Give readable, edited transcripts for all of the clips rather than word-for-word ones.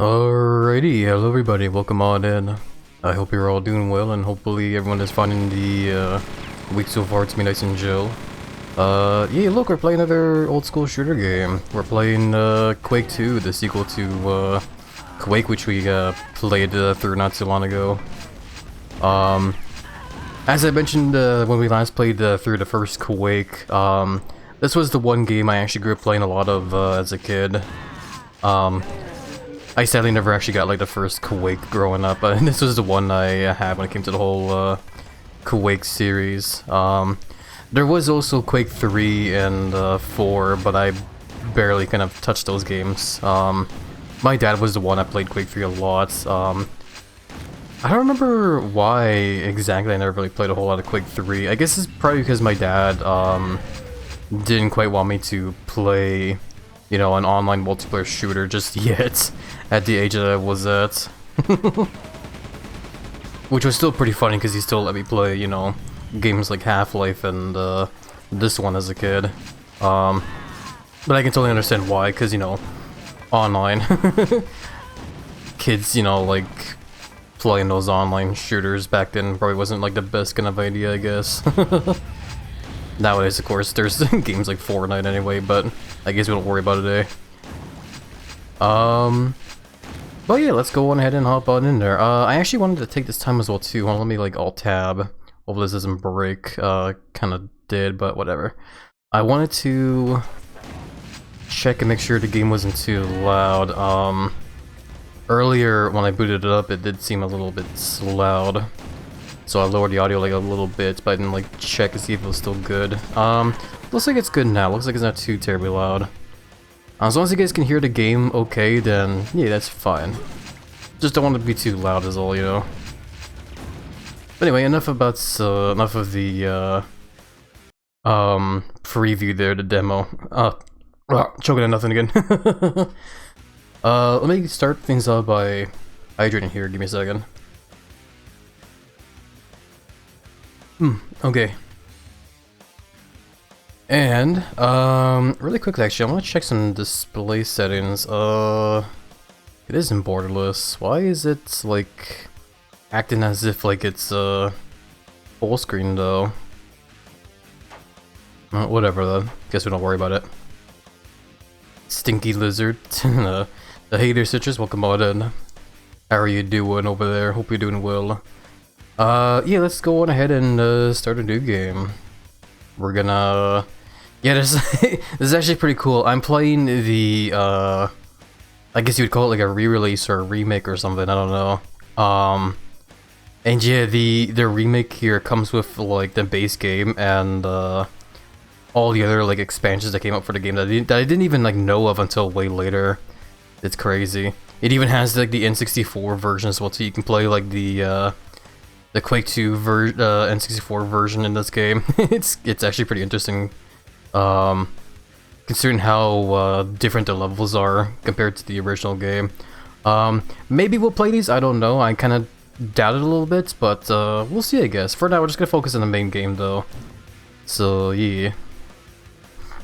Alrighty, hello everybody, welcome on in. I hope you're all doing well and hopefully everyone is finding the week so far to be nice and chill. Yeah, look, we're playing another old school shooter game. We're playing Quake 2, the sequel to Quake, which we played through not too long ago. As I mentioned when we last played through the first Quake, this was the one game I actually grew up playing a lot of as a kid. I sadly never actually got like the first Quake growing up, and this was the one I had when it came to the whole Quake series. There was also Quake 3 and 4, but I barely kind of touched those games. My dad was the one that played Quake 3 a lot. I don't remember why exactly I never really played a whole lot of Quake 3. I guess it's probably because my dad didn't quite want me to play, you know, an online multiplayer shooter just yet, at the age that I was at. Which was still pretty funny because he still let me play, you know, games like Half-Life and this one as a kid. But I can totally understand why, because, you know, online. Kids, you know, like, playing those online shooters back then probably wasn't like the best kind of idea, I guess. Nowadays, of course, there's games like Fortnite anyway, but I guess we don't worry about it today. But yeah, let's go on ahead and hop on in there. I actually wanted to take this time as well too. Let me like Alt-Tab. Hopefully this doesn't break. Kinda did, but whatever. I wanted to check and make sure the game wasn't too loud. Earlier when I booted it up, it did seem a little bit loud. So I lowered the audio like a little bit, but I didn't like check to see if it was still good. Looks like it's good now. Looks like it's not too terribly loud. As long as you guys can hear the game okay, then yeah, that's fine. Just don't want it to be too loud is all, you know. But anyway, enough about enough of the preview there, the demo. Choking on nothing again. Let me start things off by hydrating here. Give me a second. Okay. And, really quickly actually, I want to check some display settings. It is in borderless. Why is it, like, acting as if, like, it's, full screen, though? Whatever, then. Guess we don't worry about it. Stinky Lizard. Hey there, Citrus, welcome on in. How are you doing over there? Hope you're doing well. Yeah, let's go on ahead and, start a new game. We're gonna... Yeah, this is actually pretty cool. I'm playing the, I guess you would call it like a re-release or a remake or something, I don't know. And yeah, the remake here comes with, like, the base game and, all the other, like, expansions that came up for the game that I didn't even, like, know of until way later. It's crazy. It even has, like, the N64 version as well, so you can play, like, the Quake 2 N64 version in this game. It's actually pretty interesting, considering how different the levels are compared to the original game. Maybe we'll play these, I don't know. I kind of doubt it a little bit, but we'll see, I guess. For now, we're just gonna focus on the main game, though. So, yeah.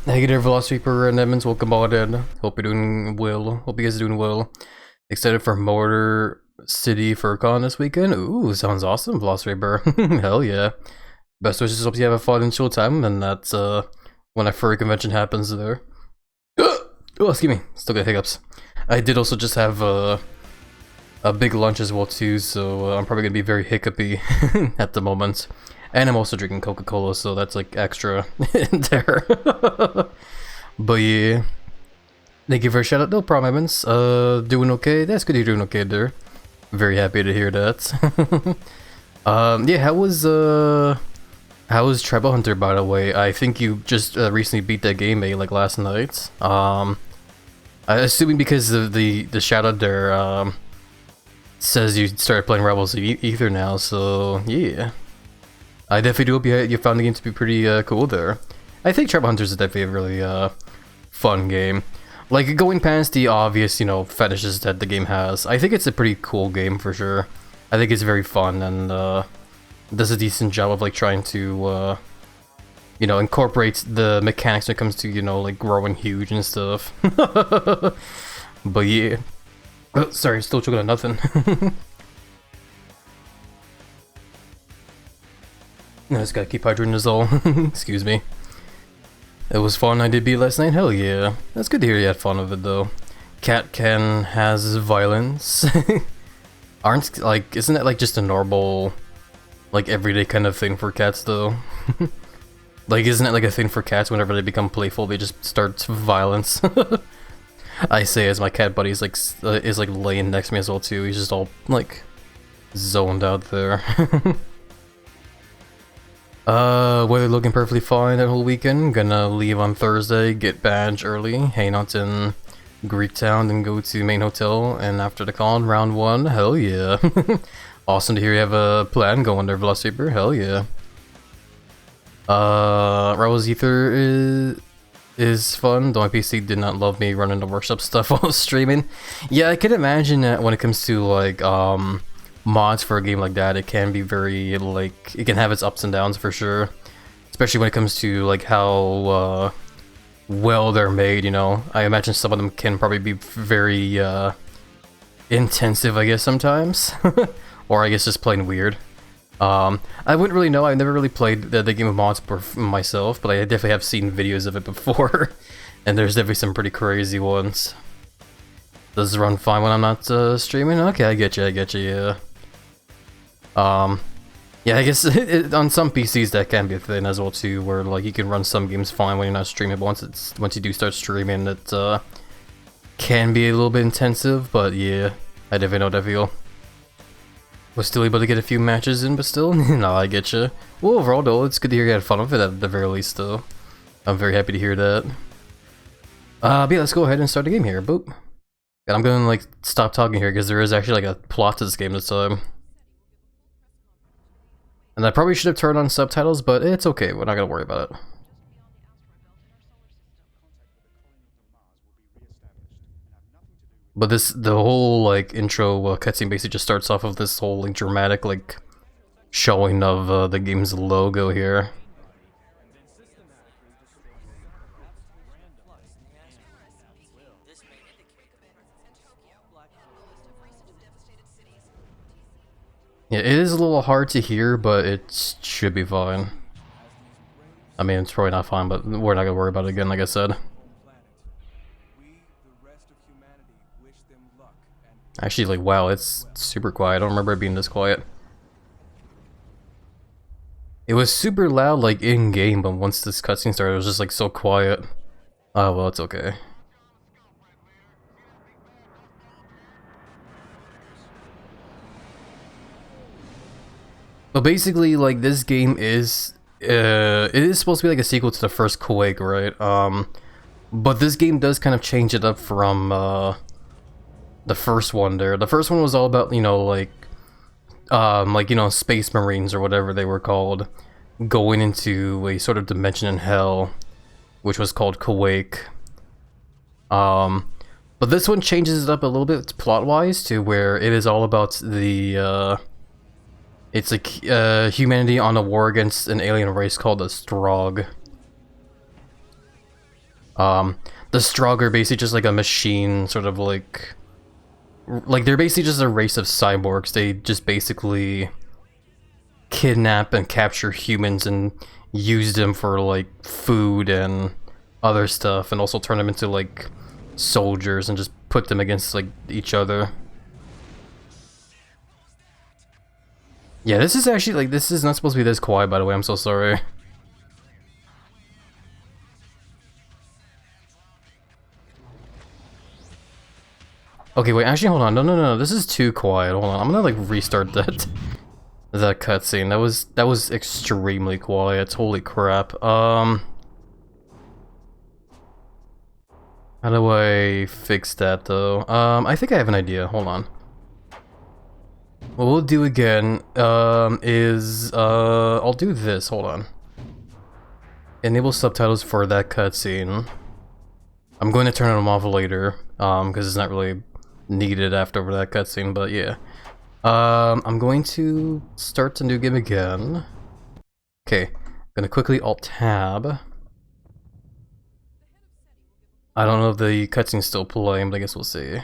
Hey there, Velociraptor and Edmonds, welcome on in. Hope you're doing well. Hope you guys are doing well. Excited for Motor City FurCon this weekend? Ooh, sounds awesome, Velociraptor. Hell yeah. Best wishes, hope you have a fun and chill time, and that's when a furry convention happens there. Oh, excuse me, still got hiccups. I did also just have a big lunch as well too, so I'm probably gonna be very hiccupy at the moment. And I'm also drinking Coca-Cola, so that's like extra in there. But yeah. Thank you for a shout out. No problem, Evans. Doing okay? That's good you're doing okay there. Very happy to hear that. Yeah, how was Treble Hunter, by the way? I think you just recently beat that game, like last night. Assuming because of the shout out there, says you started playing Rebels Ether now, so yeah. I definitely do hope you found the game to be pretty cool there. I think Treble Hunter is definitely a really fun game. Like, going past the obvious, you know, fetishes that the game has, I think it's a pretty cool game for sure. I think it's very fun and does a decent job of like trying to, you know, incorporate the mechanics when it comes to, you know, like growing huge and stuff. But yeah. Oh, sorry, still choking on nothing. I just gotta keep hydrating is all. Excuse me. It was fun. I did beat last night. Hell yeah. That's good to hear you had fun of it though. Cat can has violence. Aren't like isn't that like just a normal, like everyday kind of thing for cats though? Like isn't it like a thing for cats whenever they become playful they just start violence? I say as my cat buddy is like laying next to me as well too. He's just all like zoned out there. Weather looking perfectly fine that whole weekend. Gonna leave on Thursday, get badge early, hang out in Greek Town, then go to main hotel, and after the con, round 1, hell yeah. Awesome to hear you have a plan going there, Velociraptor, hell yeah. Rebels Ether is fun, though my PC did not love me running the workshop stuff while streaming. Yeah, I can imagine that when it comes to like, mods for a game like that, it can be very, like, it can have its ups and downs for sure. Especially when it comes to, like, how, well they're made, you know. I imagine some of them can probably be very, intensive, I guess, sometimes. Or I guess just plain weird. I wouldn't really know, I've never really played the game of mods myself, but I definitely have seen videos of it before. And there's definitely some pretty crazy ones. Does it run fine when I'm not, streaming? Okay, I get you, yeah. Yeah, I guess on some PCs that can be a thing as well too, where like you can run some games fine when you're not streaming, but once you do start streaming, it can be a little bit intensive. But yeah, I definitely know that feel. Was still able to get a few matches in, but still, no, I get you. Well, overall though, it's good to hear you had fun with it at the very least. Though, I'm very happy to hear that. But yeah, let's go ahead and start the game here. Boop. And I'm gonna like stop talking here because there is actually like a plot to this game this time. And I probably should have turned on subtitles, but it's okay, we're not gonna worry about it. But the whole like intro cutscene basically just starts off of this whole like dramatic like showing of the game's logo here. Yeah, it is a little hard to hear, but it should be fine. I mean, it's probably not fine, but we're not gonna worry about it again, like I said. Actually, like, wow, it's super quiet. I don't remember it being this quiet. It was super loud, like, in-game, but once this cutscene started, it was just, like, so quiet. Oh, well, it's okay. But basically, like, this game is, it is supposed to be like a sequel to the first Quake, right? But this game does kind of change it up from, the first one there. The first one was all about, you know, like, you know, Space Marines or whatever they were called, going into a sort of dimension in hell, which was called Quake. But this one changes it up a little bit plot-wise to where it is all about the, it's like humanity on a war against an alien race called the Strogg. The Strogg are basically just like a machine, sort of like they're basically just a race of cyborgs. They just basically kidnap and capture humans and use them for like food and other stuff, and also turn them into like soldiers and just put them against like each other. Yeah, this is actually, like, this is not supposed to be this quiet, by the way, I'm so sorry. Okay, wait, actually, hold on, no, this is too quiet, hold on, I'm gonna, like, restart that cutscene. That was extremely quiet, holy crap. How do I fix that, though? I think I have an idea, hold on. What we'll do again, is, I'll do this, hold on. Enable subtitles for that cutscene. I'm going to turn them off later, because it's not really needed after that cutscene, but yeah. I'm going to start the new game again. Okay, I'm gonna quickly Alt-Tab. I don't know if the cutscene's still playing, but I guess we'll see.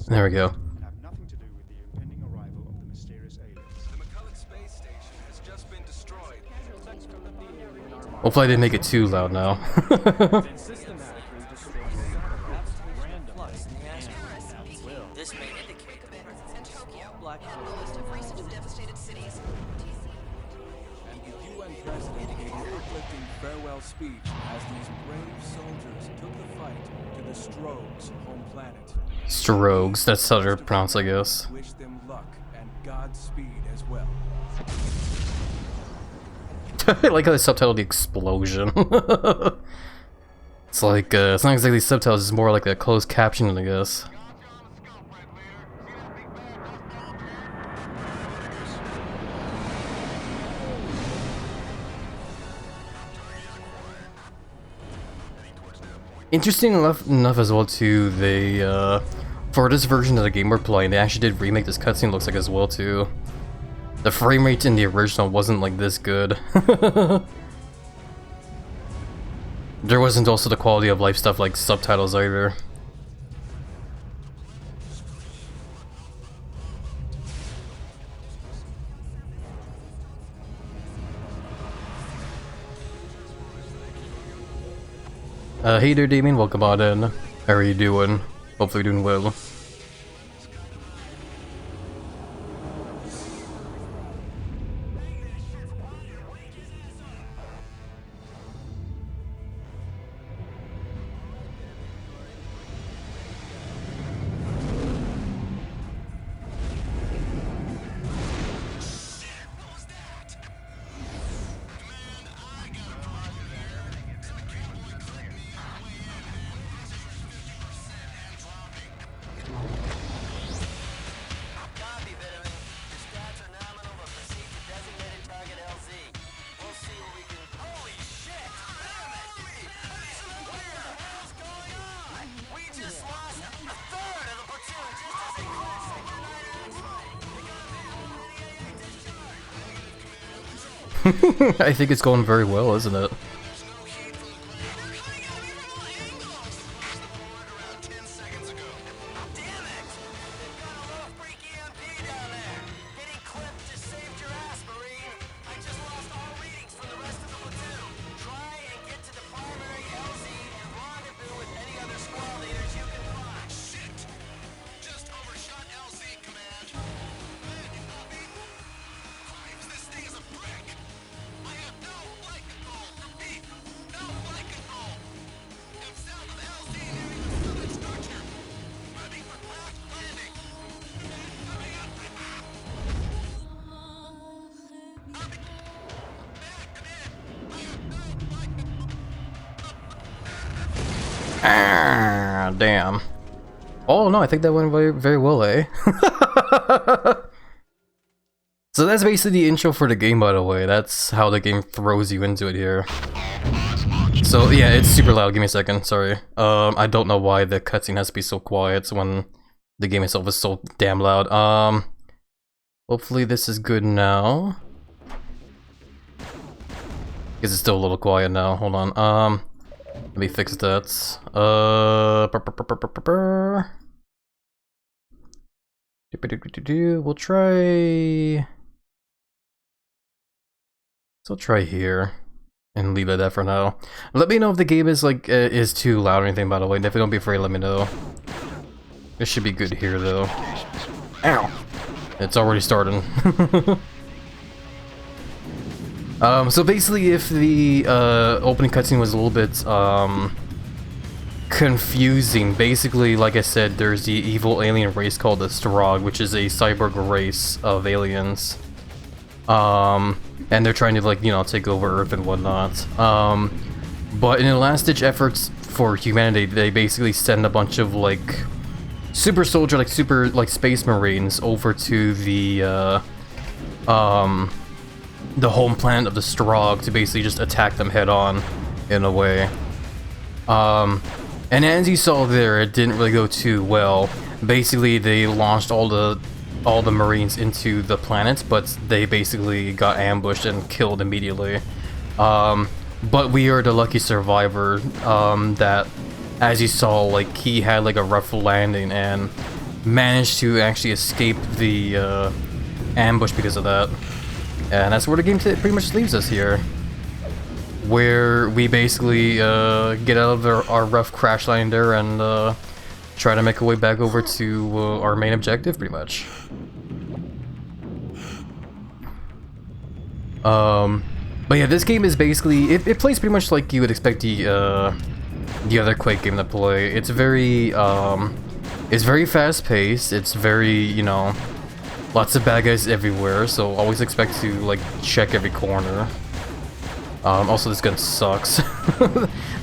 There we go. Have nothing to do with the impending arrival of the mysterious aliens. The McCulloch space station has just been destroyed. Hopefully I didn't make it too loud now. This may indicate in Tokyo and the list of recent devastated cities. and the UN president gave a conflicting farewell speech as these brave soldiers took the fight to the Strogs' home planet. Strogs, that's how they're pronounced, I guess. Wish them luck and Godspeed as well. I like how they subtitled the explosion. It's like, it's not exactly subtitles, it's more like a closed caption, I guess. Interesting enough as well too, they, for this version of the game we're playing, they actually did remake this cutscene, looks like, as well too. The frame rate in the original wasn't like this good. There wasn't also the quality of life stuff like subtitles either. Hey there, Damien, welcome on in. How are you doing? Hopefully doing well. I think it's going very well, isn't it? Ah, damn. Oh no, I think that went very, very well, eh? So that's basically the intro for the game, by the way. That's how the game throws you into it here. So yeah, it's super loud. Give me a second, sorry. I don't know why the cutscene has to be so quiet when the game itself is so damn loud. Hopefully this is good now. Because it's still a little quiet now. Hold on. Let me fix that. We'll try. So I'll try here and leave it at that for now. Let me know if the game is like is too loud or anything. By the way, definitely don't be afraid. Let me know. This should be good here though. Ow! It's already starting. So basically, if the opening cutscene was a little bit confusing, basically, like I said, there's the evil alien race called the Strog, which is a cyborg race of aliens. And they're trying to, like, you know, take over Earth and whatnot. But in the last-ditch efforts for humanity, they basically send a bunch of, like, super soldier, like, space marines over to the home planet of the Strog to basically just attack them head-on, in a way. And as you saw there, it didn't really go too well. Basically, they launched all the Marines into the planet, but they basically got ambushed and killed immediately. But we are the lucky survivor that, as you saw, like, he had like a rough landing, and managed to actually escape the ambush because of that. And that's where the game pretty much leaves us here, where we basically get out of our rough crash landing there and try to make our way back over to our main objective, pretty much. But yeah, this game is basically it plays pretty much like you would expect the other Quake game to play. It's very fast paced. It's very, you know, lots of bad guys everywhere. So always expect to like check every corner. Also, this gun sucks.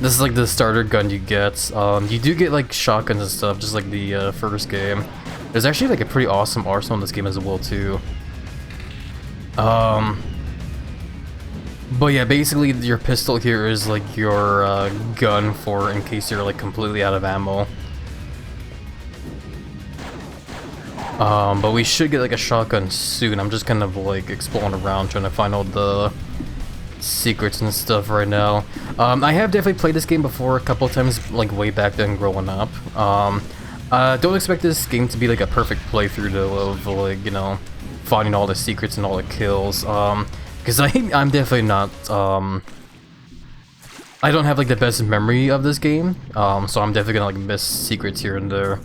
This is like the starter gun you get. You do get like shotguns and stuff, just like the first game. There's actually like a pretty awesome arsenal in this game as well too. But yeah, basically your pistol here is like your gun for in case you're like completely out of ammo. But we should get like a shotgun soon. I'm just kind of like exploring around trying to find all the secrets and stuff right now. I have definitely played this game before a couple of times, like way back then growing up. Don't expect this game to be like a perfect playthrough though of like, you know, finding all the secrets and all the kills. Because I'm definitely not, I don't have like the best memory of this game, so I'm definitely gonna like miss secrets here and there.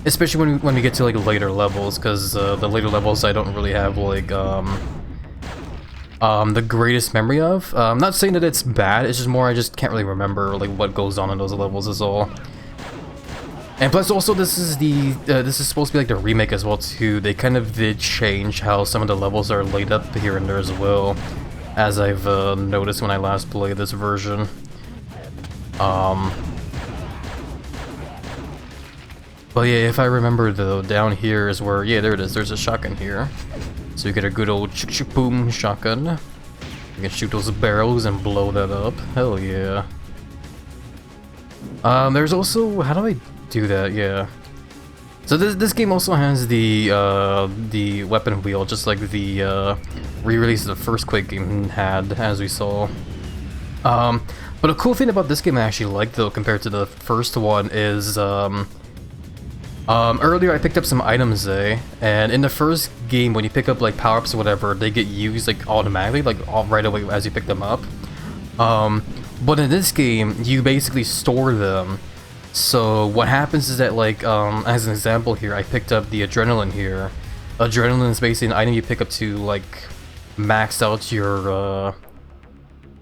Especially when we get to like later levels, because the later levels I don't really have like, the greatest memory of. I'm not saying that it's bad, it's just more I just can't really remember like what goes on in those levels is all. And plus also this is supposed to be like the remake as well too. They kind of did change how some of the levels are laid up here and there as well, as I've noticed when I last played this version. But yeah, if I remember though, down here is where, yeah, there it is, there's a shotgun here. So you get a good old boom shotgun. You can shoot those barrels and blow that up. Hell yeah. There's also, how do I do that? Yeah. So this game also has the weapon wheel, just like the re-release of the first Quake game had, as we saw. But a cool thing about this game I actually like though, compared to the first one, is earlier I picked up some items there, and in the first game when you pick up like power-ups or whatever, they get used like automatically, like right away as you pick them up. But in this game, you basically store them. So what happens is that, like, as an example here, I picked up the adrenaline here. Adrenaline is basically an item you pick up to, like, max out your,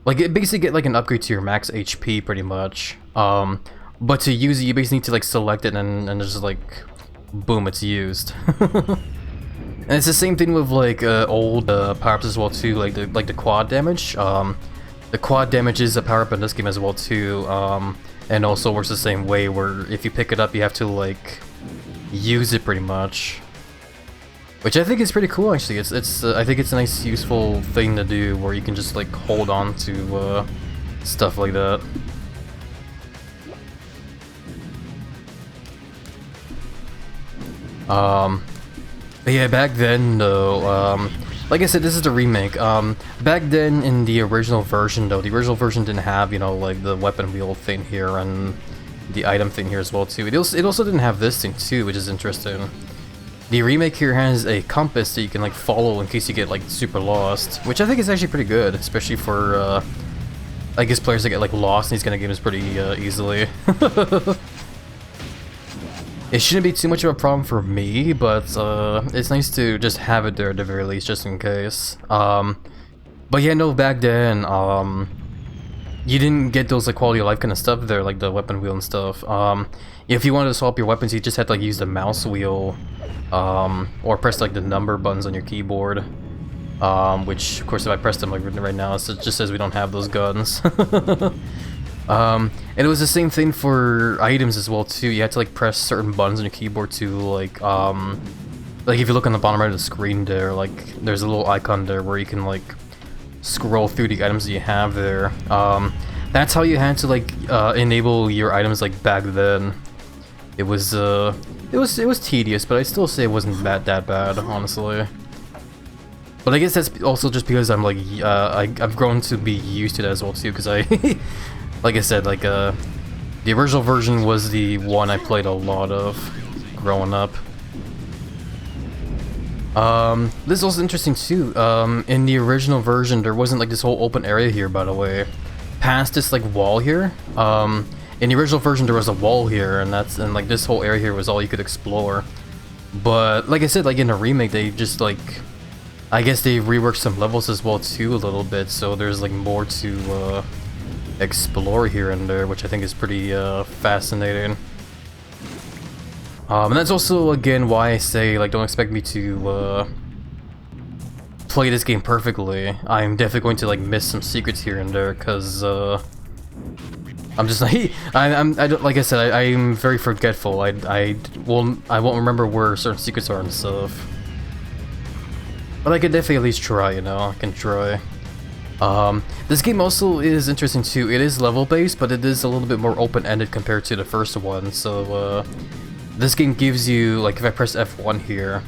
like, it basically get, like, an upgrade to your max HP, pretty much. But to use it, you basically need to, like, select it and just, like, boom, it's used. And it's the same thing with, like, old power-ups as well, too, like the quad damage. The quad damage is a power-up in this game as well, too. And also works the same way, where if you pick it up, you have to, like, use it pretty much. Which I think is pretty cool, actually. I think it's a nice, useful thing to do, where you can just, like, hold on to, stuff like that. But yeah, back then, though, like I said, this is the remake. Back then, in the original version, though, the original version didn't have, you know, like the weapon wheel thing here and the item thing here as well, too. It also didn't have this thing, too, which is interesting. The remake here has a compass that you can, like, follow in case you get, like, super lost, which I think is actually pretty good, especially for, I guess players that get, like, lost in these kind of games pretty, easily. It shouldn't be too much of a problem for me, but it's nice to just have it there at the very least, just in case. But yeah, no, back then, you didn't get those like quality of life kind of stuff there, like the weapon wheel and stuff. If you wanted to swap your weapons, you just had to like use the mouse wheel, or press like the number buttons on your keyboard. Which, of course, if I press them like right now, it just says we don't have those guns. And it was the same thing for items as well too. You had to like press certain buttons on your keyboard to like if you look on the bottom right of the screen there, like there's a little icon there where you can like scroll through the items that you have there. That's how you had to like enable your items like back then. It was tedious, but I still say it wasn't that bad, honestly. But I guess that's also just because I'm like I've grown to be used to that as well too, because I like I said, like the original version was the one I played a lot of growing up. This is also interesting too. In the original version, there wasn't like this whole open area here, by the way. Past this like wall here. In the original version, there was a wall here, and like this whole area here was all you could explore. But like I said, like in the remake, they just like, I guess they reworked some levels as well too a little bit, so there's like more to explore here and there, which I think is pretty fascinating. And that's also again why I say like don't expect me to play this game perfectly. I'm definitely going to like miss some secrets here and there, cause I'm just like I don't, like I said, I'm very forgetful. I won't remember where certain secrets are and stuff. But I could definitely at least try, you know. I can try. This game also is interesting too. It is level based, but it is a little bit more open ended compared to the first one. So this game gives you, like, if I press F1 here,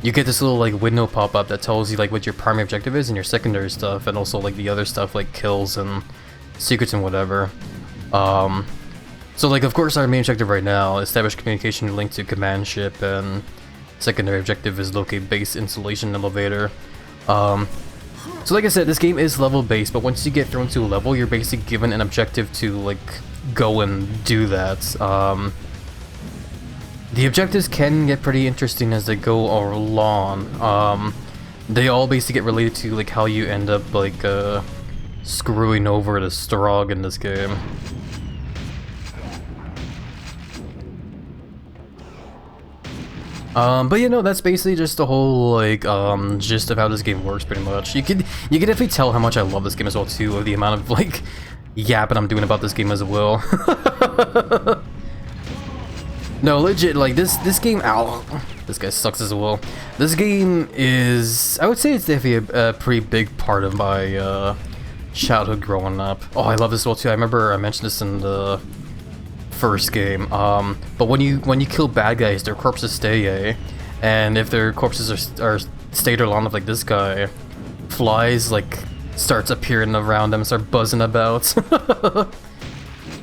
you get this little like window pop up that tells you like what your primary objective is and your secondary stuff, and also like the other stuff like kills and secrets and whatever. So like of course our main objective right now, establish communication link to command ship, and secondary objective is locate base installation elevator. So like I said, this game is level based, but once you get thrown to a level, you're basically given an objective to like go and do that. The objectives can get pretty interesting as they go along. They all basically get related to like how you end up like screwing over the Strog in this game. But you know, that's basically just the whole like gist of how this game works pretty much. You can definitely tell how much I love this game as well too, of the amount of like yapping I'm doing about this game as well. No, legit, like this game, ow, this guy sucks as well. This game is, I would say it's definitely a pretty big part of my childhood growing up. Oh, I love this as well too. I remember I mentioned this in the first game. But when you kill bad guys, their corpses stay, eh? And if their corpses are stayed long enough, like this guy, flies like starts appearing around them, start buzzing about.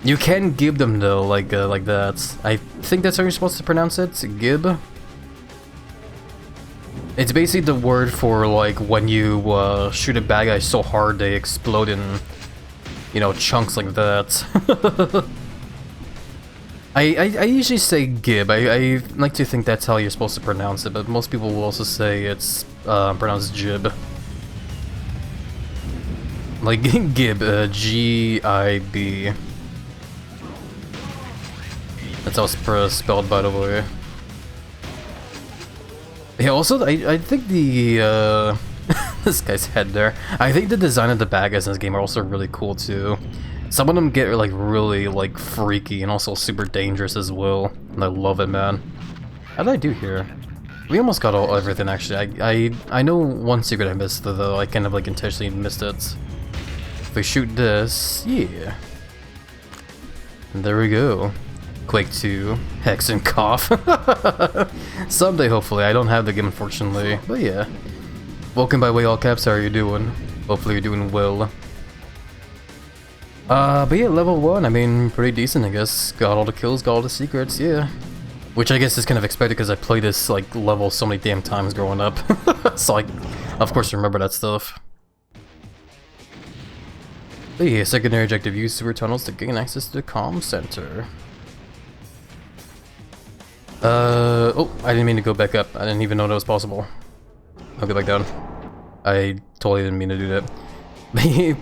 You can gib them though, like that. I think that's how you're supposed to pronounce it. Gib. It's basically the word for like when you shoot a bad guy so hard they explode in, you know, chunks like that. I usually say gib. I like to think that's how you're supposed to pronounce it, but most people will also say it's pronounced jib. Like gib, G-I-B. That's how it's spelled, by the way. Yeah, also, I think the, this guy's head there. I think the design of the bad guys in this game are also really cool, too. Some of them get, like, really, like, freaky and also super dangerous as well. And I love it, man. How did I do here? We almost got everything, actually. I know one secret I missed, though. I kind of, like, intentionally missed it. If we shoot this, yeah. And there we go. Quake 2, Hex and Cough. Someday, hopefully. I don't have the game, unfortunately. But yeah. Welcome by way, all caps. How are you doing? Hopefully you're doing well. But yeah, level 1, I mean, pretty decent, I guess. Got all the kills, got all the secrets, yeah. Which I guess is kind of expected because I played this, like, level so many damn times growing up. So I, of course, remember that stuff. But yeah, secondary objective, use sewer tunnels to gain access to the comm center. Oh, I didn't mean to go back up. I didn't even know that was possible. I'll go back down. I totally didn't mean to do that.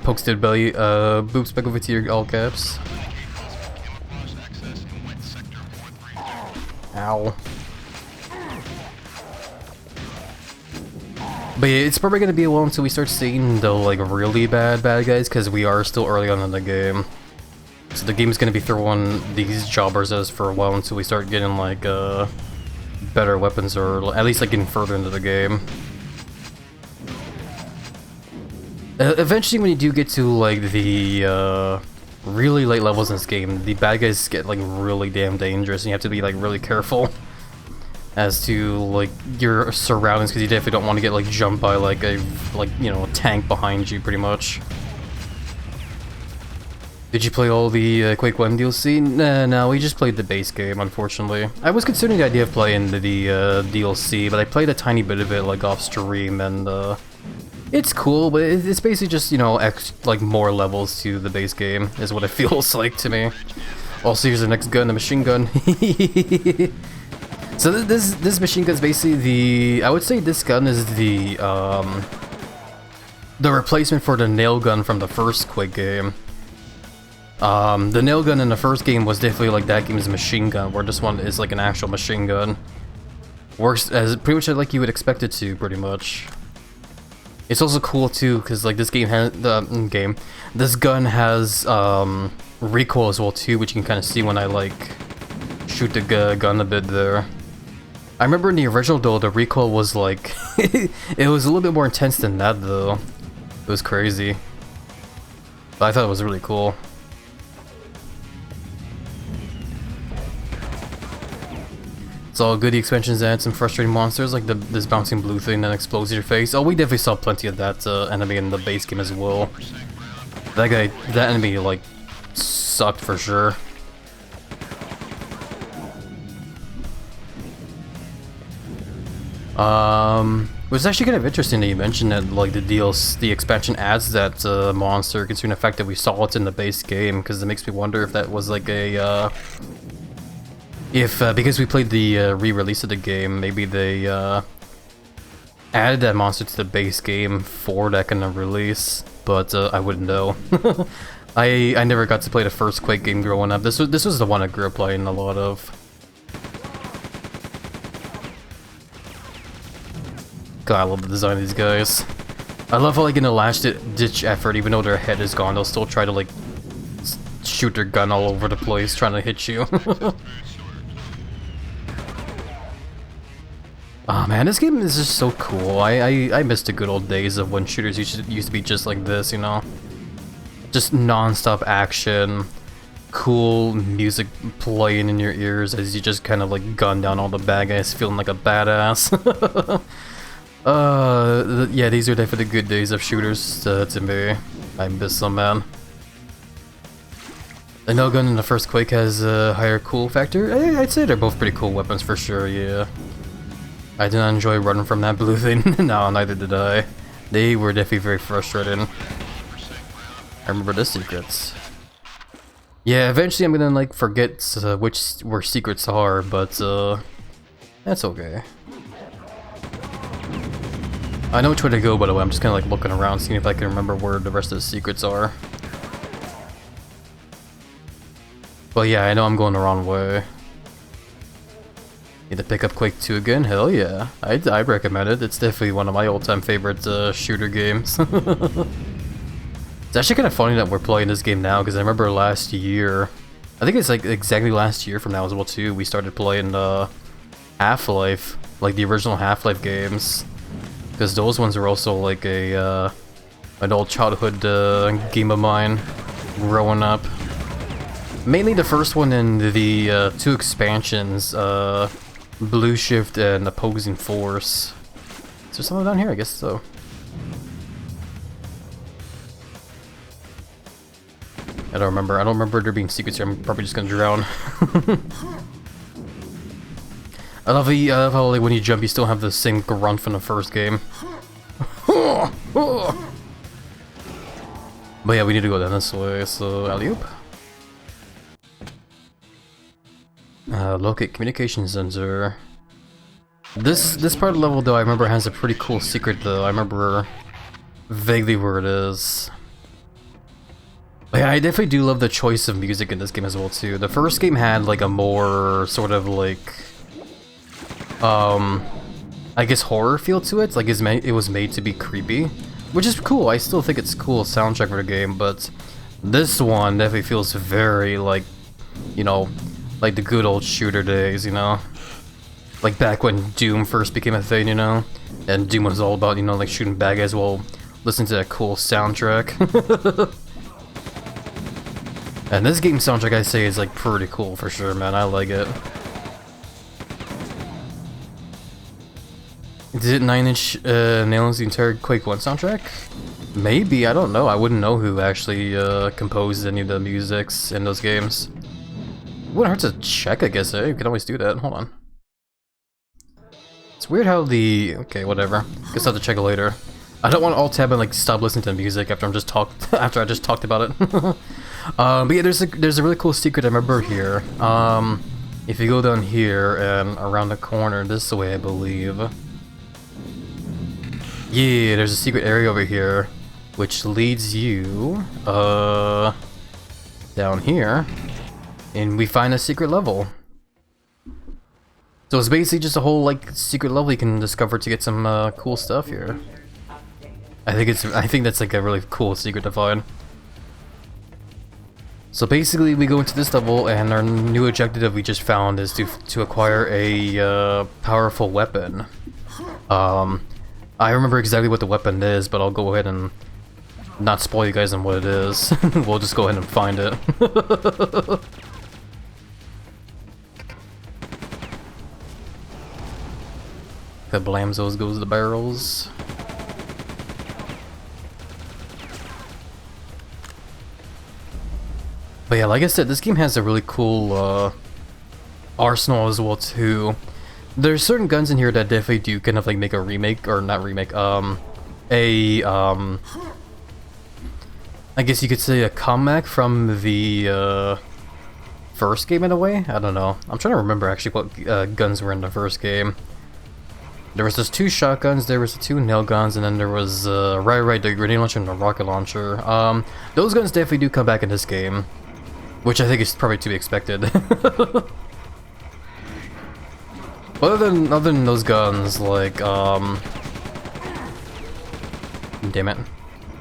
Pokes to the belly, boops back over to your all caps. Ow. But yeah, it's probably gonna be a while until we start seeing the, like, really bad guys, because we are still early on in the game. So the game's gonna be throwing these jobbers at us for a while until we start getting, like, better weapons, or at least, like, getting further into the game. Eventually, when you do get to, like, the, really late levels in this game, the bad guys get, like, really damn dangerous, and you have to be, like, really careful as to, like, your surroundings, because you definitely don't want to get, like, jumped by, like, a, like, you know, a tank behind you, pretty much. Did you play all the Quake 1 DLC? Nah, no, we just played the base game, unfortunately. I was considering the idea of playing the DLC, but I played a tiny bit of it, like, off stream, and, it's cool, but it's basically just, you know, like, more levels to the base game, is what it feels like to me. Also, here's the next gun, the machine gun. So this machine gun is basically the... I would say this gun is the replacement for the nail gun from the first Quake game. The nail gun in the first game was definitely like that game's machine gun, where this one is like an actual machine gun. Works as pretty much like you would expect it to, pretty much. It's also cool too, because like this game has this gun has recoil as well too, which you can kind of see when I like shoot the gun a bit there. I remember in the original though, the recoil was like it was a little bit more intense than that though. It was crazy, but I thought it was really cool. It's all good. The expansions add some frustrating monsters like this bouncing blue thing that explodes in your face. Oh, we definitely saw plenty of that enemy in the base game as well. That enemy like sucked for sure. It was actually kind of interesting that you mentioned that like the expansion adds that monster, considering the fact that we saw it in the base game, because it makes me wonder if that was like a because we played the re-release of the game, maybe they added that monster to the base game for that kind of release, but I wouldn't know. I never got to play the first Quake game growing up. This was the one I grew up playing a lot of. God, I love the design of these guys. I love how like in a last ditch effort, even though their head is gone, they'll still try to like shoot their gun all over the place trying to hit you. Oh man, this game is just so cool. I miss the good old days of when shooters used to be just like this, you know? Just non-stop action, cool music playing in your ears as you just kind of like gun down all the bad guys, feeling like a badass. Yeah, these are definitely the good days of shooters to me. I miss them, man. The nail gun in the first Quake has a higher cool factor. I'd say they're both pretty cool weapons for sure, yeah. I did not enjoy running from that blue thing. No, neither did I. They were definitely very frustrating. I remember the secrets. Yeah, eventually I'm gonna like forget where secrets are, but that's okay. I know which way to go, by the way. I'm just kind of like looking around, seeing if I can remember where the rest of the secrets are. But yeah, I know I'm going the wrong way. Need to pick up Quake 2 again? Hell yeah. I'd recommend it. It's definitely one of my all-time favorite shooter games. It's actually kind of funny that we're playing this game now, because I remember last year, I think it's like exactly last year from now as well too, we started playing Half-Life, like the original Half-Life games. Because those ones were also like an old childhood game of mine growing up. Mainly the first one and the two expansions, Blue Shift and Opposing Force. Is there something down here? I guess so. I don't remember there being secrets here. I'm probably just gonna drown. I love how like when you jump you still have the same grunt from the first game. But yeah, we need to go down this way, so alley-oop. Locate communication sensor. This part of the level though I remember has a pretty cool secret though. I remember vaguely where it is. But yeah, I definitely do love the choice of music in this game as well too. The first game had like a more sort of like I guess horror feel to it. Like it was made to be creepy, which is cool. I still think it's a cool soundtrack for the game, but this one definitely feels very like, you know, like the good old shooter days, you know? Like back when Doom first became a thing, you know? And Doom was all about, you know, like shooting bad guys while listening to that cool soundtrack. And this game soundtrack, I say, is like pretty cool for sure, man. I like it. Did 9 Inch Nails the entire Quake 1 soundtrack? Maybe, I don't know. I wouldn't know who actually composed any of the musics in those games. Wouldn't hurt to check, I guess, eh? You can always do that. Hold on. It's weird how the... Okay, whatever. Guess I'll have to check it later. I don't want to alt-tab and like stop listening to music after after I just talked about it. But yeah, there's a really cool secret I remember here. If you go down here and around the corner this way, I believe. Yeah, there's a secret area over here, which leads you down here, and we find a secret level. So it's basically just a whole like secret level you can discover to get some cool stuff here. I think that's like a really cool secret to find. So basically, we go into this level, and our new objective we just found is to acquire a powerful weapon. I remember exactly what the weapon is, but I'll go ahead and not spoil you guys on what it is. We'll just go ahead and find it. Kablamzos goes the barrels. But yeah, like I said, this game has a really cool arsenal as well too. There's certain guns in here that definitely do kind of like make a remake, or not remake, I guess you could say a comeback from the first game in a way? I don't know. I'm trying to remember actually what guns were in the first game. There was just 2 shotguns, there was 2 nail guns, and then there was, right, the grenade launcher and the rocket launcher. Those guns definitely do come back in this game, which I think is probably to be expected. Other than those guns, like, damn it.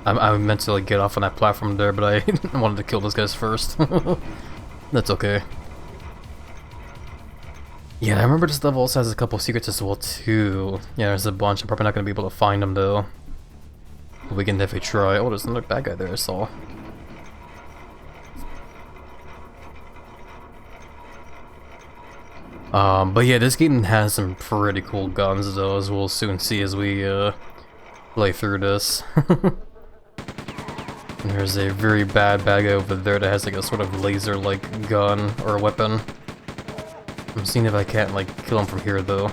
I meant to, like, get off on that platform there, but I wanted to kill those guys first. That's okay. Yeah, I remember this level also has a couple secrets as well, too. Yeah, there's a bunch. I'm probably not going to be able to find them, though. But we can definitely try. Oh, there's another bad guy there, I saw. But yeah, this game has some pretty cool guns though, as we'll soon see as we play through this. And there's a very bad guy over there that has like a sort of laser-like gun or weapon. I'm seeing if I can't like kill him from here though.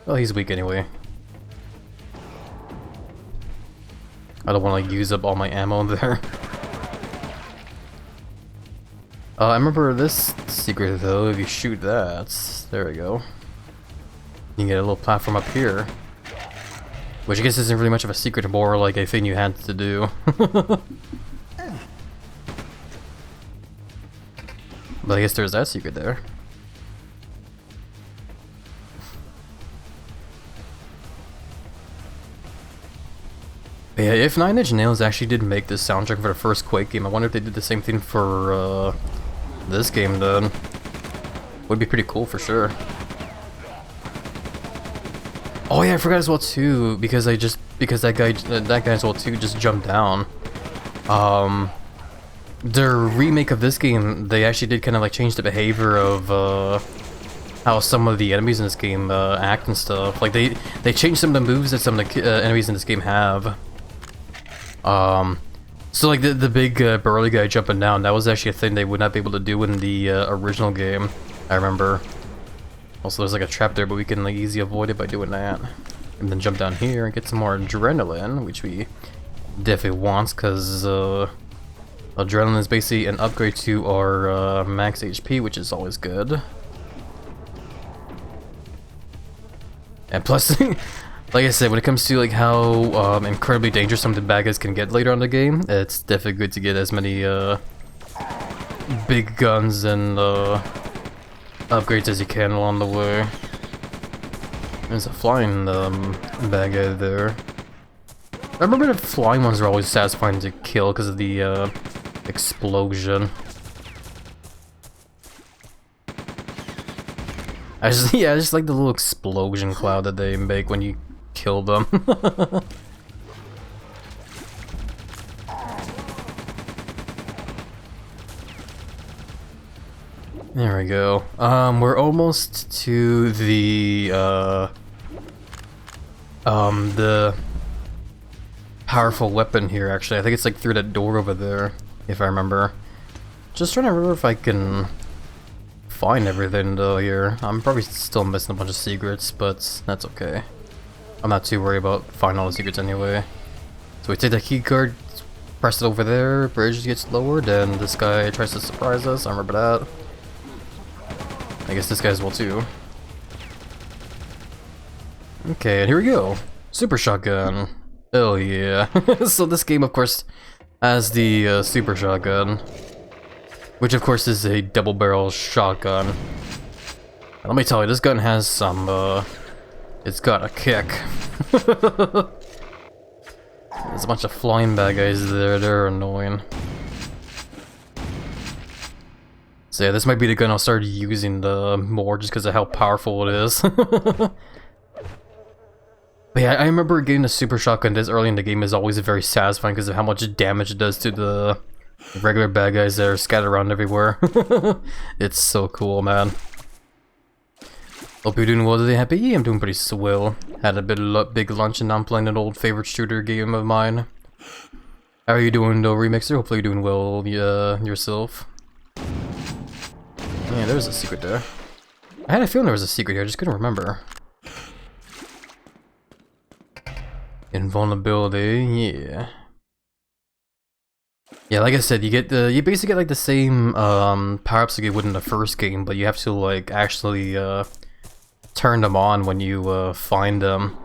Well, he's weak anyway. I don't want to like use up all my ammo there. I remember this secret though, if you shoot that, there we go. You can get a little platform up here. Which I guess isn't really much of a secret, more like a thing you had to do. But I guess there's that secret there. But yeah, if Nine Inch Nails actually did make this soundtrack for the first Quake game, I wonder if they did the same thing for this game then. Would be pretty cool for sure. Oh yeah, I forgot as well too, because that guy as well too just jumped down. Their remake of this game, they actually did kind of like change the behavior of how some of the enemies in this game act and stuff. Like they changed some of the moves that some of the enemies in this game have. So like the big burly guy jumping down, that was actually a thing they would not be able to do in the original game, I remember. Also there's like a trap there, but we can like easily avoid it by doing that. And then jump down here and get some more adrenaline, which we definitely want, because adrenaline is basically an upgrade to our max HP, which is always good. And plus, like I said, when it comes to like how incredibly dangerous some of the bad guys can get later on in the game, it's definitely good to get as many big guns and upgrades as you can along the way. There's a flying bad guy there. I remember the flying ones are always satisfying to kill because of the explosion. I just like the little explosion cloud that they make when you kill them. There we go. We're almost to the powerful weapon here, actually. I think it's like through that door over there, if I remember. Just trying to remember if I can find everything though here. I'm probably still missing a bunch of secrets, but that's okay. I'm not too worried about finding all the secrets anyway. So we take the key card, press it over there, bridge gets lowered, and this guy tries to surprise us. I remember that. I guess this guy's will too. Okay, and here we go. Super shotgun. Hell yeah. So this game, of course, has the super shotgun, which of course is a double barrel shotgun. And let me tell you, this gun has some, it's got a kick. There's a bunch of flying bad guys there, they're annoying. So yeah, this might be the gun I'll start using more just because of how powerful it is. But yeah, I remember getting a super shotgun this early in the game is always very satisfying because of how much damage it does to the regular bad guys that are scattered around everywhere. It's so cool, man. Hope you're doing well today, Happy. Yeah, I'm doing pretty swell. Had a big lunch and now I'm playing an old favorite shooter game of mine. How are you doing though, Remixer? Hopefully you're doing well yourself. Yeah, there's a secret there. I had a feeling there was a secret here, I just couldn't remember. Invulnerability, yeah. Yeah, like I said, you basically get like the same power-ups like you would in the first game, but you have to like actually turn them on when you find them,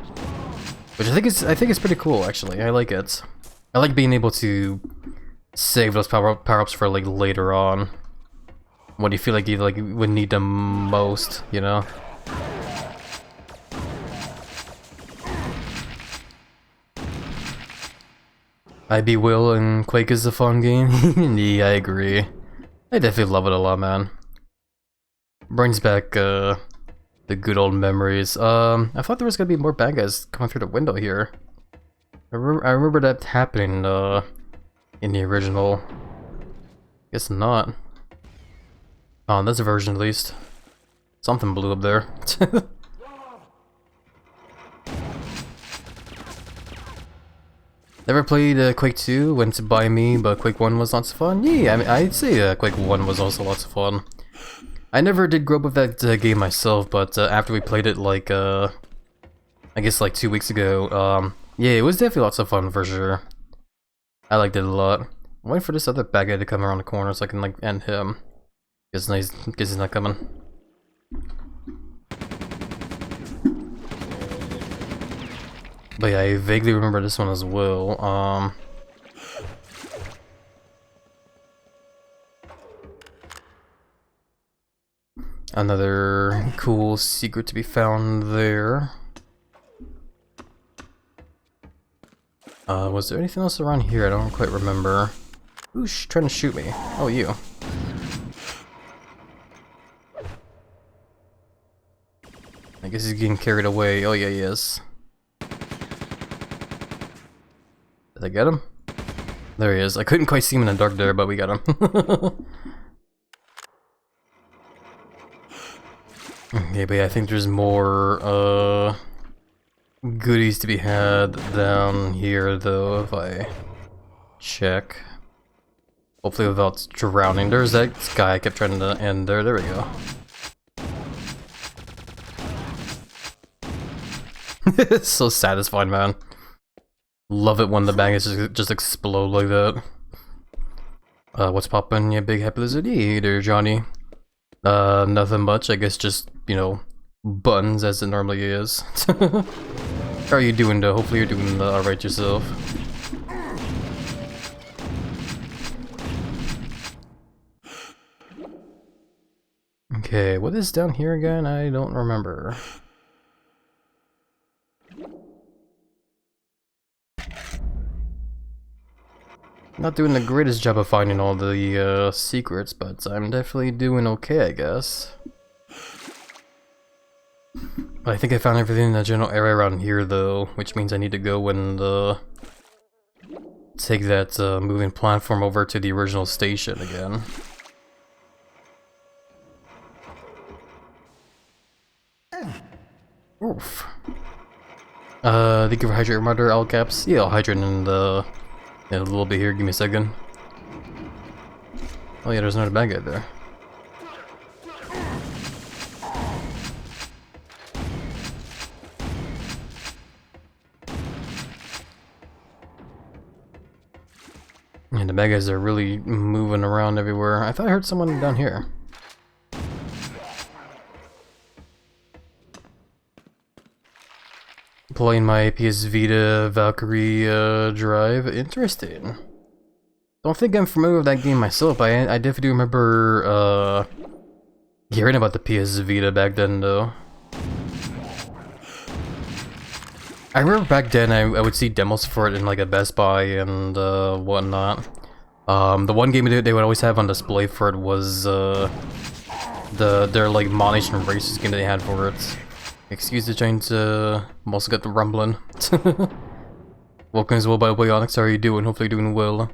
which I think is pretty cool actually. I like it. I like being able to save those power-ups for like later on when you feel like you would need them most, you know. IB Will and Quake is a fun game. Yeah, I agree. I definitely love it a lot, man. Brings back the good old memories. I thought there was gonna be more bad guys coming through the window here. I remember that happening in the original. Guess not. Oh, in this version at least. Something blew up there. Never played Quake 2, went to buy me, but Quake 1 was lots of fun. Yeah, I mean, I'd say Quake 1 was also lots of fun. I never did grow up with that game myself, but after we played it like, I guess like 2 weeks ago, yeah, it was definitely lots of fun for sure. I liked it a lot. I'm waiting for this other bad guy to come around the corner so I can like end him. Guess he's not coming. But yeah, I vaguely remember this one as well. Another cool secret to be found there. Was there anything else around here? I don't quite remember. Who's trying to shoot me? Oh, you. I guess he's getting carried away. Oh yeah, he is. Did I get him? There he is. I couldn't quite see him in the dark there, but we got him. Okay, but yeah, I think there's more goodies to be had down here though, if I check. Hopefully without drowning. There's that guy I kept trying to end there. There we go. It's so satisfying, man. Love it when the bangers just explode like that. What's poppin'? Yeah, big HappyLizard. Hey there, Johnny. Nothing much. I guess just, you know, buttons as it normally is. How are you doing though? Hopefully you're doing alright yourself. Okay, what is down here again? I don't remember. Not doing the greatest job of finding all the secrets, but I'm definitely doing okay, I guess. I think I found everything in the general area around here, though, which means I need to go and take that moving platform over to the original station again. Oof. Thank you for hydrate reminder, all caps. Yeah, I'll hydrate in a little bit here. Give me a second. Oh yeah, there's another bad guy there. And the bad guys are really moving around everywhere. I thought I heard someone down here. Playing my PS Vita Valkyrie drive. Interesting. Don't think I'm familiar with that game myself. I definitely do remember hearing about the PS Vita back then though. I remember back then I would see demos for it in like a Best Buy and whatnot. The one game they would always have on display for it was their like Monation Races game that they had for it. Excuse the giant, I'm also got the rumbling. Welcome as well, by the way, Onyx. How are you doing? Hopefully you're doing well.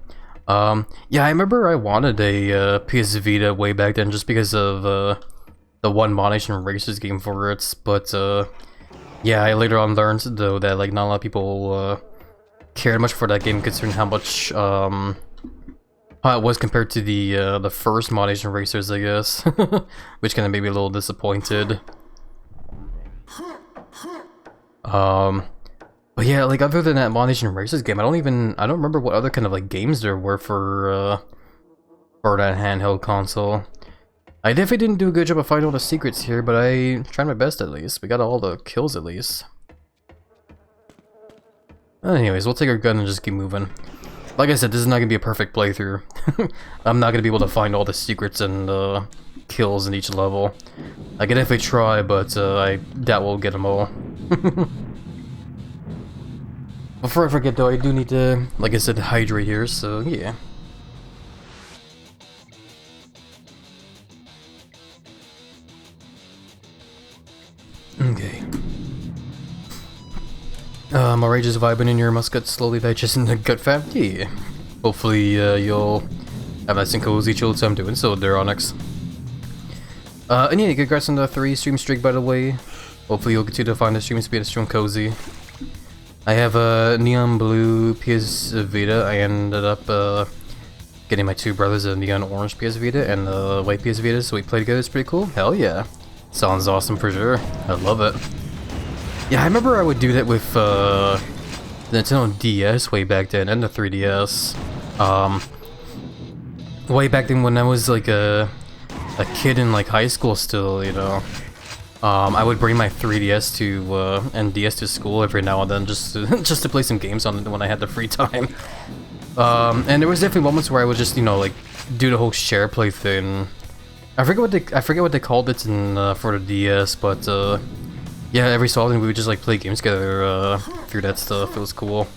Yeah, I remember I wanted a PS Vita way back then just because of the one Monation Races game for it, but yeah, I later on learned though that like not a lot of people cared much for that game considering how much how it was compared to the first Monation Racers, I guess, which kind of made me a little disappointed. But yeah, like other than that Monation Racers game, I don't remember what other kind of like games there were for that handheld console. I definitely didn't do a good job of finding all the secrets here, but I tried my best at least. We got all the kills at least. Anyways, we'll take our gun and just keep moving. Like I said, this is not gonna be a perfect playthrough. I'm not gonna be able to find all the secrets and kills in each level. I can definitely try, but I doubt we'll get them all. Before I forget though, I do need to, like I said, hydrate here, so yeah. Okay. My rage is vibing in your musket, slowly digesting the gut fat. Yeah. Hopefully you'll have nice and cozy chill time doing so there, Onyx. And yeah, congrats on the 3 stream streak, by the way. Hopefully you'll continue to find the stream speed stream cozy. I have a neon blue PS Vita. I ended up getting my 2 brothers a neon orange PS Vita and a white PS Vita, so we played together. It's pretty cool. Hell yeah. Sounds awesome for sure. I love it. Yeah, I remember I would do that with the Nintendo DS way back then, and the 3DS. Way back then when I was like a kid in like high school still, you know. I would bring my 3DS to and DS to school every now and then just to play some games on it when I had the free time. And there was definitely moments where I would just, you know, like do the whole share play thing. I forget what they called it in for the DS, but yeah, every so often we would just like play games together through that stuff. It was cool.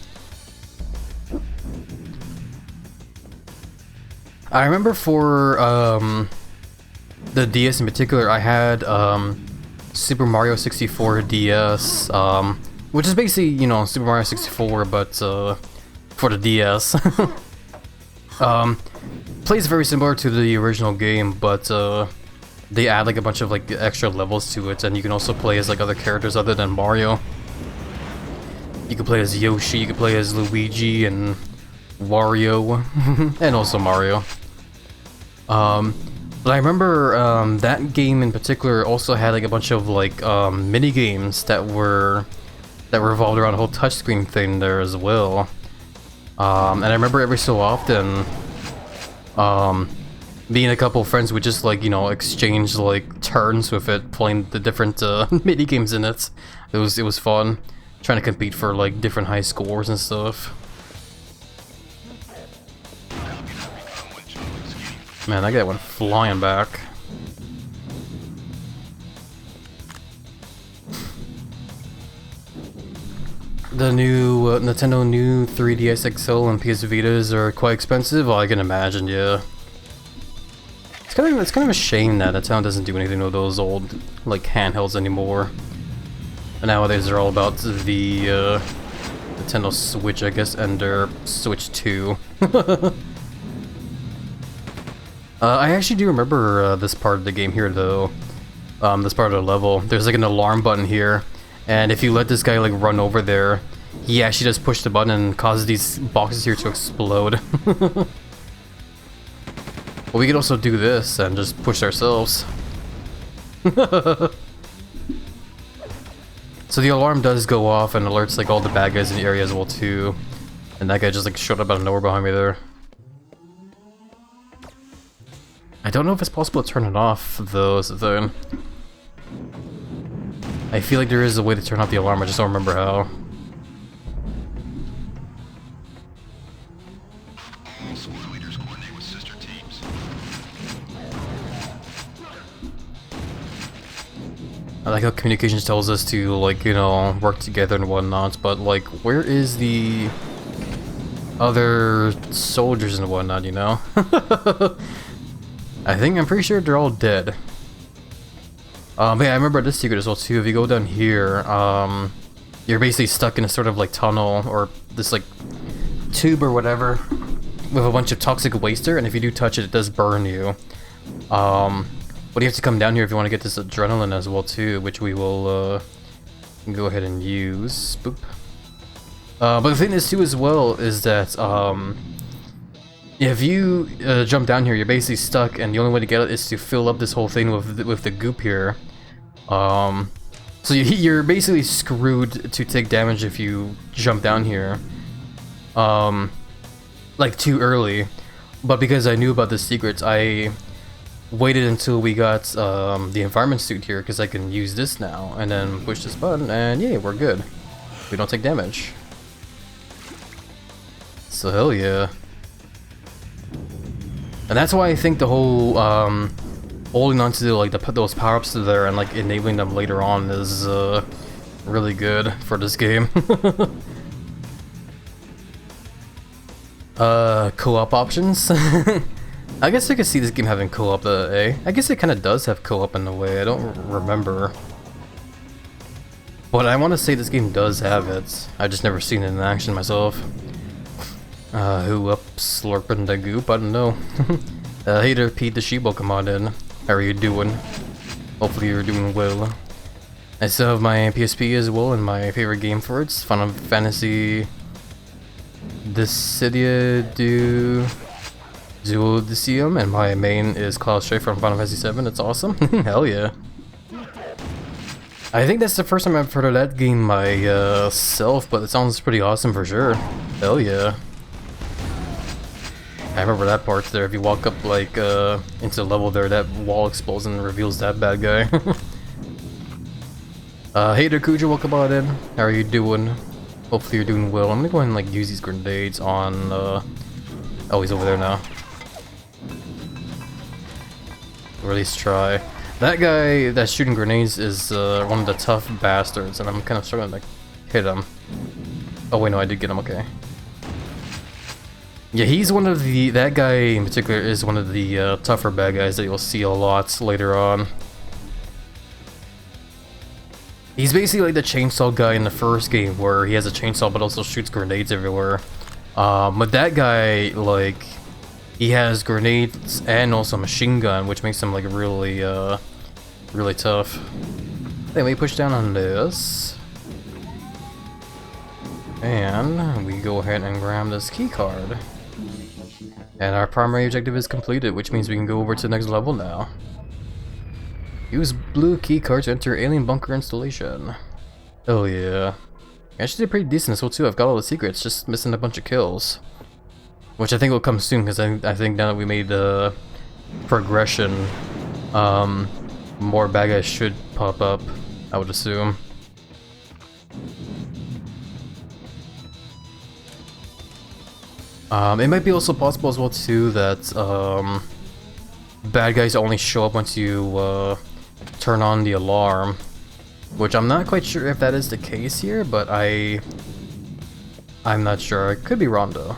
I remember for the DS in particular, I had Super Mario 64 DS, which is basically, you know, Super Mario 64, but for the DS. Plays very similar to the original game, but they add like a bunch of like extra levels to it, and you can also play as like other characters other than Mario. You can play as Yoshi, you can play as Luigi and Wario, and also Mario. But I remember that game in particular also had like a bunch of like mini games that revolved around the whole touchscreen thing there as well. And I remember every so often, me and a couple of friends would just like, you know, exchange like turns with it, playing the different mini games in it. It was fun, trying to compete for like different high scores and stuff. Man, that guy went flying back. The new Nintendo new 3DS XL and PS Vitas are quite expensive. Well, I can imagine, yeah. It's kind of a shame that Nintendo doesn't do anything with those old like handhelds anymore. And nowadays they're all about the Nintendo Switch, I guess, and their Switch 2. I actually do remember this part of the game here, though. This part of the level. There's like an alarm button here, And if you let this guy like run over there, he actually just push the button and causes these boxes here to explode. Well, we could also do this and just push ourselves. So the alarm does go off and alerts like all the bad guys in the area as well too. And that guy just like showed up out of nowhere behind me there. I don't know if it's possible to turn it off though, is the thing. I feel like there is a way to turn off the alarm, I just don't remember how. I like how communications tells us to, like, you know, work together and whatnot, but, like, where is the other soldiers and whatnot, you know? I'm pretty sure they're all dead. But yeah, I remember this secret as well, too. If you go down here, you're basically stuck in a sort of, like, tunnel, or this, like, tube or whatever, with a bunch of toxic waste there, and if you do touch it, it does burn you. But you have to come down here if you want to get this adrenaline as well too, which we will go ahead and use. Boop. But the thing is too as well is that if you jump down here, you're basically stuck, and the only way to get it is to fill up this whole thing with the goop here. So you're basically screwed to take damage if you jump down here, like too early. But because I knew about the secrets, I waited until we got the environment suit here, because I can use this now, and then push this button, and yeah, we're good. We don't take damage. So hell yeah. And that's why I think the whole holding on to like those power-ups there and like enabling them later on is really good for this game. Co-op options. I guess I could see this game having co-op, I guess it kind of does have co-op in a way, I don't remember. But I want to say this game does have it, I've just never seen it in action myself. Who up slurping the goop? I don't know. Hey there, Pete the Sheeple, come on in. How are you doing? Hopefully you're doing well. I still have my PSP as well, and my favorite game for it's Final Fantasy Dissidia Duodecium, and my main is Cloud Strife from Final Fantasy 7. It's awesome. Hell yeah. I think that's the first time I've heard of that game myself, but it sounds pretty awesome for sure. Hell yeah. I remember that part there. If you walk up like into the level there, that wall explodes and reveals that bad guy. Hey there, Kuja, welcome on in. How are you doing? Hopefully you're doing well. I'm gonna go ahead and like use these grenades on oh, he's over there now. Or at least try. That guy that's shooting grenades is one of the tough bastards, and I'm kind of struggling to hit him. Oh wait, no, I did get him, okay. Yeah, he's one of the, that guy in particular is one of the tougher bad guys that you'll see a lot later on. He's basically like the chainsaw guy in the first game, where he has a chainsaw but also shoots grenades everywhere. But that guy, like, he has grenades and also a machine gun, which makes him like really, really tough. Then we push down on this, and we go ahead and grab this key card. And our primary objective is completed, which means we can go over to the next level now. Use blue key card to enter alien bunker installation. Oh yeah. I actually did pretty decent as well too. I've got all the secrets, just missing a bunch of kills. Which I think will come soon, because I think now that we made the progression, more bad guys should pop up, I would assume. It might be also possible as well too that bad guys only show up once you turn on the alarm, which I'm not quite sure if that is the case here, but I'm not sure. I could be wrong though.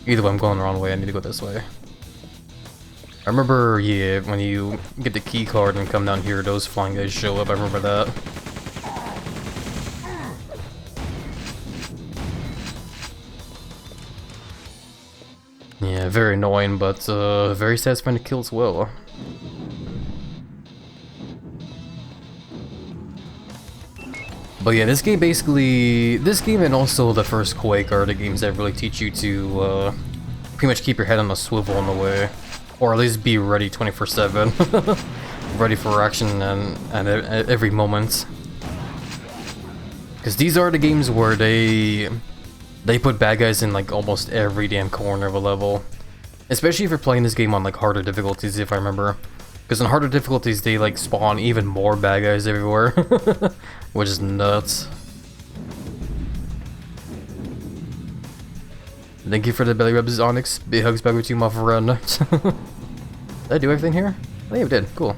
Either way, I'm going the wrong way. I need to go this way. I remember, yeah, when you get the key card and come down here, those flying guys show up. I remember that. Yeah, very annoying, but very satisfying to kill as well. But yeah, this game basically, this game and also the first Quake are the games that really teach you to pretty much keep your head on a swivel on the way, or at least be ready 24/7, ready for action and at every moment. Because these are the games where they put bad guys in like almost every damn corner of a level, especially if you're playing this game on like harder difficulties, if I remember. Because in harder difficulties, they like spawn even more bad guys everywhere, which is nuts. Thank you for the belly rubs, Onyx. Big hugs back with you, my friend. Did I do everything here? I think I did. Cool.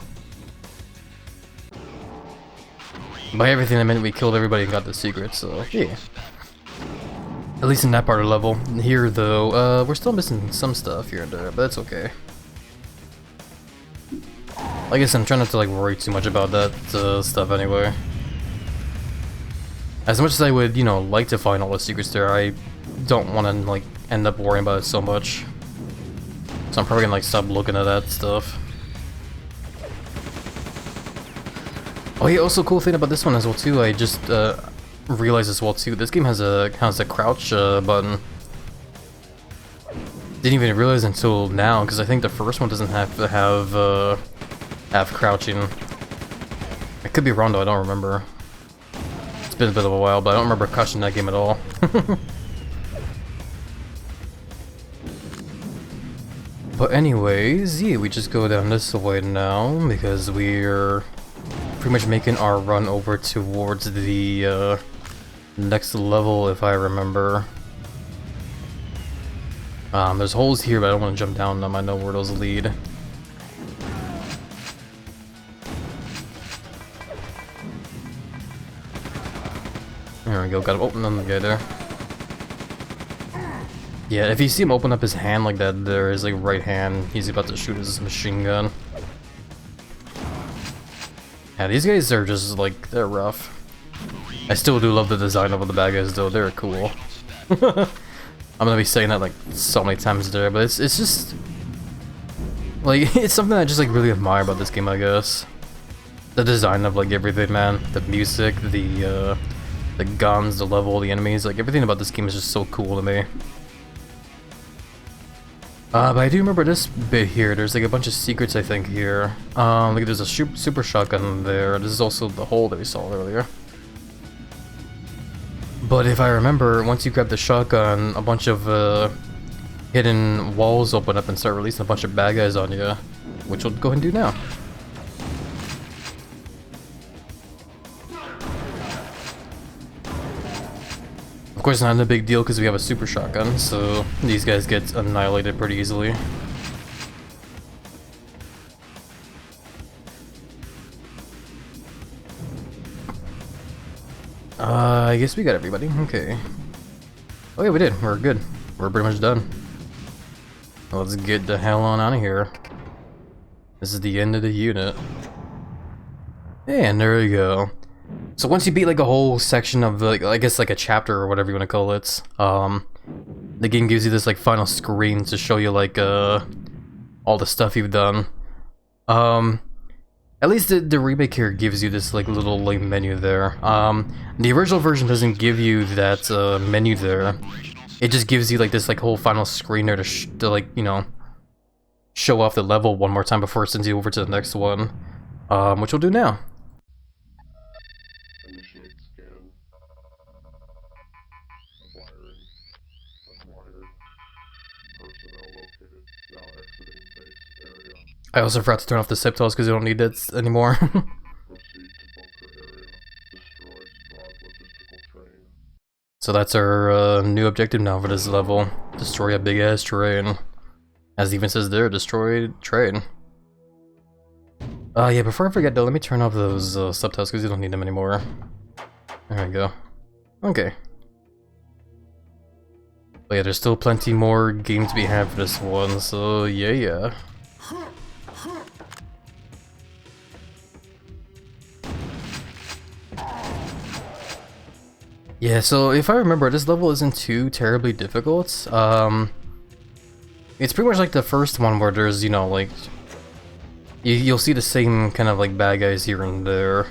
By everything, I meant we killed everybody and got the secret, so yeah. At least in that part of the level. Here, though, we're still missing some stuff here and there, but that's okay. I guess I'm trying not to like worry too much about that stuff anyway. As much as I would, you know, like to find all the secrets there, I don't want to like end up worrying about it so much. So I'm probably gonna like stop looking at that stuff. Oh yeah, also cool thing about this one as well too, I just realized as well too, this game has a crouch button. Didn't even realize until now, because I think the first one doesn't have to have crouching. I could be wrong though, I don't remember. It's been a bit of a while, but I don't remember crouching that game at all. But anyways, yeah, we just go down this way now, because we're pretty much making our run over towards the next level, if I remember. There's holes here, but I don't want to jump down them, I know where those lead. There we go, got him open on the guy there. Yeah, if you see him open up his hand like that, there is like right hand, he's about to shoot his machine gun. Yeah, these guys are just like, they're rough. I still do love the design of the bad guys though, they're cool. I'm gonna be saying that like so many times there, but it's just like, it's something I just like really admire about this game, I guess. The design of like everything, man. The music, the guns, the level, the enemies, like everything about this game is just so cool to me. But I do remember this bit here. There's like a bunch of secrets, I think, here. Like there's a super shotgun there. This is also the hole that we saw earlier. But if I remember, once you grab the shotgun, a bunch of hidden walls open up and start releasing a bunch of bad guys on you, which we'll go ahead and do now. Of course, not a big deal because we have a super shotgun, so these guys get annihilated pretty easily. I guess we got everybody. Okay. Oh yeah, we did. We're good. We're pretty much done. Let's get the hell on out of here. This is the end of the unit. And there we go. So once you beat like a whole section of like, I guess like a chapter or whatever you want to call it, the game gives you this like final screen to show you like all the stuff you've done. At least the remake here gives you this like little like menu there. The original version doesn't give you that menu there. It just gives you like this like whole final screen there to like, you know, show off the level one more time before it sends you over to the next one, which we'll do now. I also forgot to turn off the subtitles because I don't need that anymore. So that's our new objective now for this level. Destroy a big ass train. As it even says there, destroy train. Yeah, before I forget though, let me turn off those subtitles because you don't need them anymore. There we go. Okay. But yeah, there's still plenty more game to be had for this one, so yeah. Yeah, so if I remember, this level isn't too terribly difficult. It's pretty much like the first one where there's, you know, like, you'll see the same kind of like bad guys here and there.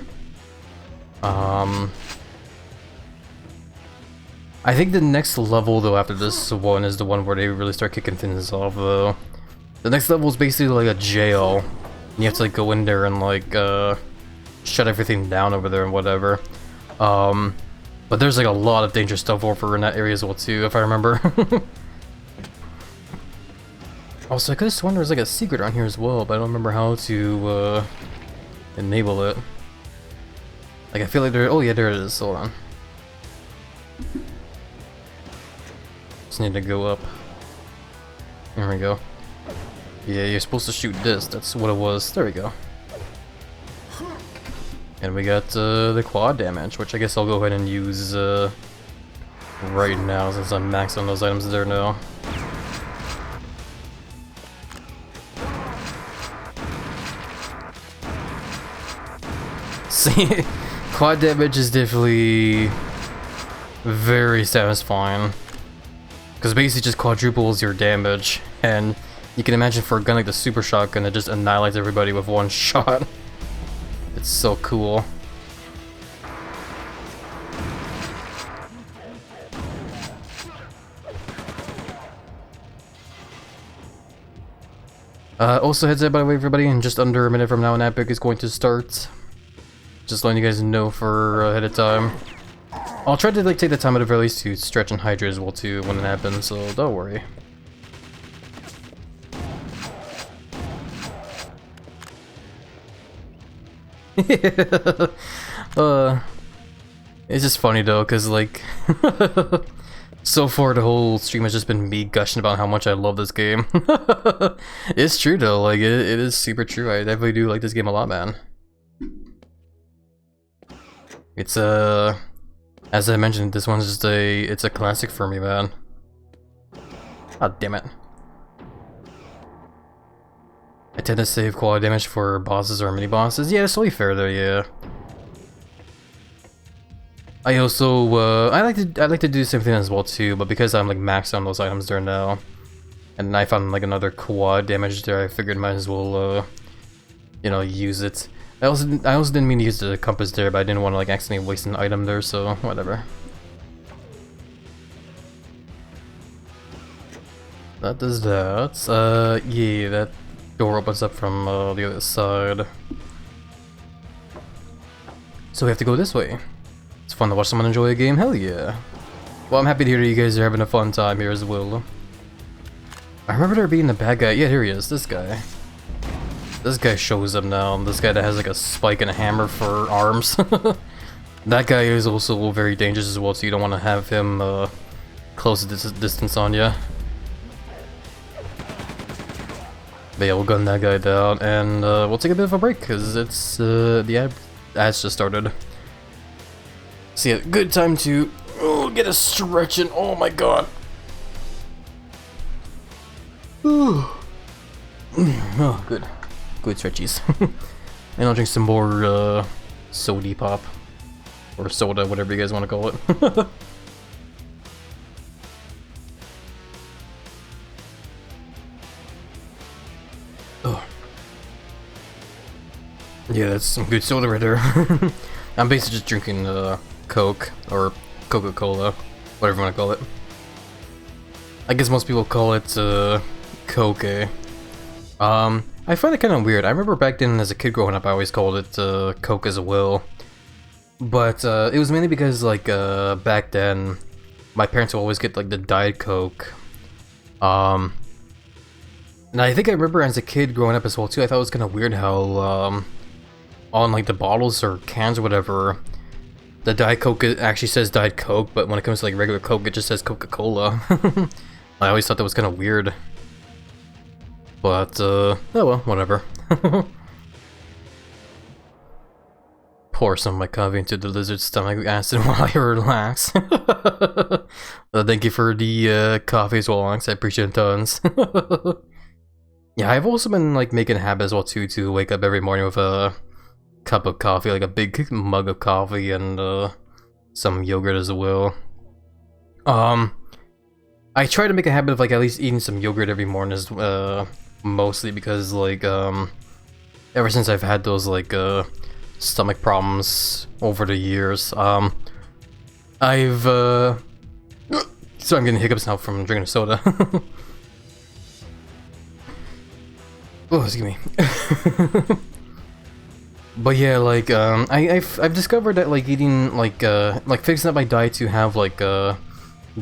I think the next level though after this one is the one where they really start kicking things off though. The next level is basically like a jail. You have to like go in there and like shut everything down over there and whatever. But there's like a lot of dangerous stuff over in that area as well too, if I remember. Also, I could have sworn there was like a secret around here as well, but I don't remember how to enable it. Like I feel like there. Oh yeah, there it is. Hold on. Just need to go up. There we go. Yeah, you're supposed to shoot this. That's what it was. There we go. And we got the quad damage, which I guess I'll go ahead and use right now since I'm maxed on those items there now. See, quad damage is definitely very satisfying. Because basically just quadruples your damage, and you can imagine for a gun like the super shotgun, it just annihilates everybody with one shot. It's so cool. Also heads up by the way everybody, in just under a minute from now an epic is going to start. Just letting you guys know for ahead of time. I'll try to like take the time at the very least to stretch and hydrate as well too when it happens, so don't worry. It's just funny though, cause like so far the whole stream has just been me gushing about how much I love this game. It's true though, like it is super true. I definitely do like this game a lot, man. It's as I mentioned, this one's just it's a classic for me, man. God damn it. I tend to save quality damage for bosses or mini bosses. Yeah, it's totally fair though, yeah. I also I like to do the same thing as well too, but because I'm like maxed on those items there now, and I found like another quad damage there, I figured might as well you know, use it. I also didn't mean to use the compass there, but I didn't want to like accidentally waste an item there, so whatever. That does that. Yeah, that door opens up from the other side. So we have to go this way. It's fun to watch someone enjoy a game, hell yeah. Well, I'm happy to hear that you guys are having a fun time here as well. I remember there being a bad guy. Yeah, here he is, this guy. This guy shows up now, this guy that has like a spike and a hammer for arms. That guy is also very dangerous as well, so you don't want to have him close distance on you. But yeah, we'll gun that guy down, and we'll take a bit of a break, because it's, the ads just started. So yeah, good time to get a stretch in. Oh my god. Ooh. Oh, good. Good stretchies. And I'll drink some more sody pop. Or soda, whatever you guys want to call it. Oh. Yeah, that's some good soda right there. I'm basically just drinking Coke or Coca-Cola, whatever you want to call it. I guess most people call it Coke. I find it kind of weird. I remember back then as a kid growing up, I always called it Coke as well. But it was mainly because like back then, my parents would always get like the Diet Coke. And I think I remember as a kid growing up as well too, I thought it was kind of weird how on like the bottles or cans or whatever, the Diet Coke actually says Diet Coke, but when it comes to like regular Coke, it just says Coca-Cola. I always thought that was kind of weird. But, oh well, whatever. Pour some of my coffee into the lizard's stomach acid while I relax. Thank you for the coffee as well, Alex. I appreciate it tons. Yeah, I've also been like making a habit as well too to wake up every morning with a cup of coffee, like a big mug of coffee and some yogurt as well. I try to make a habit of like at least eating some yogurt every morning as mostly because like ever since I've had those like stomach problems over the years, I've So I'm getting hiccups now from drinking a soda. Oh, excuse me. But yeah, like I've discovered that like eating like fixing up my diet to have like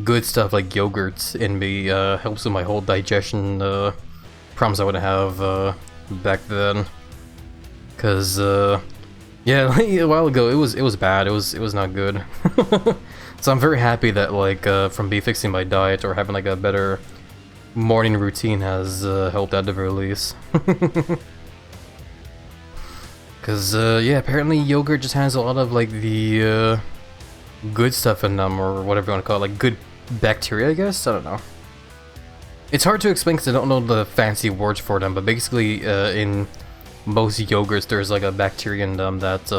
good stuff like yogurts in me helps with my whole digestion problems I would have back then. Cause yeah, like, a while ago it was bad. It was not good. So I'm very happy that like from me fixing my diet or having like a better morning routine has helped at the very least. Cause yeah, apparently yogurt just has a lot of like the good stuff in them, or whatever you want to call it, like good bacteria, I guess. I don't know. It's hard to explain because I don't know the fancy words for them, but basically in most yogurts there's like a bacteria in them that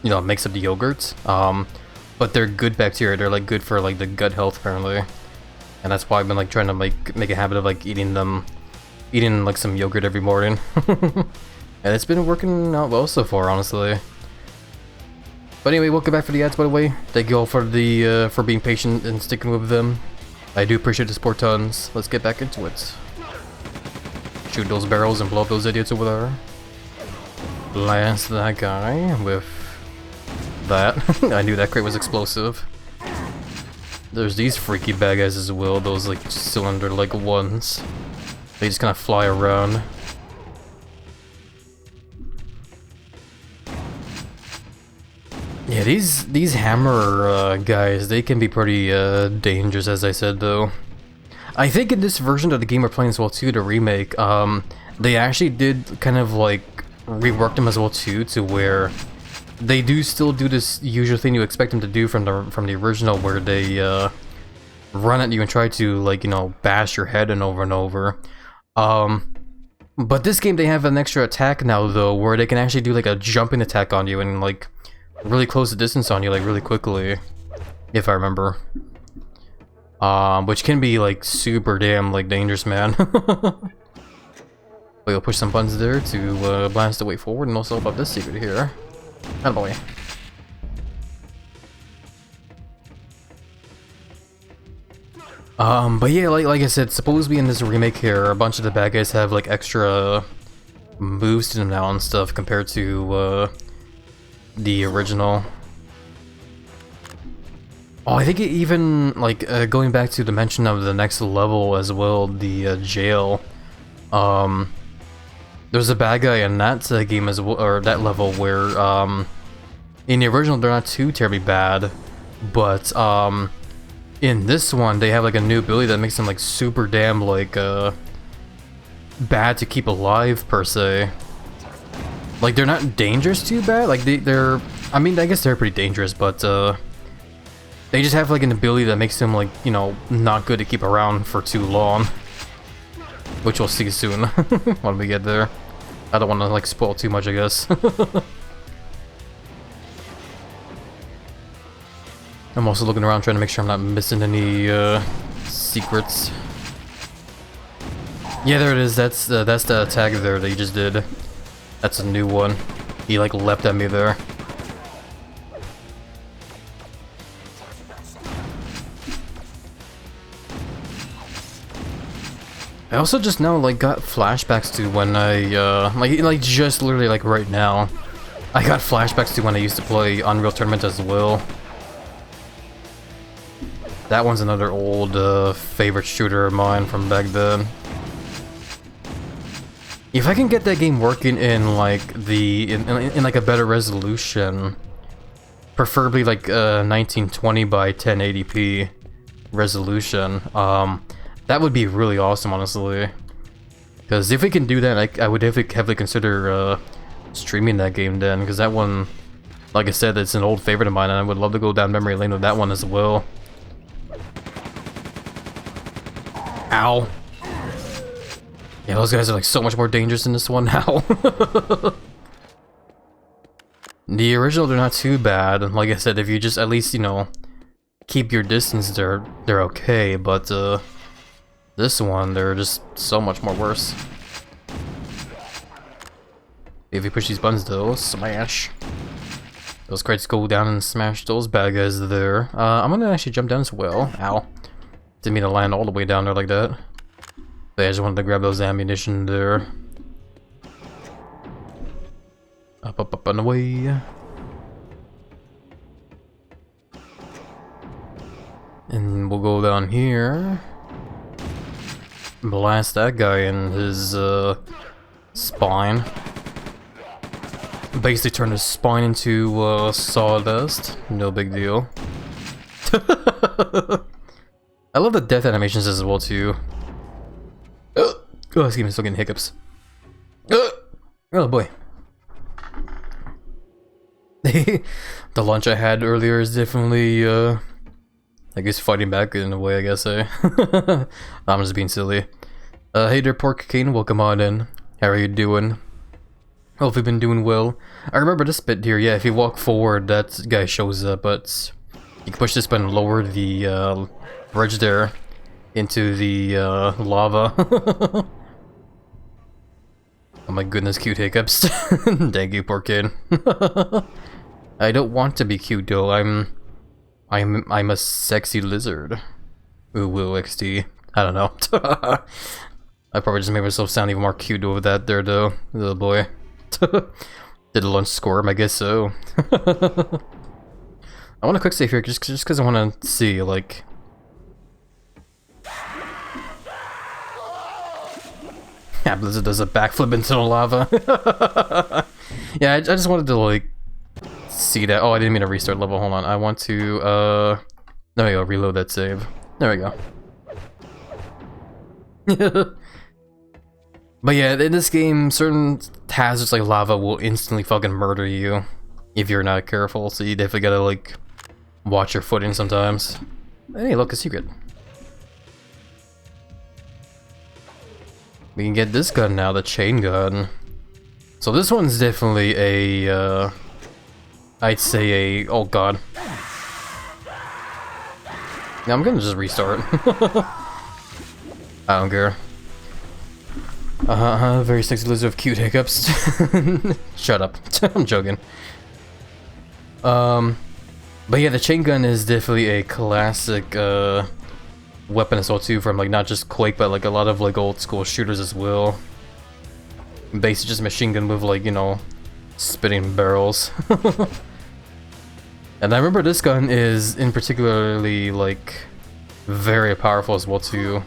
you know, makes up the yogurt. But they're good bacteria. They're like good for like the gut health apparently, and that's why I've been like trying to make a habit of like eating like some yogurt every morning. And it's been working out well so far, honestly. But anyway, welcome back for the ads, by the way. Thank you all for the for being patient and sticking with them. I do appreciate the support tons. Let's get back into it. Shoot those barrels and blow up those idiots over there. Blast that guy with that. I knew that crate was explosive. There's these freaky bad guys as well, those like cylinder like ones. They just kind of fly around. Yeah, these hammer guys, they can be pretty dangerous, as I said though. I think in this version of the game we're playing as well too, the remake, they actually did kind of like rework them as well too, to where they do still do this usual thing you expect them to do from the original, where they run at you and try to, like, you know, bash your head in over and over. But this game they have an extra attack now though, where they can actually do like a jumping attack on you and like really close the distance on you like really quickly, if I remember. Which can be like super damn like dangerous, man. We'll push some buttons there to blast the way forward, and also about this secret here. Attaboy. But yeah, like I said, supposedly in this remake here, a bunch of the bad guys have like extra moves to them now and stuff compared to the original. Oh, I think it even like going back to the mention of the next level as well, the jail. There's a bad guy in that game as well, or that level, where in the original they're not too terribly bad, but in this one they have like a new ability that makes them like super damn like bad to keep alive per se. Like they're not dangerous too bad. Like they're I mean, I guess they're pretty dangerous, but they just have like an ability that makes them like, you know, not good to keep around for too long. Which we'll see soon when we get there. I don't want to like spoil too much, I guess. I'm also looking around trying to make sure I'm not missing any secrets. Yeah, there it is. That's the tag there that you just did. That's a new one. He like leapt at me there. I also just now like got flashbacks to when I like just literally like right now, I got flashbacks to when I used to play Unreal Tournament as well. That one's another old favorite shooter of mine from back then. If I can get that game working in like in like a better resolution, preferably like 1920 by 1080p resolution, that would be really awesome, honestly. Because if we can do that, I would heavily consider streaming that game then. Because that one, like I said, it's an old favorite of mine, and I would love to go down memory lane with that one as well. Ow. Yeah, those guys are like so much more dangerous in this one now. The original, they're not too bad. Like I said, if you just at least, you know, keep your distance, they're okay. But this one, they're just so much more worse. If you push these buttons though, smash. Those crates go down and smash those bad guys there. I'm gonna actually jump down as well. Ow. Didn't mean to land all the way down there like that. But I just wanted to grab those ammunition there. Up, and away. And we'll go down here. Blast that guy in his spine. Basically turn his spine into sawdust. No big deal. I love the death animations as well too. Oh, excuse me, still getting hiccups. Oh boy. The lunch I had earlier is definitely I guess fighting back in a way, I guess, eh? I'm just being silly. Hey there, Pork Cane, welcome on in. How are you doing? Hope you've been doing well. I remember this bit here, yeah, if you walk forward, that guy shows up, but you can push this button and lower the bridge there into the lava. Oh my goodness, cute hiccups. Thank you, Pork Cane. I don't want to be cute though, I'm a sexy lizard. Ooh, XD. I don't know. I probably just made myself sound even more cute over that there though, little boy. Did the lunch squirm? I guess so. I want a quick save here just because I want to see, like... HappyLizard does a backflip into the lava. Yeah, I just wanted to, like, see that. Oh, I didn't mean to restart level. Hold on. I want to, there we go. Reload that save. There we go. But yeah, in this game, certain hazards like lava will instantly fucking murder you if you're not careful. So you definitely gotta, like, watch your footing sometimes. Hey, look, a secret. We can get this gun now, the chain gun. So this one's definitely a, I'd say a... oh god. Yeah, I'm gonna just restart. I don't care. Very sexy lizard of cute hiccups. Shut up. I'm joking. But yeah, the chain gun is definitely a classic, weapon as well too, from like not just Quake, but like a lot of like old school shooters as well. Basically just machine gun with like, you know, spitting barrels. And I remember this gun is in particularly like very powerful as well too.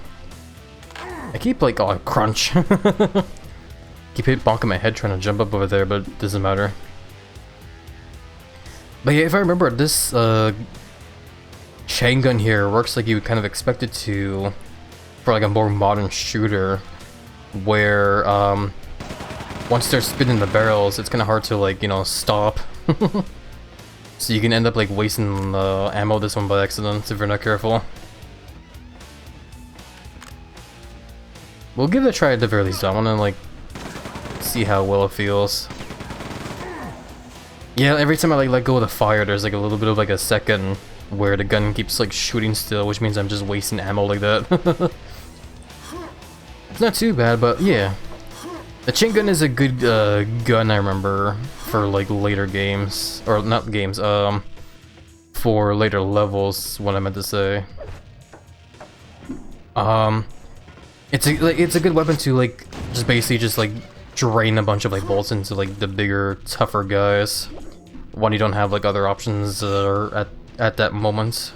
I keep like, oh, crunch. Keep bonking my head trying to jump up over there, but it doesn't matter. But yeah, if I remember, this chain gun here works like you would kind of expect it to for like a more modern shooter, where once they're spinning the barrels, it's kind of hard to, like, you know, stop. So you can end up like wasting ammo this one by accident if you're not careful. We'll give it a try at the very least. I want to like see how well it feels. Yeah, every time I like let go of the fire, there's like a little bit of like a second where the gun keeps like shooting still, which means I'm just wasting ammo like that. It's not too bad, but yeah. The chain gun is a good gun, I remember, for like later games, or not games, for later levels, what I meant to say. It's a good weapon to like just basically just like drain a bunch of like bolts into like the bigger, tougher guys when you don't have like other options at that moment.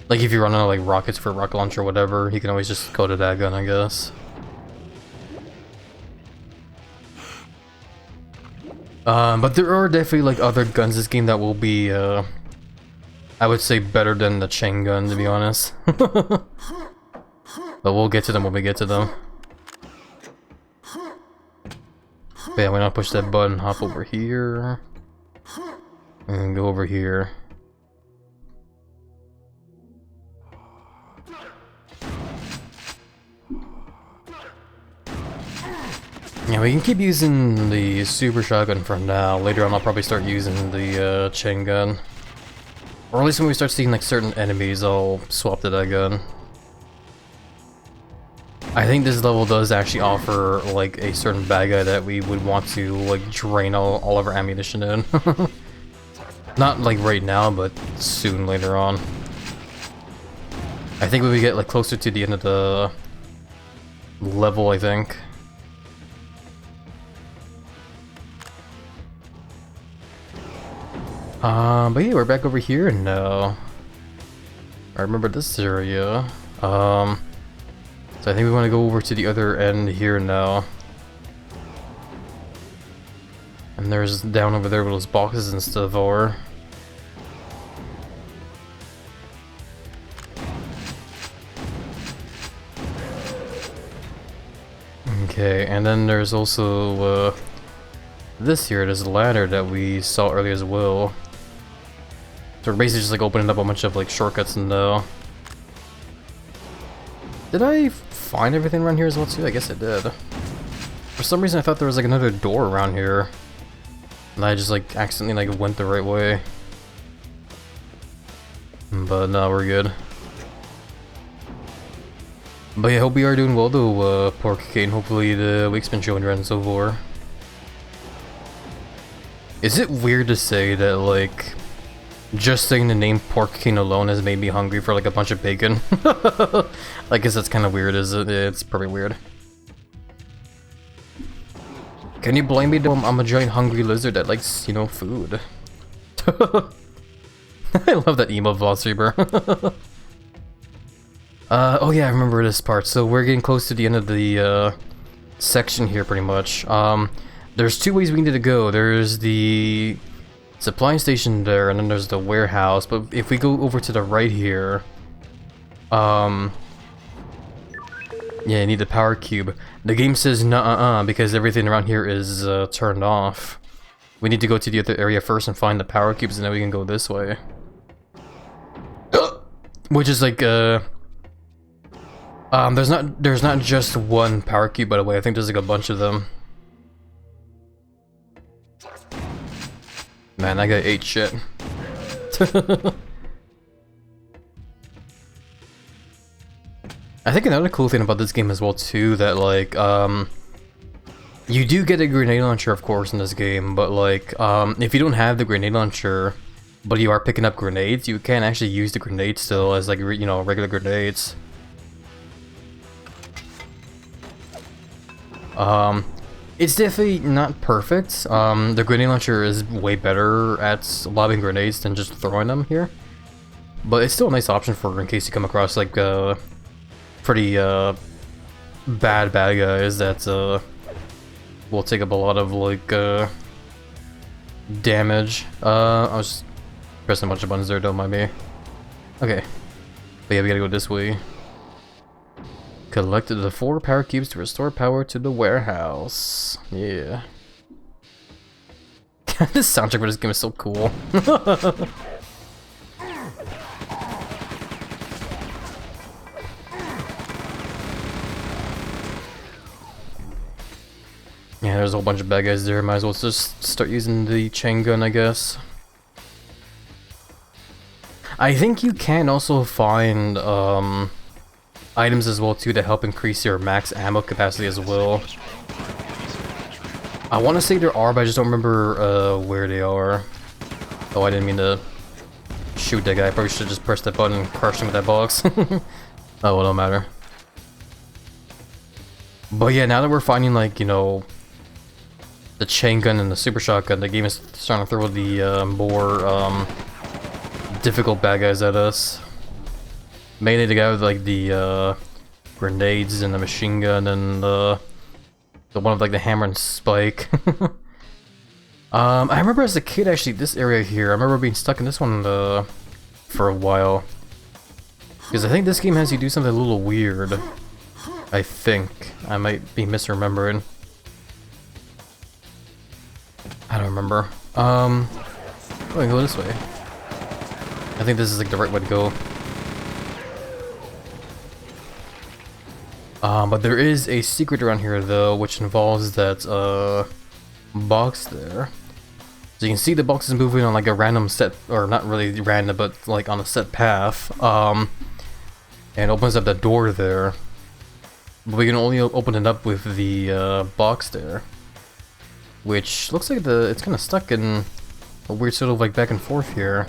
Like if you run out of like rockets for rocket launcher or whatever, you can always just go to that gun, I guess. But there are definitely like other guns in this game that will be, I would say, better than the chain gun, to be honest. But we'll get to them when we get to them. But yeah, we're gonna push that button, hop over here, and go over here. Yeah, we can keep using the super shotgun for now. Later on I'll probably start using the chain gun. Or at least when we start seeing like certain enemies, I'll swap to that gun. I think this level does actually offer like a certain bad guy that we would want to like drain all of our ammunition in. Not like right now, but soon later on. I think when we get like closer to the end of the level, I think. But yeah, we're back over here now. I remember this area. So I think we want to go over to the other end here now. And there's down over there where those boxes and stuff are. Okay, and then there's also this here, this ladder that we saw earlier as well. So we're basically just like opening up a bunch of like shortcuts and did I find everything around here as well too? I guess I did. For some reason I thought there was like another door around here. And I just like accidentally like went the right way. But no, we're good. But yeah, I hope we are doing well though, Porcupine. Hopefully the week's been showing around so far. Is it weird to say that like just saying the name Porcupine alone has made me hungry for like a bunch of bacon? I guess that's kind of weird, is it? It's probably weird. Can you blame me though? I'm a giant hungry lizard that likes, you know, food. I love that emo Velociraptor. Oh yeah, I remember this part. So we're getting close to the end of the section here pretty much. There's two ways we need to go. There's the supply station there, and then there's the warehouse. But if we go over to the right here, yeah, you need the power cube. The game says nuh-uh-uh because everything around here is turned off. We need to go to the other area first and find the power cubes, and then we can go this way. Which is like there's not just one power cube, by the way. I think there's like a bunch of them. Man, that guy ate shit. I think another cool thing about this game as well too, that like you do get a grenade launcher of course in this game, but like if you don't have the grenade launcher but you are picking up grenades, you can actually use the grenades still as like, you know, regular grenades. It's definitely not perfect. The grenade launcher is way better at lobbing grenades than just throwing them here. But it's still a nice option for in case you come across like pretty bad guys that will take up a lot of like damage. I was just pressing a bunch of buttons there, don't mind me. Okay. But yeah, we gotta go this way. Collected the 4 power cubes to restore power to the warehouse. Yeah. This soundtrack for this game is so cool. Yeah, there's a whole bunch of bad guys there. Might as well just start using the chain gun, I guess. I think you can also find items as well too to help increase your max ammo capacity as well. I want to say there are, but I just don't remember where they are. Oh, I didn't mean to shoot that guy. I probably should just press that button and crush him with that box. Oh, well, don't matter. But yeah, now that we're finding like, you know, the chain gun and the super shotgun, the game is starting to throw the more difficult bad guys at us. Mainly the guy with like the grenades and the machine gun and the one with like the hammer and spike. I remember as a kid actually this area here, I remember being stuck in this one for a while. Because I think this game has you do something a little weird. I think. I might be misremembering. I don't remember. Oh, I can go this way. I think this is like the right way to go. But there is a secret around here though, which involves that box there. So you can see the box is moving on like a random set, or not really random, but like on a set path. And it opens up that door there. But we can only open it up with the box there. Which looks like it's kind of stuck in a weird sort of like back and forth here.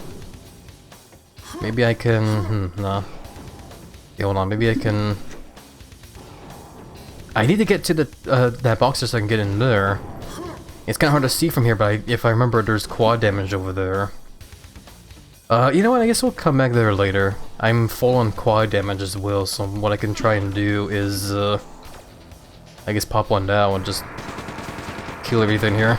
Maybe I can... nah. Okay, hold on, maybe I can... I need to get to the that box so I can get in there. It's kind of hard to see from here, but if I remember, there's quad damage over there. You know what, I guess we'll come back there later. I'm full on quad damage as well, so what I can try and do is, I guess pop one down and just kill everything here.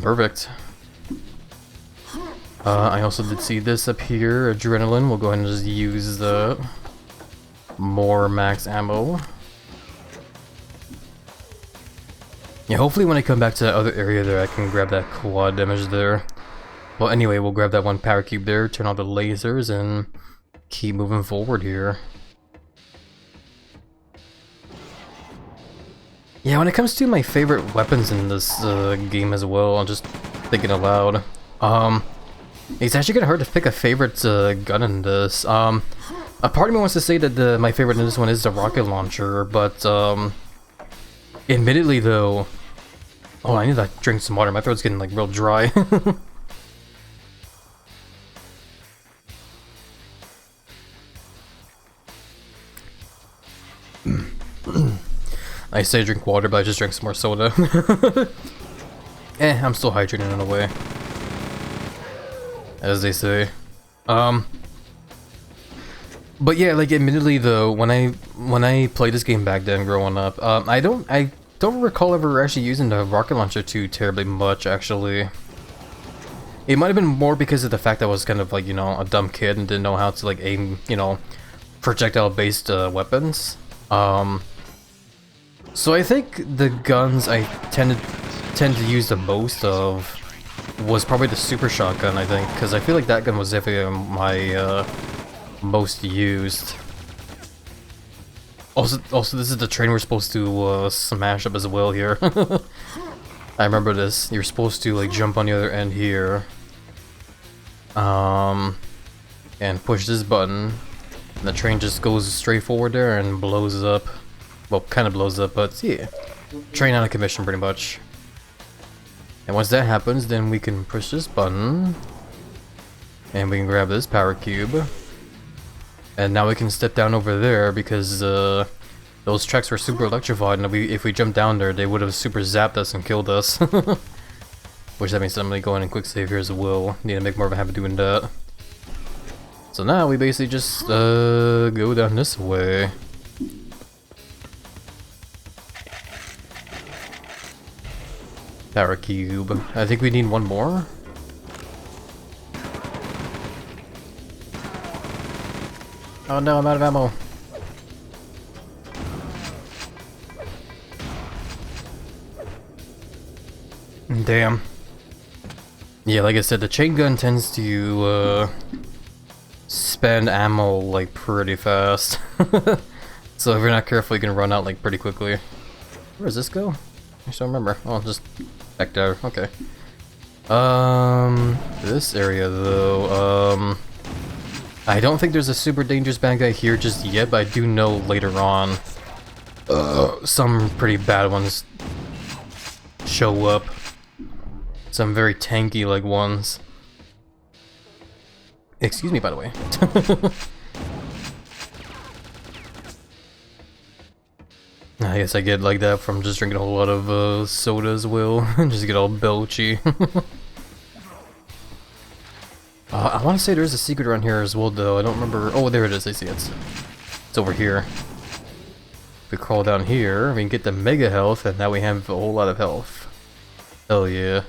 Perfect. I also did see this up here, adrenaline. We'll go ahead and just use the more max ammo. Yeah, hopefully when I come back to that other area there, I can grab that quad damage there. Well, anyway, we'll grab that one power cube there, turn on the lasers, and keep moving forward here. Yeah, when it comes to my favorite weapons in this game as well, I'm just thinking aloud. It's actually gonna hurt to pick a favorite gun in this. A part of me wants to say that my favorite in this one is the rocket launcher, but admittedly though, oh, I need to drink some water. My throat's getting like real dry. I say drink water, but I just drank some more soda. I'm still hydrated in a way, as they say. But yeah, like admittedly though, when I played this game back then, growing up, I don't recall ever actually using the rocket launcher too terribly much. Actually, it might have been more because of the fact that I was kind of like, you know, a dumb kid and didn't know how to like aim, you know, projectile-based weapons. So I think the guns I tend to use the most of was probably the super shotgun, I think, because I feel like that gun was definitely my most used. Also, this is the train we're supposed to smash up as well here. I remember this. You're supposed to like jump on the other end here, and push this button, and the train just goes straight forward there and blows up. Well, kind of blows up, but yeah, train out of commission pretty much. And once that happens, then we can push this button, and we can grab this power cube. And now we can step down over there because those tracks were super electrified, and if we jumped down there, they would have super zapped us and killed us. Which that means I'm gonna go in and quick save here as well. Need to make more of a habit doing that. So now we basically just go down this way. Power cube. I think we need one more. Oh no, I'm out of ammo. Damn. Yeah, like I said, the chain gun tends to spend ammo like pretty fast. So if you're not careful, you can run out like pretty quickly. Where does this go? I just don't remember. Oh, just back there. Okay. This area though, I don't think there's a super dangerous bad guy here just yet, but I do know later on, some pretty bad ones show up. Some very tanky like ones. Excuse me, by the way. I guess I get like that from just drinking a whole lot of soda as well. Just get all belchy. I want to say there's a secret around here as well, though. I don't remember. Oh, there it is. I see it. It's over here. If we crawl down here, we can get the mega health, and now we have a whole lot of health. Hell yeah.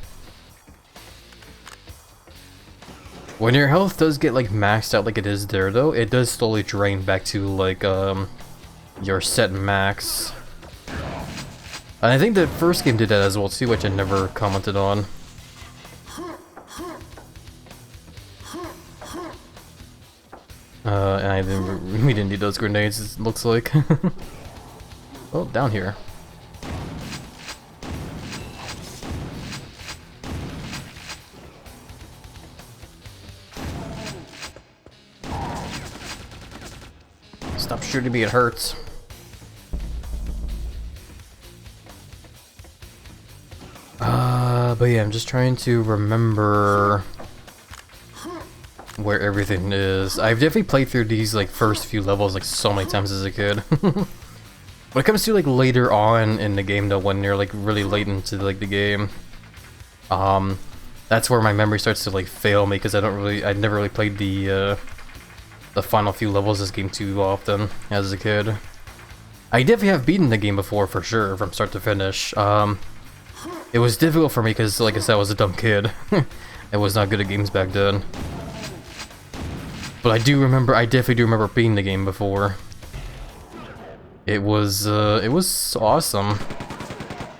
When your health does get like maxed out like it is there, though, it does slowly drain back to like your set max. And I think the first game did that as well too, which I never commented on. And we didn't need those grenades, it looks like. Oh, down here. Stop shooting me, it hurts. But yeah, I'm just trying to remember where everything is. I've definitely played through these like first few levels like so many times as a kid. When it comes to like later on in the game though, when you're like really late into like the game, that's where my memory starts to like fail me because I never really played the final few levels of this game too often as a kid. I definitely have beaten the game before for sure, from start to finish. It was difficult for me because, like I said, I was a dumb kid. I was not good at games back then. But I definitely do remember beating the game before. It was awesome.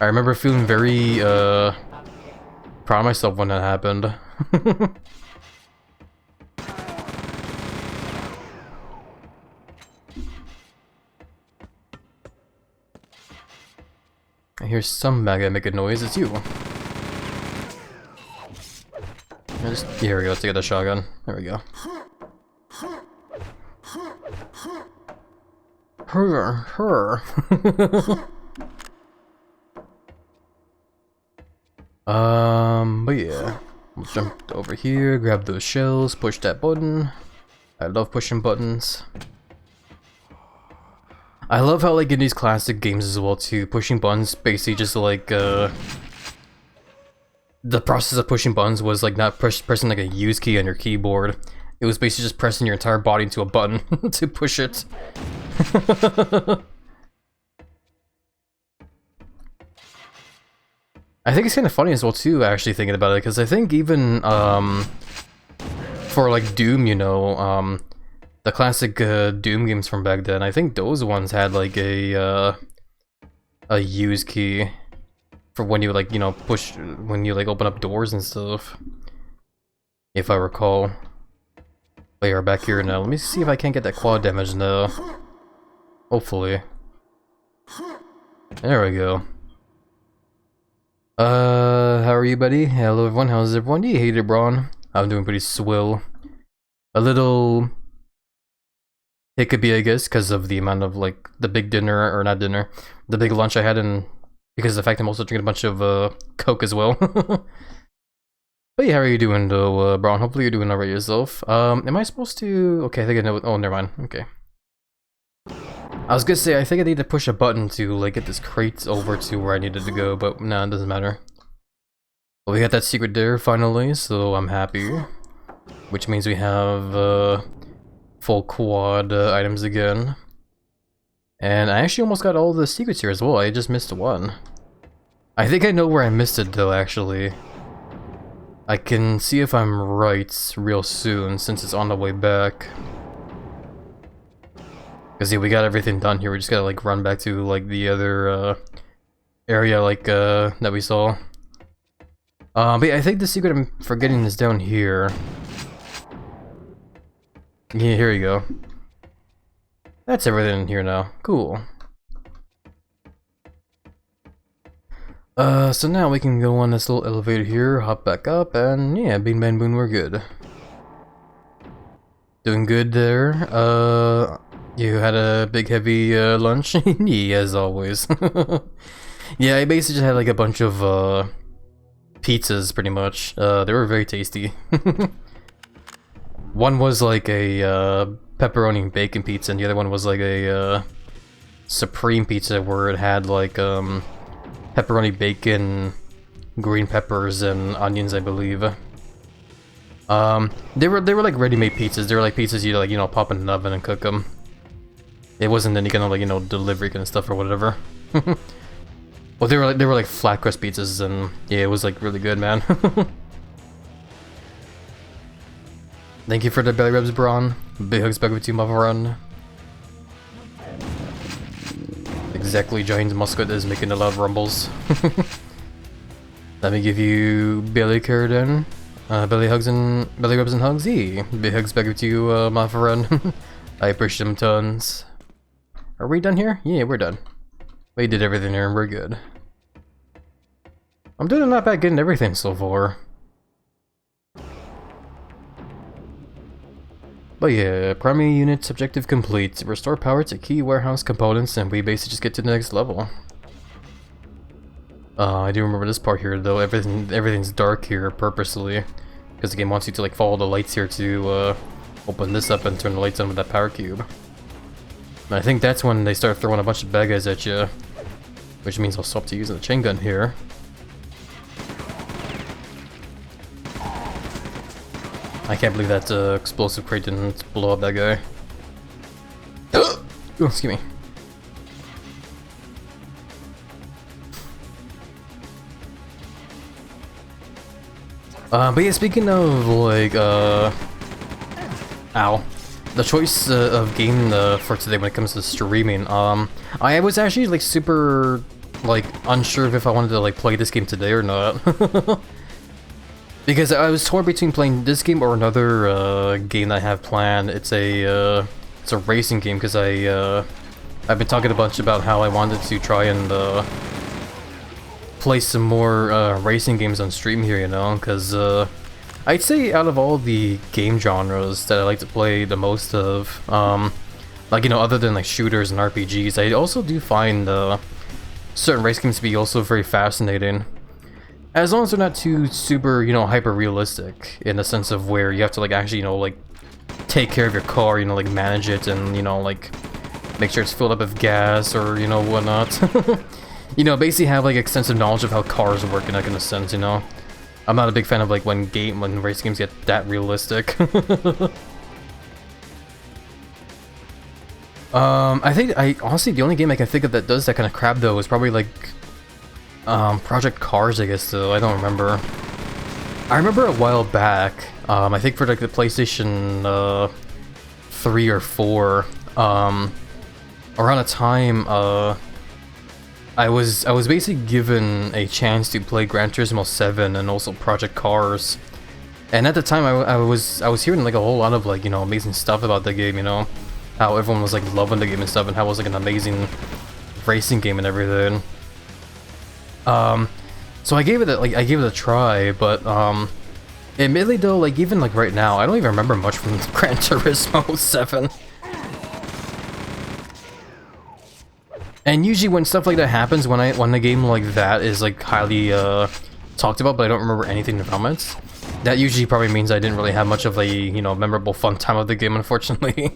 I remember feeling very, proud of myself when that happened. I hear some maggot make a noise, it's you. Here we go, let's get the shotgun. There we go. Her. But yeah. We'll jump over here, grab those shells, push that button. I love pushing buttons. I love how like in these classic games as well too, pushing buttons basically just like the process of pushing buttons was like not pressing like a use key on your keyboard. It was basically just pressing your entire body into a button to push it. I think it's kind of funny as well too, actually thinking about it, because I think even for like Doom, you know, the classic Doom games from back then, I think those ones had like a use key for when you like, you know, push, when you like open up doors and stuff, if I recall. But you're back here now. Let me see if I can't get that quad damage now. Hopefully. There we go. How are you, buddy? Hello everyone, how's everyone? You hate it, Braun? I'm doing pretty swill. A little hiccupy, I guess, because of the amount of, like, the big dinner, or not dinner, the big lunch I had, and because of the fact I'm also drinking a bunch of, Coke as well. But yeah, how are you doing, though, Braun? Hopefully you're doing alright yourself. Am I supposed to... Okay, I think I know... Oh, never mind. Okay. I was gonna say, I think I need to push a button to, like, get this crate over to where I needed to go, but nah, it doesn't matter. Well, we got that secret there, finally, so I'm happy. Which means we have, full quad items again. And I actually almost got all the secrets here as well, I just missed one. I think I know where I missed it, though, actually. I can see if I'm right real soon, since it's on the way back. Because yeah, we got everything done here, we just gotta like run back to like the other area like that we saw. But yeah, I think the secret I'm forgetting is down here. Yeah, here you go. That's everything in here now. Cool. So now we can go on this little elevator here, hop back up, and yeah, bing bang boom, we're good. Doing good there. You had a big heavy lunch? Yeah, as always. Yeah, I basically just had like a bunch of pizzas pretty much. They were very tasty. One was like a pepperoni and bacon pizza, and the other one was like a supreme pizza where it had like pepperoni, bacon, green peppers, and onions, I believe. They were like ready-made pizzas. They were like pizzas you like, you know, pop in an oven and cook them. It wasn't any kind of like, you know, delivery kind of stuff or whatever. Well, they were like flat crust pizzas, and yeah, it was like really good, man. Thank you for the belly rubs, Braun. Big hugs back with you, my friend. Exactly, Giant's musket is making a lot of rumbles. Let me give you belly care then. Belly rubs and hugs. Yeah, big hugs back with you, my friend. I appreciate them tons. Are we done here? Yeah, we're done. We did everything here and we're good. I'm doing not bad getting everything so far. But yeah, primary unit objective complete. Restore power to key warehouse components and we basically just get to the next level. I do remember this part here though. Everything's dark here purposely, because the game wants you to like follow the lights here to open this up and turn the lights on with that power cube. And I think that's when they start throwing a bunch of bad guys at you, which means I'll stop to using the chain gun here. I can't believe that explosive crate didn't blow up that guy. Oh, excuse me. But yeah, speaking of like, ow. The choice of game for today when it comes to streaming, I was actually like super like unsure of if I wanted to like play this game today or not. Because I was torn between playing this game or another game that I have planned. It's a racing game because I've been talking a bunch about how I wanted to try and play some more racing games on stream here, you know, because I'd say out of all the game genres that I like to play the most of, like, you know, other than like shooters and RPGs, I also do find certain race games to be also very fascinating. As long as they're not too super, you know, hyper realistic in the sense of where you have to like actually, you know, like take care of your car, you know, like manage it and, you know, like make sure it's filled up with gas or, you know, whatnot. You know, basically have like extensive knowledge of how cars work in that kind of sense, you know. I'm not a big fan of like when race games get that realistic. I honestly the only game I can think of that does that kind of crap though is probably like Project Cars, I guess, though. I don't remember. I remember a while back, I think for like the PlayStation 3 or 4, around a time, I was basically given a chance to play Gran Turismo 7 and also Project Cars. And at the time I was hearing like a whole lot of like, you know, amazing stuff about the game, you know. How everyone was like loving the game and stuff and how it was like an amazing racing game and everything. So I gave it a try, but admittedly though, like even like right now, I don't even remember much from Gran Turismo 7. And usually when stuff like that happens, when a game like that is like highly talked about, but I don't remember anything from it, that usually probably means I didn't really have much of a, you know, memorable fun time of the game, unfortunately.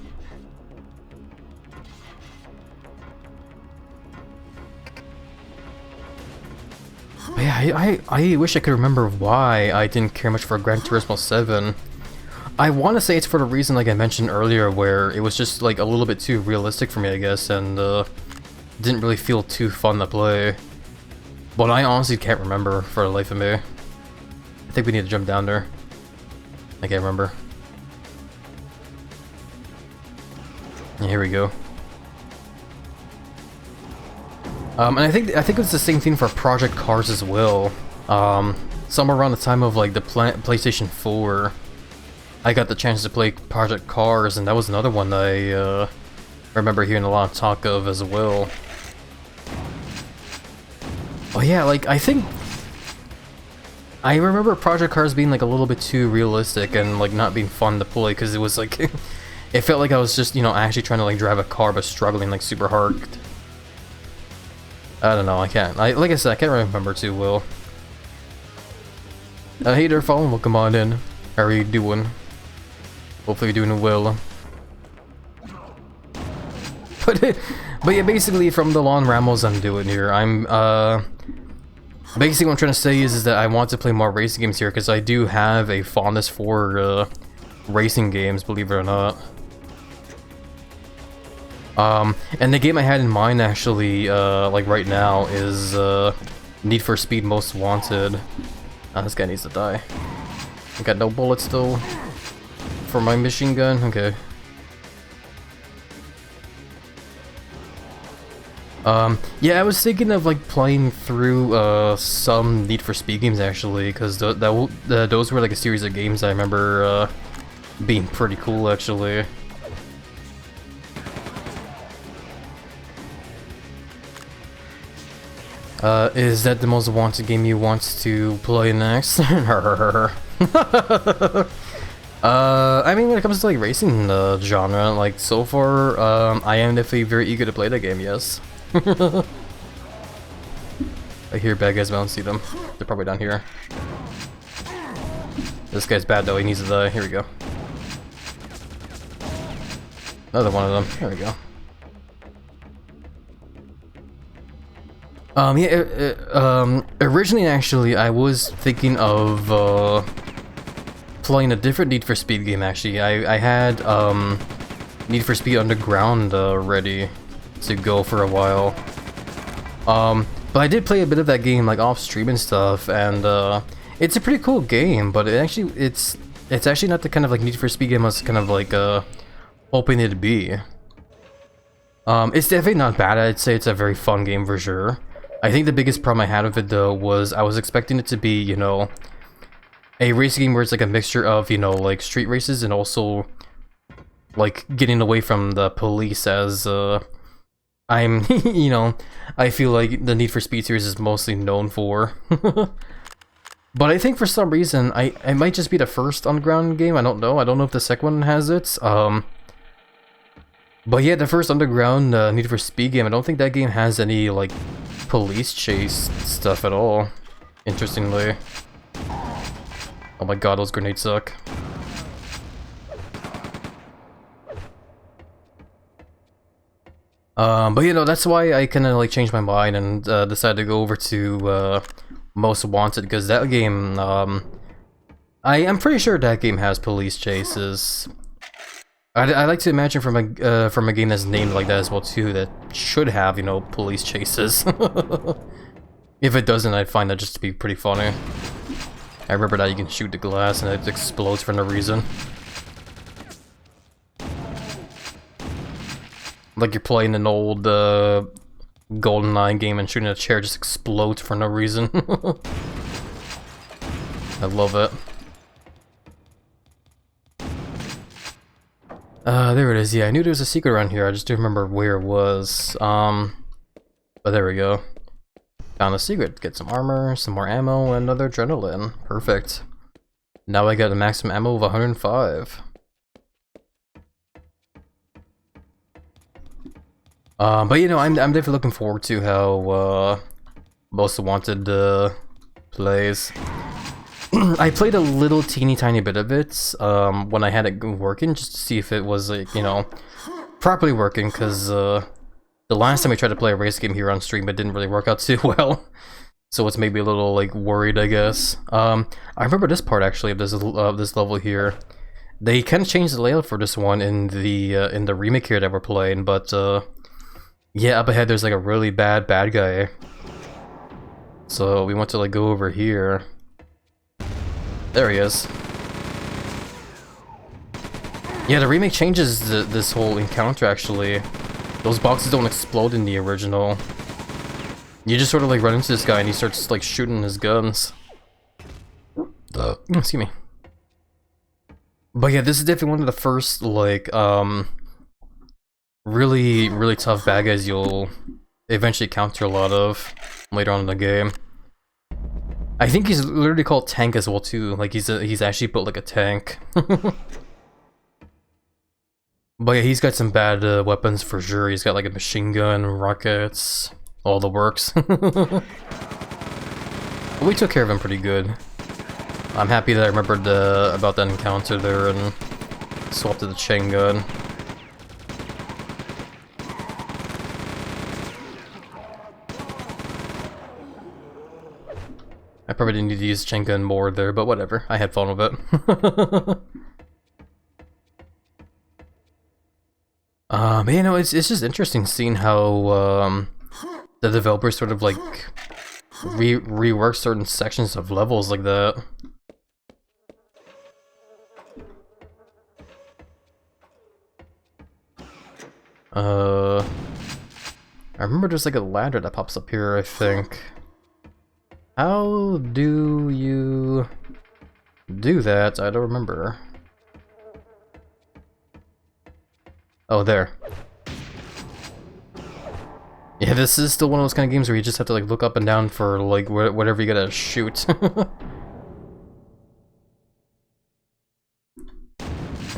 Yeah, I wish I could remember why I didn't care much for Gran Turismo 7. I want to say it's for the reason like I mentioned earlier, where it was just like a little bit too realistic for me, I guess, and didn't really feel too fun to play. But I honestly can't remember for the life of me. I think we need to jump down there. I can't remember. Yeah, here we go. And I think it's the same thing for Project Cars as well. Somewhere around the time of like the PlayStation 4, I got the chance to play Project Cars, and that was another one that I remember hearing a lot of talk of as well. Oh yeah, like I think I remember Project Cars being like a little bit too realistic and like not being fun to play because it was like it felt like I was just, you know, actually trying to like drive a car but struggling like super hard. I don't know, like I said, I can't remember too well. Hey there, Fallen, welcome on in. How are you doing? Hopefully you're doing well. But yeah, basically from the long rambles I'm doing here, I'm basically what I'm trying to say is that I want to play more racing games here because I do have a fondness for racing games, believe it or not. And the game I had in mind actually, like right now, is Need for Speed Most Wanted. This guy needs to die. I got no bullets though for my machine gun. Okay. Yeah, I was thinking of like playing through some Need for Speed games actually, because those were like a series of games I remember being pretty cool actually. Is that the most wanted game you want to play next? I mean, when it comes to like racing genre, like so far, I am definitely very eager to play that game, yes. I hear bad guys, but I don't see them. They're probably down here. This guy's bad though, he needs to die. Here we go. Another one of them. There we go. Originally actually I was thinking of playing a different Need for Speed game actually. I had Need for Speed Underground ready to go for a while. But I did play a bit of that game like off stream and stuff, and it's a pretty cool game, but it's actually not the kind of like Need for Speed game I was kind of like hoping it'd be. It's definitely not bad. I'd say it's a very fun game for sure. I think the biggest problem I had with it though was I was expecting it to be, you know, a racing game where it's like a mixture of, you know, like street races and also like getting away from the police, as I'm, you know, I feel like the Need for Speed series is mostly known for. But I think for some reason, I might just be the first Underground game, I don't know. I don't know if the second one has it. But yeah, the first Underground Need for Speed game, I don't think that game has any, like, police chase stuff at all, interestingly. Oh my god, those grenades suck. But you know, that's why I kind of like changed my mind and decided to go over to Most Wanted, because that game, I'm pretty sure that game has police chases. I like to imagine from a game that's named like that as well too, that should have, you know, police chases. If it doesn't, I'd find that just to be pretty funny. I remember that you can shoot the glass and it explodes for no reason. Like you're playing an old GoldenEye game and shooting a chair just explodes for no reason. I love it. There it is. Yeah, I knew there was a secret around here. I just didn't remember where it was. But there we go. Found the secret. Get some armor, some more ammo, and another adrenaline. Perfect. Now I got a maximum ammo of 105. But you know, I'm definitely looking forward to how Most Wanted plays. I played a little teeny tiny bit of it when I had it working, just to see if it was like, you know, properly working, because the last time I tried to play a race game here on stream, it didn't really work out too well. So it's made me a little like worried, I guess. I remember this part actually of this level here. They kind of changed the layout for this one in the remake here that we're playing, but yeah, up ahead there's like a really bad guy. So we want to like go over here. There he is. Yeah, the remake changes this whole encounter actually. Those boxes don't explode in the original. You just sort of like run into this guy and he starts like shooting his guns. Excuse me. But yeah, this is definitely one of the first like really tough bad guys you'll eventually encounter a lot of later on in the game. I think he's literally called Tank as well too. Like he's actually built like a tank. But yeah, he's got some bad weapons for sure. He's got like a machine gun, rockets, all the works. But we took care of him pretty good. I'm happy that I remembered about that encounter there and swapped to the chain gun. I probably didn't need to use chain gun more there, but whatever. I had fun with it. But you know, it's just interesting seeing how the developers sort of like rework certain sections of levels like that. I remember there's like a ladder that pops up here, I think. How do you do that? I don't remember. Oh, there. Yeah, this is still one of those kind of games where you just have to like look up and down for like whatever you gotta shoot. I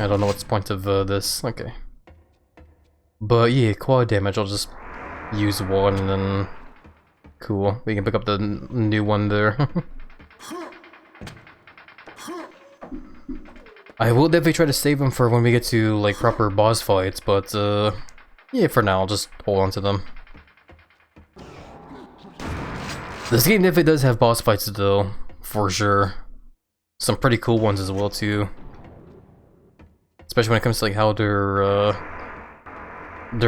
don't know what's the point of this. Okay. But yeah, quad damage, I'll just use one and then Cool. We can pick up the new one there. I will definitely try to save them for when we get to like proper boss fights, but yeah, for now I'll just hold on to them. This game definitely does have boss fights though, for sure. Some pretty cool ones as well too. Especially when it comes to like how their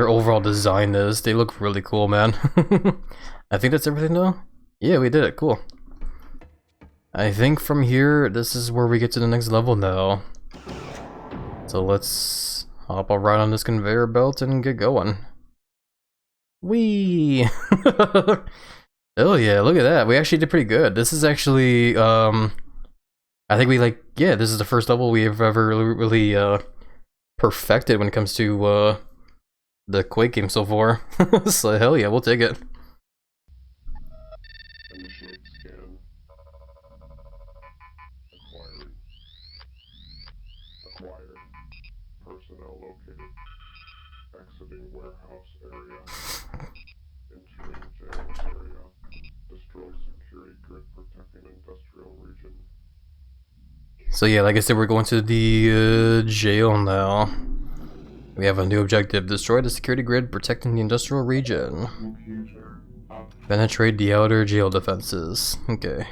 overall design is. They look really cool, man. I think that's everything though. Yeah, we did it. Cool. I think from here, this is where we get to the next level now. So let's hop around on this conveyor belt and get going. Whee! Oh yeah, look at that. We actually did pretty good. This is actually, I think we like, yeah, this is the first level we've ever really perfected when it comes to the Quake game so far. So hell yeah, we'll take it. Initiate scan. Acquired. Personnel located. Exiting warehouse area. Entering jail area. Destroy security grid protecting industrial region. So yeah, like I said, we're going to the jail now. We have a new objective: destroy the security grid protecting the industrial region. Penetrate the outer jail defenses. Okay.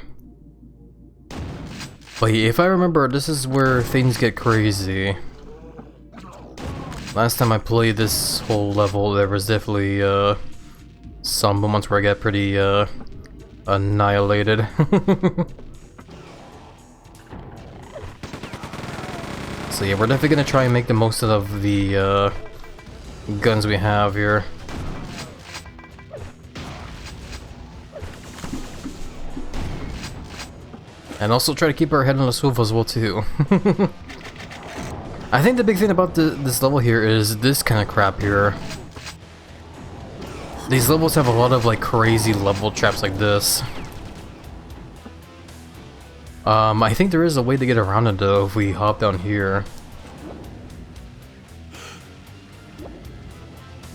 But if I remember, this is where things get crazy. Last time I played this whole level, there was definitely some moments where I got pretty annihilated. So yeah, we're definitely gonna try and make the most of the guns we have here. And also try to keep our head on the swivel as well too. I think the big thing about this level here is this kind of crap here. These levels have a lot of like crazy level traps like this. I think there is a way to get around it though if we hop down here.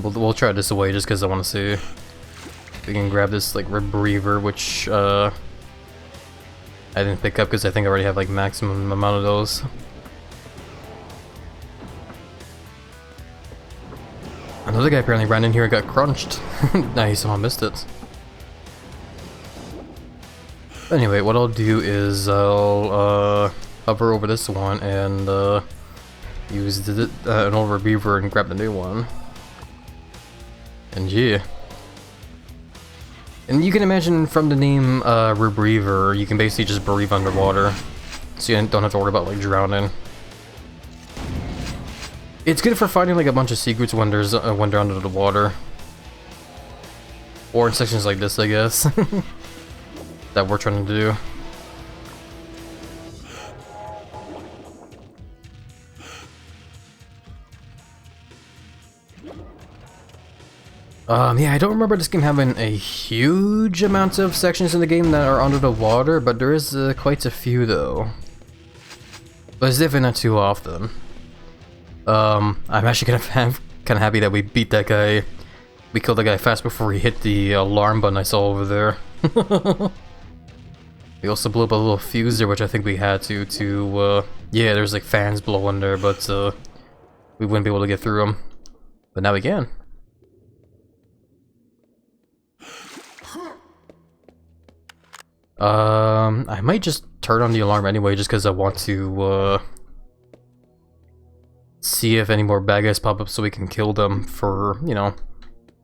We'll try this away just because I want to see if we can grab this like rebreather, which I didn't pick up because I think I already have like maximum amount of those. Another guy apparently ran in here and got crunched. Nah, he somehow missed it. Anyway, what I'll do is I'll hover over this one and use an old rebreather and grab the new one. And yeah. And you can imagine from the name rebreather, you can basically just breathe underwater. So you don't have to worry about like drowning. It's good for finding like a bunch of secrets when there's when they're under the water. Or in sections like this, I guess. That we're trying to do. Yeah, I don't remember this game having a huge amount of sections in the game that are under the water, but there is quite a few though. But it's definitely not too often. I'm actually kind of happy that we beat that guy. We killed that guy fast before he hit the alarm button I saw over there. We also blew up a little fuse there, which I think we had to yeah, there's like fans blowing there, but we wouldn't be able to get through them. But now we can. I might just turn on the alarm anyway, just because I want to see if any more bad guys pop up so we can kill them for, you know,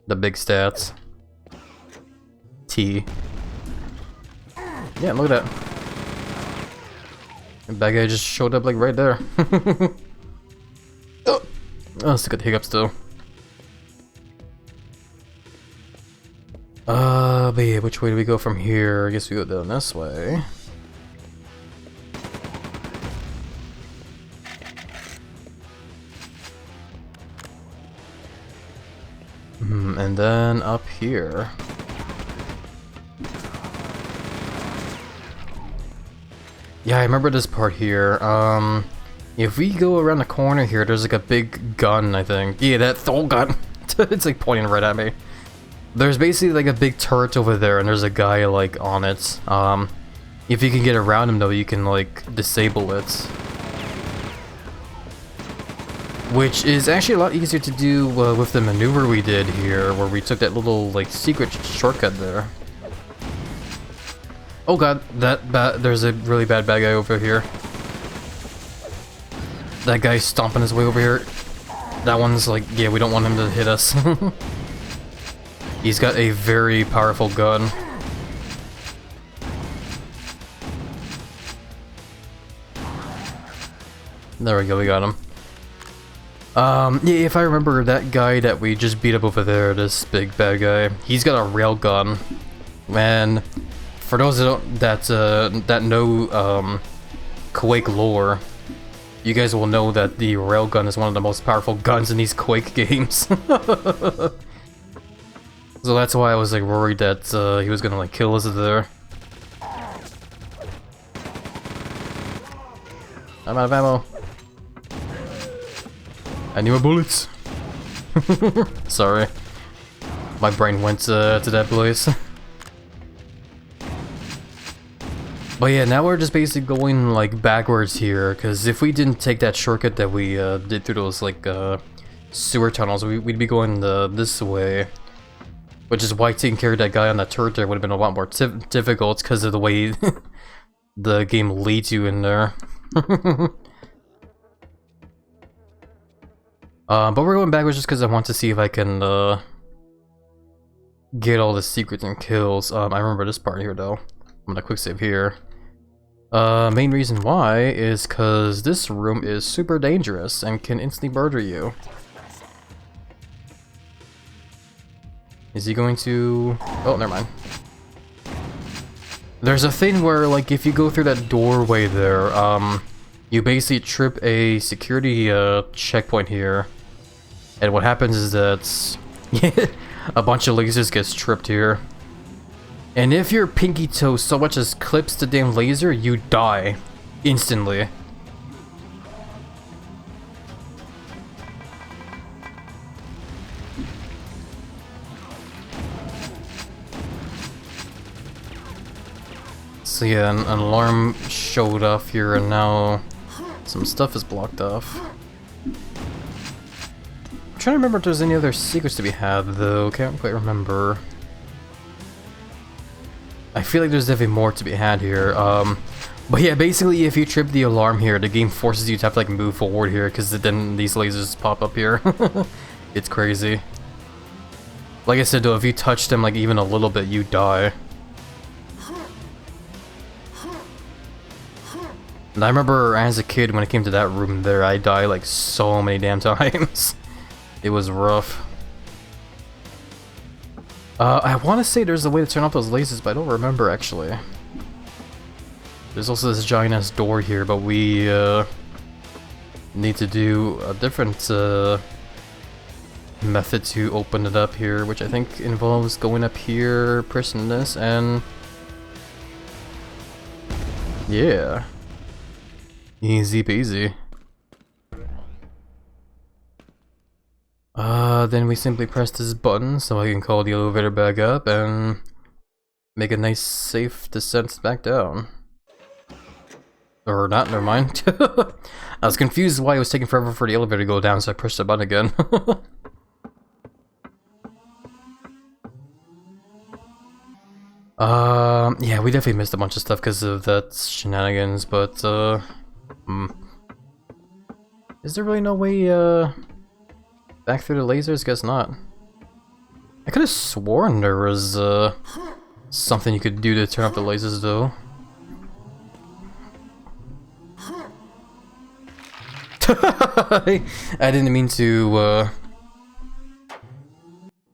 the big stats. T. Yeah, look at that. The bad guy just showed up like right there. Oh, still got hiccups though. But yeah, which way do we go from here? I guess we go down this way. And then up here. Yeah, I remember this part here. If we go around the corner here, there's like a big gun, I think. Yeah, that old gun. It's like pointing right at me. There's basically like a big turret over there, and there's a guy like on it. If you can get around him though, you can like disable it. Which is actually a lot easier to do with the maneuver we did here, where we took that little like secret shortcut there. Oh god, there's a really bad guy over here. That guy's stomping his way over here. That one's like, yeah, we don't want him to hit us. He's got a very powerful gun. There we go, we got him. Yeah, if I remember, that guy that we just beat up over there, this big bad guy, he's got a railgun. And for those that know Quake lore, you guys will know that the railgun is one of the most powerful guns in these Quake games. So that's why I was like worried that he was gonna like kill us there. I'm out of ammo. I need more bullets. Sorry. My brain went to that place. But yeah, now we're just basically going like backwards here, because if we didn't take that shortcut that we did through those like sewer tunnels, we'd be going this way. Which is why taking care of that guy on that turret there would have been a lot more difficult because of the way the game leads you in there. But we're going backwards just because I want to see if I can get all the secrets and kills. I remember this part here though. I'm gonna quick save here. Main reason why is because this room is super dangerous and can instantly murder you. Is he going to... Oh, never mind. There's a thing where, like, if you go through that doorway there, you basically trip a security checkpoint here. And what happens is that a bunch of lasers gets tripped here. And if your pinky toe so much as clips the damn laser, you die instantly. So yeah, an alarm showed off here, and now some stuff is blocked off. I'm trying to remember if there's any other secrets to be had, though. Can't quite remember. I feel like there's definitely more to be had here. But yeah, basically, if you trip the alarm here, the game forces you to have to like move forward here, because then these lasers pop up here. It's crazy. Like I said, though, if you touch them like even a little bit, you die. And I remember as a kid when it came to that room there, I died like so many damn times. It was rough. I want to say there's a way to turn off those lasers, but I don't remember actually. There's also this giant ass door here, but we need to do a different method to open it up here, which I think involves going up here, pressing this, and yeah. Easy peasy. Then we simply press this button so I can call the elevator back up and make a nice safe descent back down. Or not, never mind. I was confused why it was taking forever for the elevator to go down, so I pushed the button again. Yeah, we definitely missed a bunch of stuff because of that shenanigans, but is there really no way back through the lasers? Guess not. I could have sworn there was something you could do to turn off the lasers though. I didn't mean to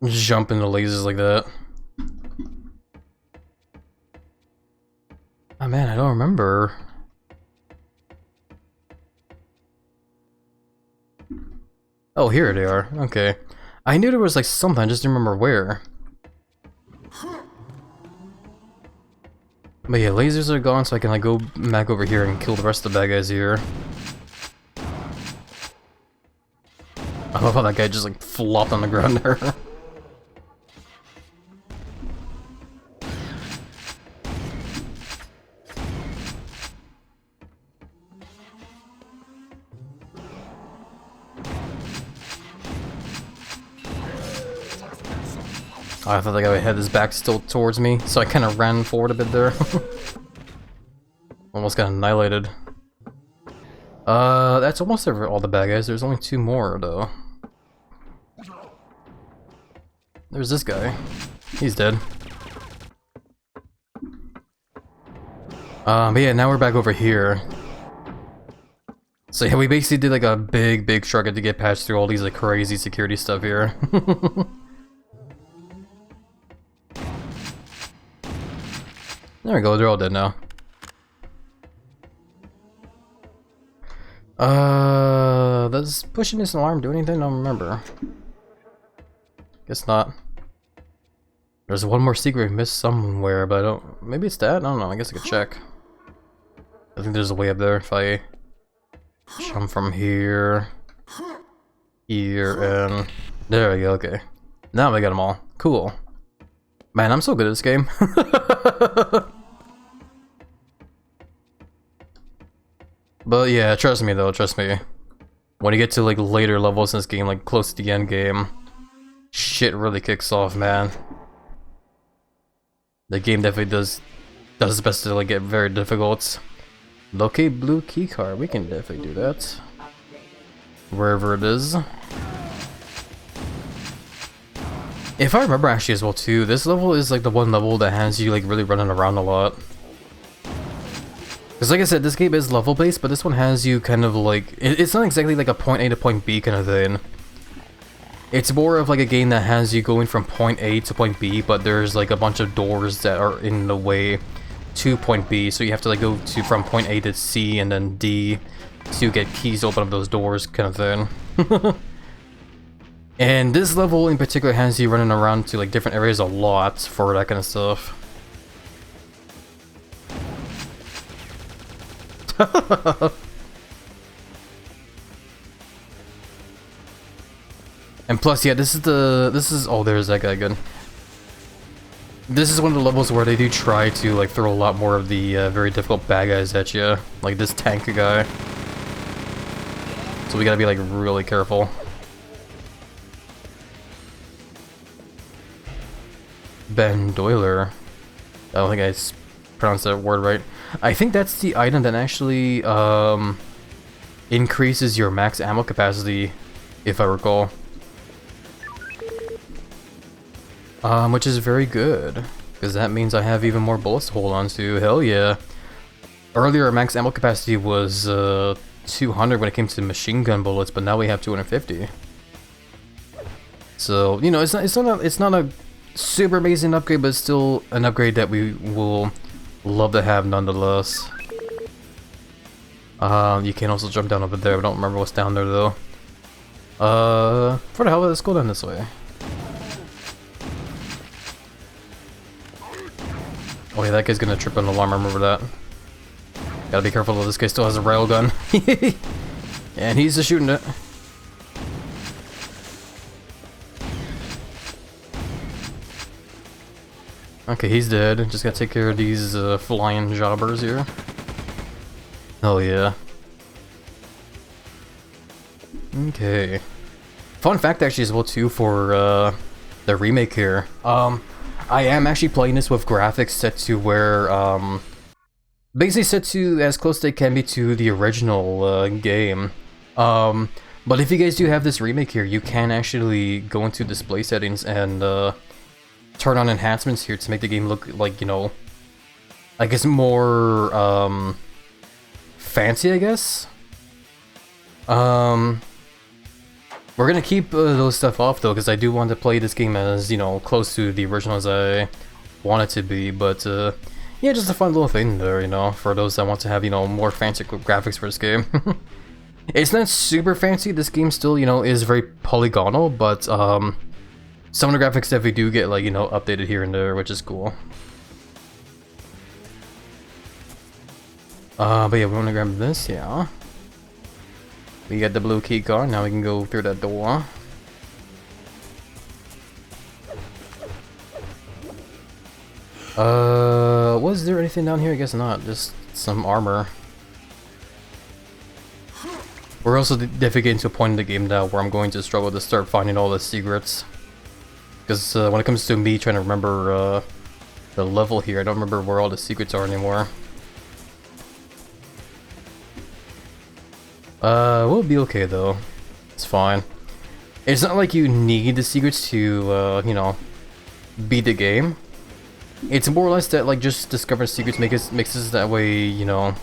jump into lasers like that. Oh man, I don't remember. Oh, here they are. Okay. I knew there was like something, I just didn't remember where. But yeah, lasers are gone, so I can like go back over here and kill the rest of the bad guys here. I love how that guy just like flopped on the ground there. I thought the guy had his back still towards me, so I kind of ran forward a bit there. Almost got annihilated. That's almost all the bad guys. There's only 2 more, though. There's this guy. He's dead. But yeah, now we're back over here. So yeah, we basically did like a big struggle to get patched through all these like crazy security stuff here. There we go, they're all dead now. Does pushing this alarm do anything? I don't remember. Guess not. There's one more secret we missed somewhere, but I don't... Maybe it's that? I don't know, I guess I could check. I think there's a way up there if I jump from here, and... There we go, okay. Now we got them all. Cool. Man, I'm so good at this game. But yeah, trust me though, trust me. When you get to like later levels in this game, like close to the end game, shit really kicks off, man. The game definitely does its best to like get very difficult. Locate blue keycard, we can definitely do that. Wherever it is. If I remember actually as well too, this level is like the one level that has you like really running around a lot. Because like I said, this game is level based, but this one has you kind of like, it's not exactly like a point A to point B kind of thing. It's more of like a game that has you going from point A to point B, but there's like a bunch of doors that are in the way to point B, so you have to like go to from point A to C and then D to get keys to open up those doors kind of thing. And this level in particular has you running around to like different areas a lot for that kind of stuff. And plus, yeah, this is oh, there's that guy good. This is one of the levels where they do try to like throw a lot more of the very difficult bad guys at you, like this tank guy. So we gotta be like really careful. Ben Doiler. I don't think I pronounced that word right. I think that's the item that actually increases your max ammo capacity, if I recall. Which is very good, because that means I have even more bullets to hold on to. Hell yeah. Earlier, max ammo capacity was 200 when it came to machine gun bullets, but now we have 250. So, you know, it's not a super amazing upgrade, but it's still an upgrade that we will love to have nonetheless. You can also jump down over there. I don't remember what's down there though. For the hell, let's go down this way. Oh yeah, that guy's gonna trip an alarm, I remember that. Gotta be careful though, this guy still has a railgun. And he's just shooting it. Okay, he's dead. Just gotta take care of these flying jobbers here. Hell yeah. Okay. Fun fact actually as well too for the remake here. I am actually playing this with graphics set to where basically set to as close as they can be to the original game. But if you guys do have this remake here, you can actually go into display settings and turn on enhancements here to make the game look like, you know, I guess more fancy, I guess. We're gonna keep those stuff off though, because I do want to play this game as, you know, close to the original as I want it to be, but yeah, just a fun little thing there, you know, for those that want to have, you know, more fancy graphics for this game. It's not super fancy, this game still, you know, is very polygonal, but some of the graphics definitely do get, like, you know, updated here and there, which is cool. But yeah, we want to grab this, yeah. We got the blue key card, now we can go through that door. Was there anything down here? I guess not, just some armor. We're also definitely getting to a point in the game now where I'm going to struggle to start finding all the secrets. Because when it comes to me trying to remember the level here, I don't remember where all the secrets are anymore. We'll be okay though. It's fine. It's not like you need the secrets to, you know, beat the game. It's more or less that, like, just discovering secrets makes it that way, you know,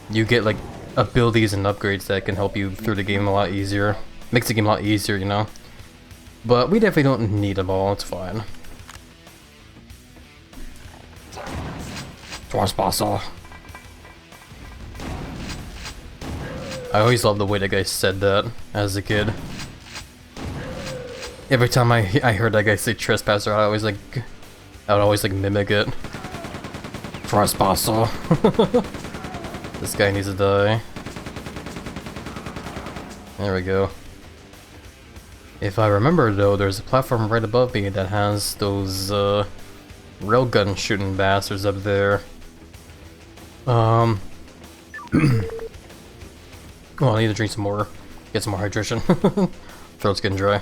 you get, like, abilities and upgrades that can help you through the game a lot easier. Makes the game a lot easier, you know. But we definitely don't need them all, it's fine. Trespasser. I always loved the way that guy said that as a kid. Every time I heard that guy say trespasser, I would always like mimic it. Trespasser. This guy needs to die. There we go. If I remember though, there's a platform right above me that has those railgun shooting bastards up there. Oh, I need to drink some more. Get some more hydration. Throat's getting dry.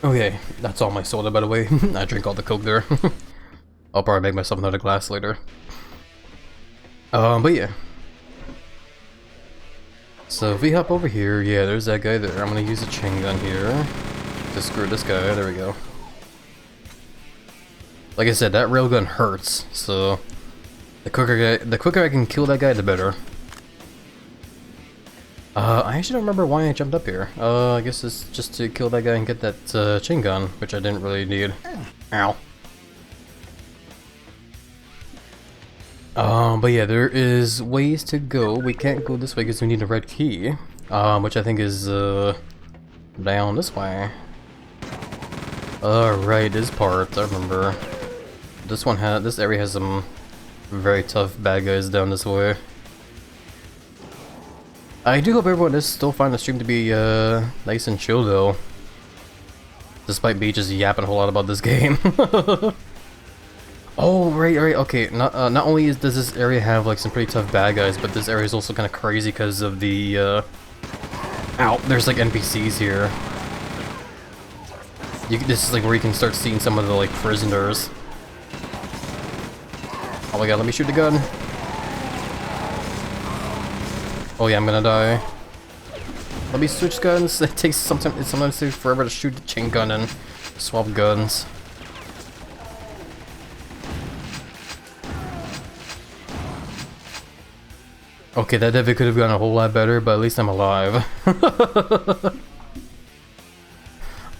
Okay, that's all my soda, by the way. I drink all the Coke there. I'll probably make myself another glass later. But yeah. So if we hop over here, yeah, there's that guy there. I'm gonna use a chain gun here to screw this guy. There we go. Like I said, that railgun hurts, so the quicker I can kill that guy, the better. I actually don't remember why I jumped up here. I guess it's just to kill that guy and get that chain gun, which I didn't really need. Ow. But yeah, there is ways to go. We can't go this way because we need a red key, which I think is down this way. Right, this part I remember. This area has some very tough bad guys down this way. I do hope everyone is still finding the stream to be nice and chill though, despite me just yapping a whole lot about this game. Oh right, okay. Not only does this area have like some pretty tough bad guys, but this area is also kind of crazy because of the ow, there's like NPCs here. This is like where you can start seeing some of the like prisoners. Oh my god, let me shoot the gun. Oh yeah, I'm gonna die. Let me switch guns. It takes sometimes takes forever to shoot the chain gun and swap guns. Okay, that definitely could have gone a whole lot better, but at least I'm alive.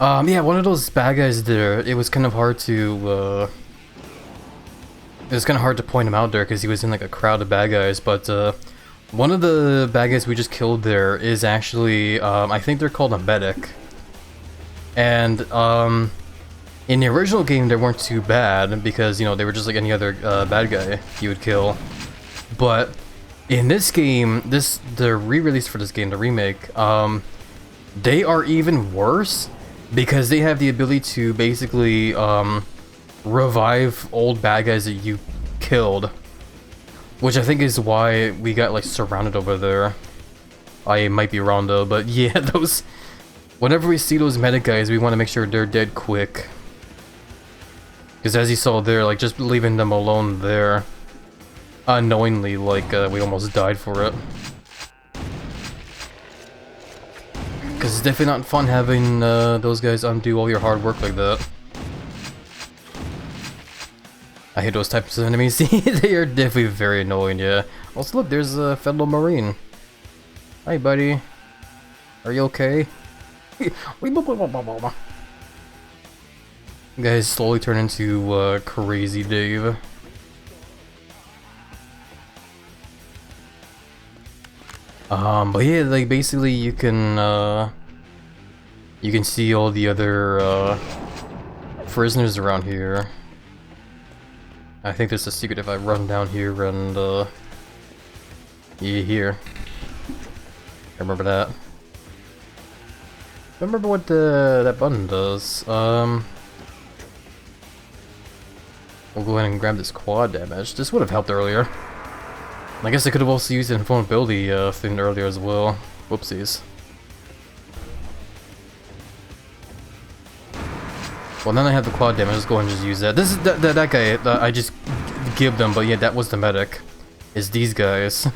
Yeah, one of those bad guys there, it was kind of hard to, it was kind of hard to point him out there because he was in like a crowd of bad guys, but, one of the bad guys we just killed there is actually, I think they're called a medic. And, in the original game they weren't too bad because, you know, they were just like any other, bad guy you would kill. But, in this game, the re-release for this game, the remake, they are even worse because they have the ability to basically revive old bad guys that you killed, which I think is why we got like surrounded over there. I might be wrong though, but yeah, those whenever we see those medic guys, we want to make sure they're dead quick, because as you saw there, like just leaving them alone there unknowingly, like, we almost died for it. Because it's definitely not fun having those guys undo all your hard work like that. I hate those types of enemies. They are definitely very annoying, yeah. Also, look, there's a fellow Marine. Hi, buddy. Are you okay? Guys slowly turn into Crazy Dave. But yeah, like basically you can see all the other prisoners around here. I think there's a secret if I run down here and yeah, here. I remember that. I remember what that button does. We'll go ahead and grab this quad damage. This would have helped earlier. I guess I could have also used the invulnerability thing earlier as well. Whoopsies. Well, then I have the quad damage. Let's go ahead and just use that. This is that guy. I just give them, but yeah, that was the medic. Is these guys?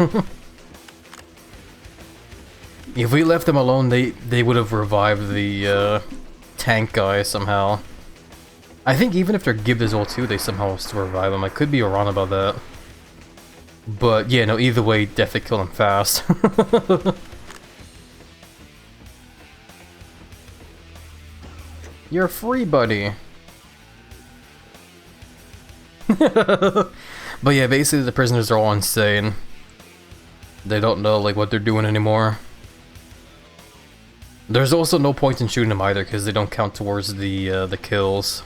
If we left them alone, they would have revived the tank guy somehow. I think even if they're give this all too, they somehow still revive him. I could be wrong about that. But yeah, no, either way, definitely kill him fast. You're free, buddy. But yeah, basically the prisoners are all insane. They don't know like what they're doing anymore. There's also no point in shooting them either because they don't count towards the kills.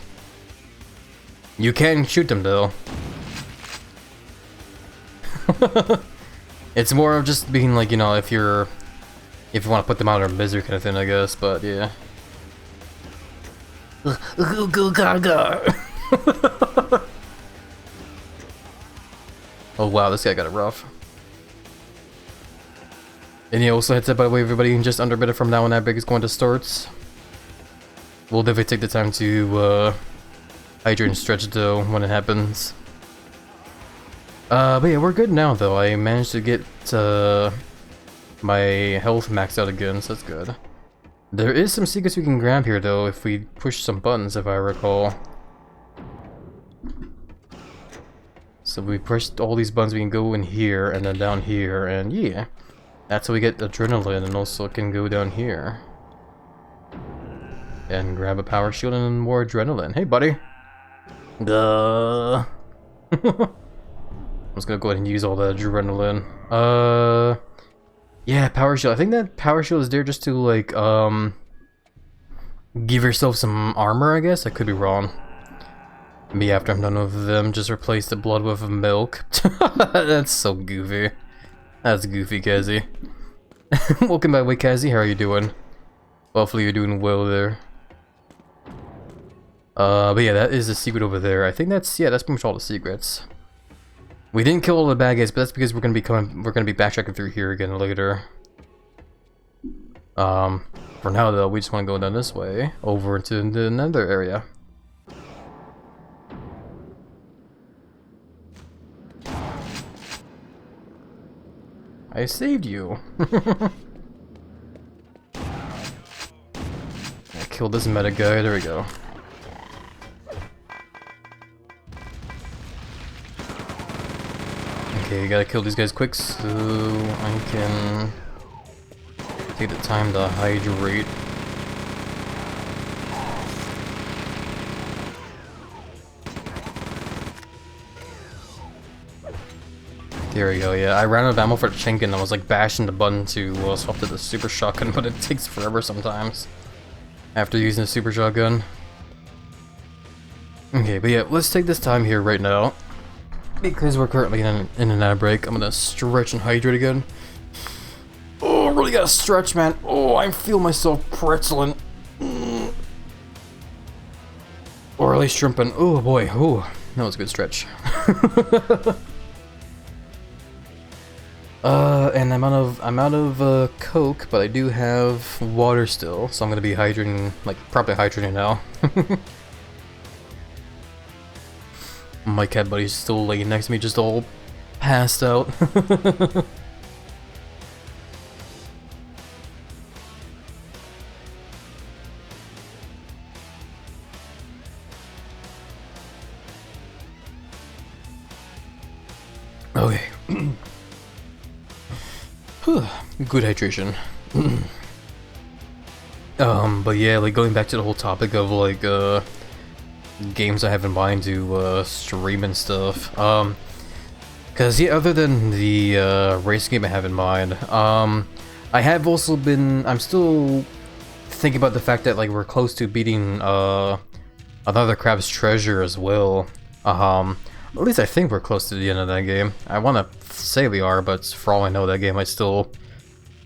You can shoot them though. It's more of just being like, you know, if you want to put them out of their misery kind of thing, I guess. But yeah. Oh wow, this guy got it rough. And yeah, also heads up by the way, everybody, in just under a minute from now when that break is going to start. We'll definitely take the time to hydrate and stretch though when it happens. But yeah, we're good now though. I managed to get my health maxed out again, so that's good. There is some secrets we can grab here though if we push some buttons, if I recall. So we pushed all these buttons, we can go in here and then down here, and yeah. That's how we get adrenaline, and also can go down here. And grab a power shield and more adrenaline. Hey buddy! Duh. I'm just gonna go ahead and use all the adrenaline. Yeah, power shield. I think that power shield is there just to like give yourself some armor, I guess. I could be wrong. Maybe after I'm done with them, just replace the blood with milk. That's so goofy. That's goofy, Kazi. Welcome by the way, Kazi. How are you doing? Hopefully you're doing well there. But yeah, that is the secret over there. I think that's that's pretty much all the secrets. We didn't kill all the bad guys, but that's because we're gonna be backtracking through here again later. For now though, we just want to go down this way over into the nether area. I saved you. I killed this meta guy. There we go. Okay, gotta kill these guys quick so I can take the time to hydrate. There we go, yeah. I ran out of ammo for the Chinkin and I was like bashing the button to swap to the super shotgun, but it takes forever sometimes after using the super shotgun. Okay, but yeah, let's take this time here right now. Because we're currently in an ad break, I'm gonna stretch and hydrate again. Oh, I really gotta stretch, man. Oh, I feel myself pretzeling. Or at least shrimping. Oh boy, oh, that was a good stretch. And I'm out of Coke, but I do have water still, so I'm gonna be hydrating, like probably hydrating now. My cat buddy's still laying next to me, just all passed out. Okay. Good hydration. But yeah, like going back to the whole topic of like games I have in mind to stream and stuff. Cause yeah, other than the race game I have in mind, I have also been. I'm still thinking about the fact that like we're close to beating another Crab's Treasure as well. At least I think we're close to the end of that game. I want to say we are, but for all I know, that game might still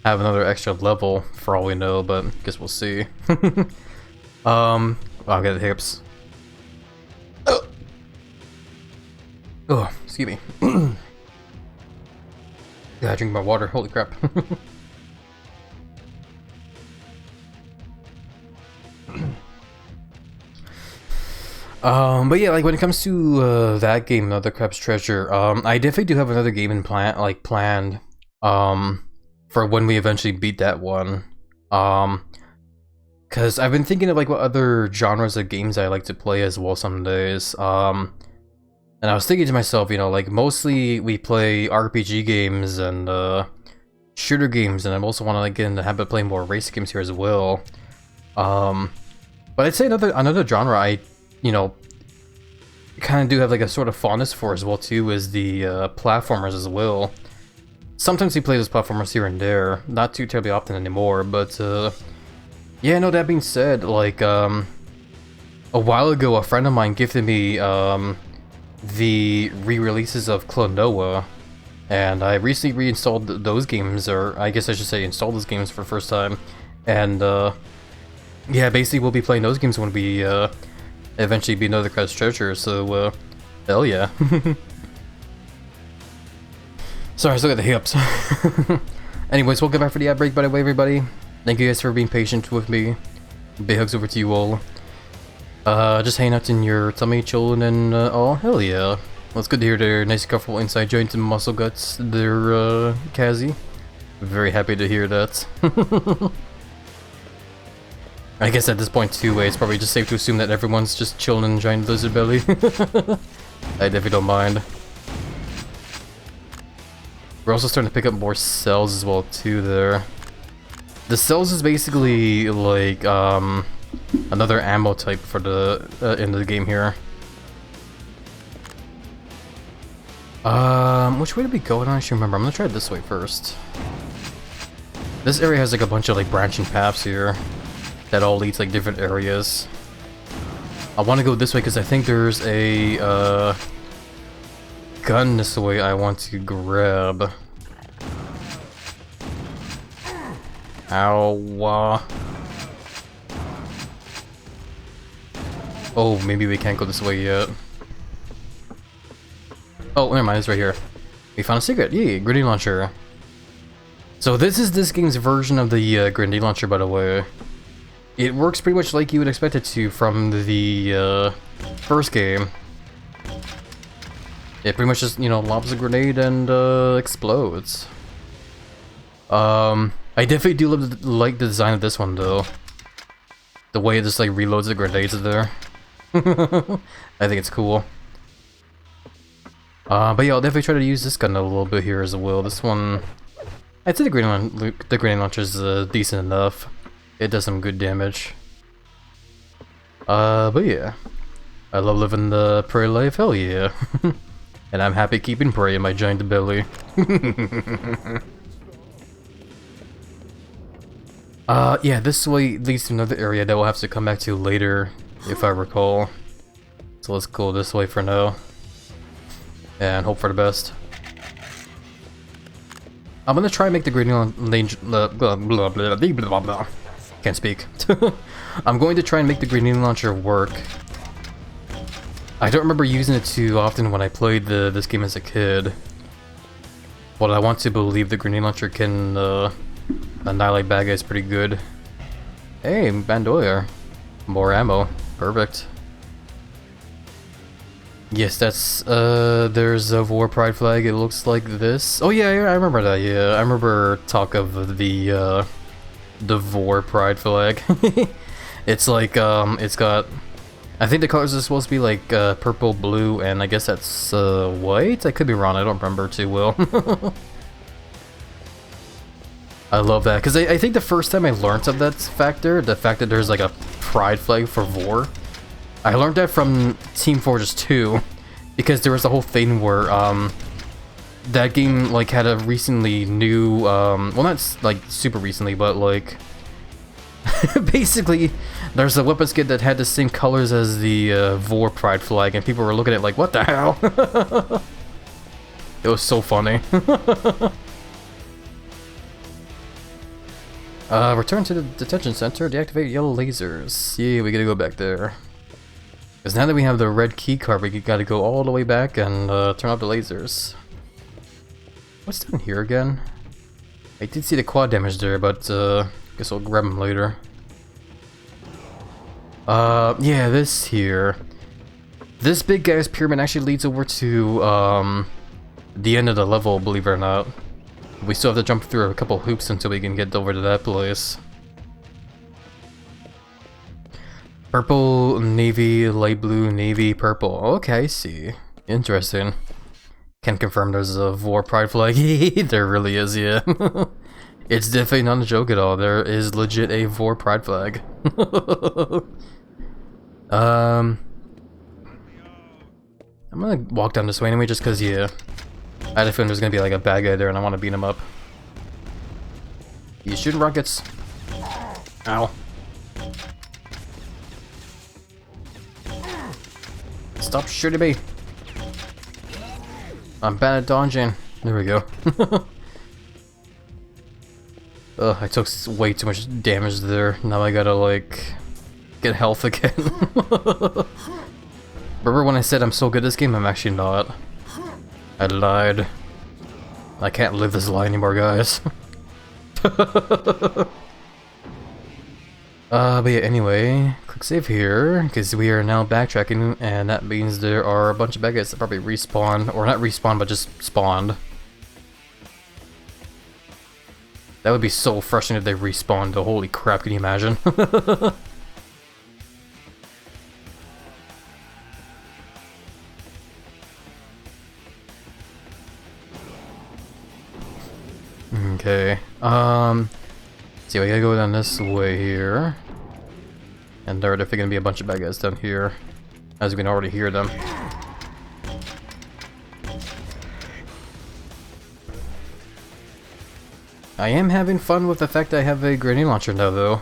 have another extra level, for all we know, but I guess we'll see. I'll get the hips. Oh, excuse me. Yeah, I drink my water. Holy crap. But yeah, like when it comes to that game, Another Crab's Treasure, I definitely do have another game in planned, for when we eventually beat that one. Cause I've been thinking of like what other genres of games I like to play as well some days. And I was thinking to myself, you know, like mostly we play RPG games and shooter games, and I also want to like get in the habit of playing more race games here as well. But I'd say another genre I, you know, kind of do have like a sort of fondness for as well too is the platformers as well. Sometimes we play those platformers here and there, not too terribly often anymore, but yeah, no, that being said, like a while ago a friend of mine gifted me the re-releases of Klonoa, and I recently reinstalled those games, or I guess I should say installed those games for the first time, and yeah, basically we'll be playing those games when we eventually beat Another Crab's Treasure, so hell yeah. Sorry, I still got the hiccups. Anyways, we'll get back for the ad break, by the way, everybody. Thank you guys for being patient with me. Big hugs over to you all. Just hanging out in your tummy, chilling, and oh, hell yeah. Well, it's good to hear their nice, comfortable inside joints and muscle guts. They're, Kazi. Very happy to hear that. I guess at this point, too, it's probably just safe to assume that everyone's just chilling and enjoying Lizard Belly. I definitely don't mind. We're also starting to pick up more cells as well, too, there. The cells is basically, like, another ammo type for the end of the game here. Which way did we go? I don't actually remember. I'm gonna try it this way first. This area has, like, a bunch of, like, branching paths here that all lead to, like, different areas. I want to go this way because I think there's a, gun this way I want to grab. Ow. Oh, maybe we can't go this way yet. Oh, never mind, it's right here. We found a secret. Yay, grenade launcher. So this is this game's version of the grenade launcher, by the way. It works pretty much like you would expect it to from the first game. It pretty much just, you know, lobs a grenade and explodes. I definitely do like the design of this one though. The way it just like reloads the grenades there. I think it's cool. But yeah, I'll definitely try to use this gun a little bit here as well. This one, I'd say the grenade launcher is decent enough. It does some good damage. But yeah, I love living the prey life. Hell yeah. And I'm happy keeping prey in my giant belly. Yeah, this way leads to another area that we'll have to come back to later, if I recall. So let's go this way for now. And hope for the best. I'm gonna try and make the grenade launcher... Can't speak. I'm going to try and make the grenade launcher work. I don't remember using it too often when I played this game as a kid. But I want to believe the grenade launcher can annihilate bad guys pretty good. Hey, bandolier. More ammo. Perfect. Yes, that's, there's a Vor Pride flag. It looks like this. Oh yeah, I remember that, yeah. I remember talk of the Vor Pride flag. It's like, it's got... I think the colors are supposed to be like purple, blue, and I guess that's white? I could be wrong, I don't remember too well. I love that, because I think the first time I learned of that factor, the fact that there's like a pride flag for Vor, I learned that from Team Fortress 2, because there was a whole thing where that game like had a recently new, well not like super recently, but like basically there's a weapon kit that had the same colors as the Vor Pride flag, and people were looking at it like, what the hell? It was so funny. Return to the detention center, deactivate yellow lasers. Yeah, we gotta go back there. Because now that we have the red key card, we gotta go all the way back and turn off the lasers. What's down here again? I did see the quad damage there, but guess I'll grab him later. Yeah, this here. This big guy's pyramid actually leads over to the end of the level, believe it or not. We still have to jump through a couple hoops until we can get over to that place. Purple, navy, light blue, navy, purple. Okay, I see. Interesting. Can confirm there's a Vor pride flag. There really is, yeah. It's definitely not a joke at all. There is legit a Vor pride flag. I'm gonna walk down this way anyway, just cause, yeah. I had a feeling there's gonna be like a bad guy there and I want to beat him up. He's shooting rockets. Ow. Stop shooting me. I'm bad at dodging. There we go. Ugh, I took way too much damage there. Now I gotta, like, get health again. Remember when I said I'm so good at this game? I'm actually not. I lied. I can't live this lie anymore, guys. But yeah, anyway, click save here, because we are now backtracking, and that means there are a bunch of bad guys that probably respawn, or not respawn, but just spawned. That would be so frustrating if they respawned, though. Holy crap, can you imagine? Okay, see, we gotta go down this way here. And there are definitely gonna be a bunch of bad guys down here, as we can already hear them. I am having fun with the fact that I have a grenade launcher now, though.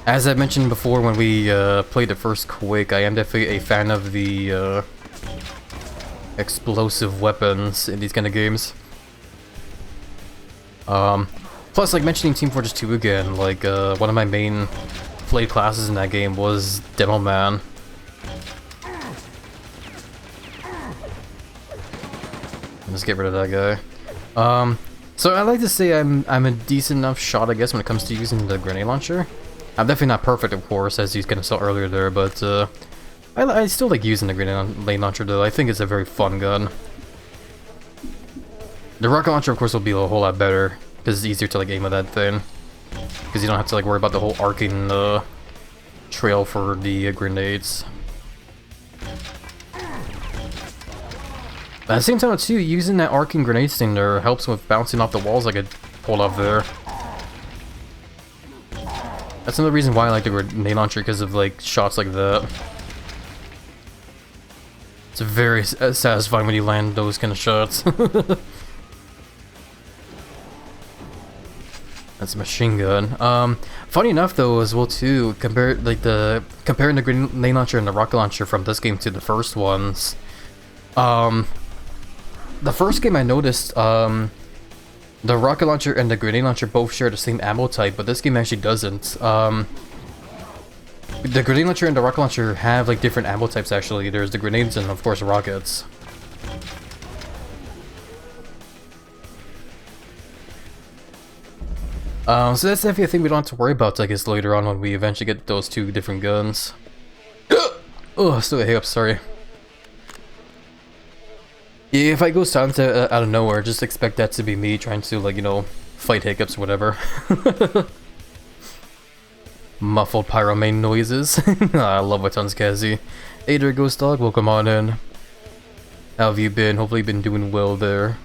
As I mentioned before when we played the first Quake, I am definitely a fan of the explosive weapons in these kind of games. Plus, like, mentioning Team Fortress 2 again, like, one of my main played classes in that game was Demo Man. Let's get rid of that guy. So I like to say I'm a decent enough shot, I guess, when it comes to using the grenade launcher. I'm definitely not perfect, of course, as you kind of saw earlier there, but, I still like using the grenade launcher, though. I think it's a very fun gun. The rocket launcher, of course, will be a whole lot better, because it's easier to, like, aim at that thing. Because you don't have to, like, worry about the whole arcing trail for the grenades. But at the same time, too, using that arcing grenades thing there helps with bouncing off the walls like I pulled off there. That's another reason why I like the grenade launcher, because of, like, shots like that. It's very satisfying when you land those kind of shots. That's a machine gun. Funny enough, though, as well too, comparing the grenade launcher and the rocket launcher from this game to the first ones. The first game I noticed, the rocket launcher and the grenade launcher both share the same ammo type, but this game actually doesn't. The grenade launcher and the rocket launcher have, like, different ammo types, actually. There's the grenades and, of course, rockets. So that's definitely a thing we don't have to worry about, I guess, later on when we eventually get those two different guns. Oh, still a hiccup, sorry. Yeah, if I go silent out of nowhere, just expect that to be me trying to, like, you know, fight hiccups or whatever. Muffled pyromane noises. I love my tons, Kazi. Hey there, Ghost Dog, welcome on in. How have you been? Hopefully you've been doing well there.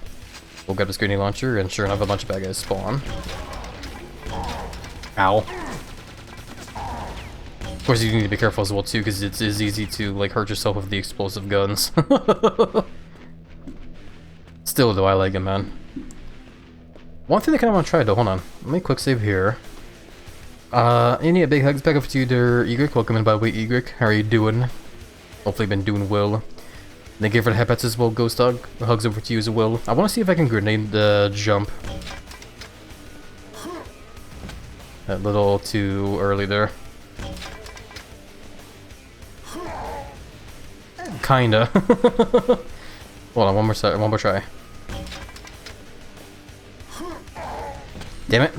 We'll grab this grenade launcher, and sure enough, a bunch of bad guys spawn. Ow. Of course, you need to be careful as well, too, because it is easy to, like, hurt yourself with the explosive guns. Still, though, I like it, man. One thing I kind of want to try, though, hold on. Let me quick save here. And yeah, big hugs back up to you there, Egric. Welcome in, by the way, Egric. How are you doing? Hopefully been doing well. Thank you for the headpats as well, Ghost Dog. Hugs over to you as well. I want to see if I can grenade the jump. A little too early there. Kinda. Hold on, one more try. Damn it.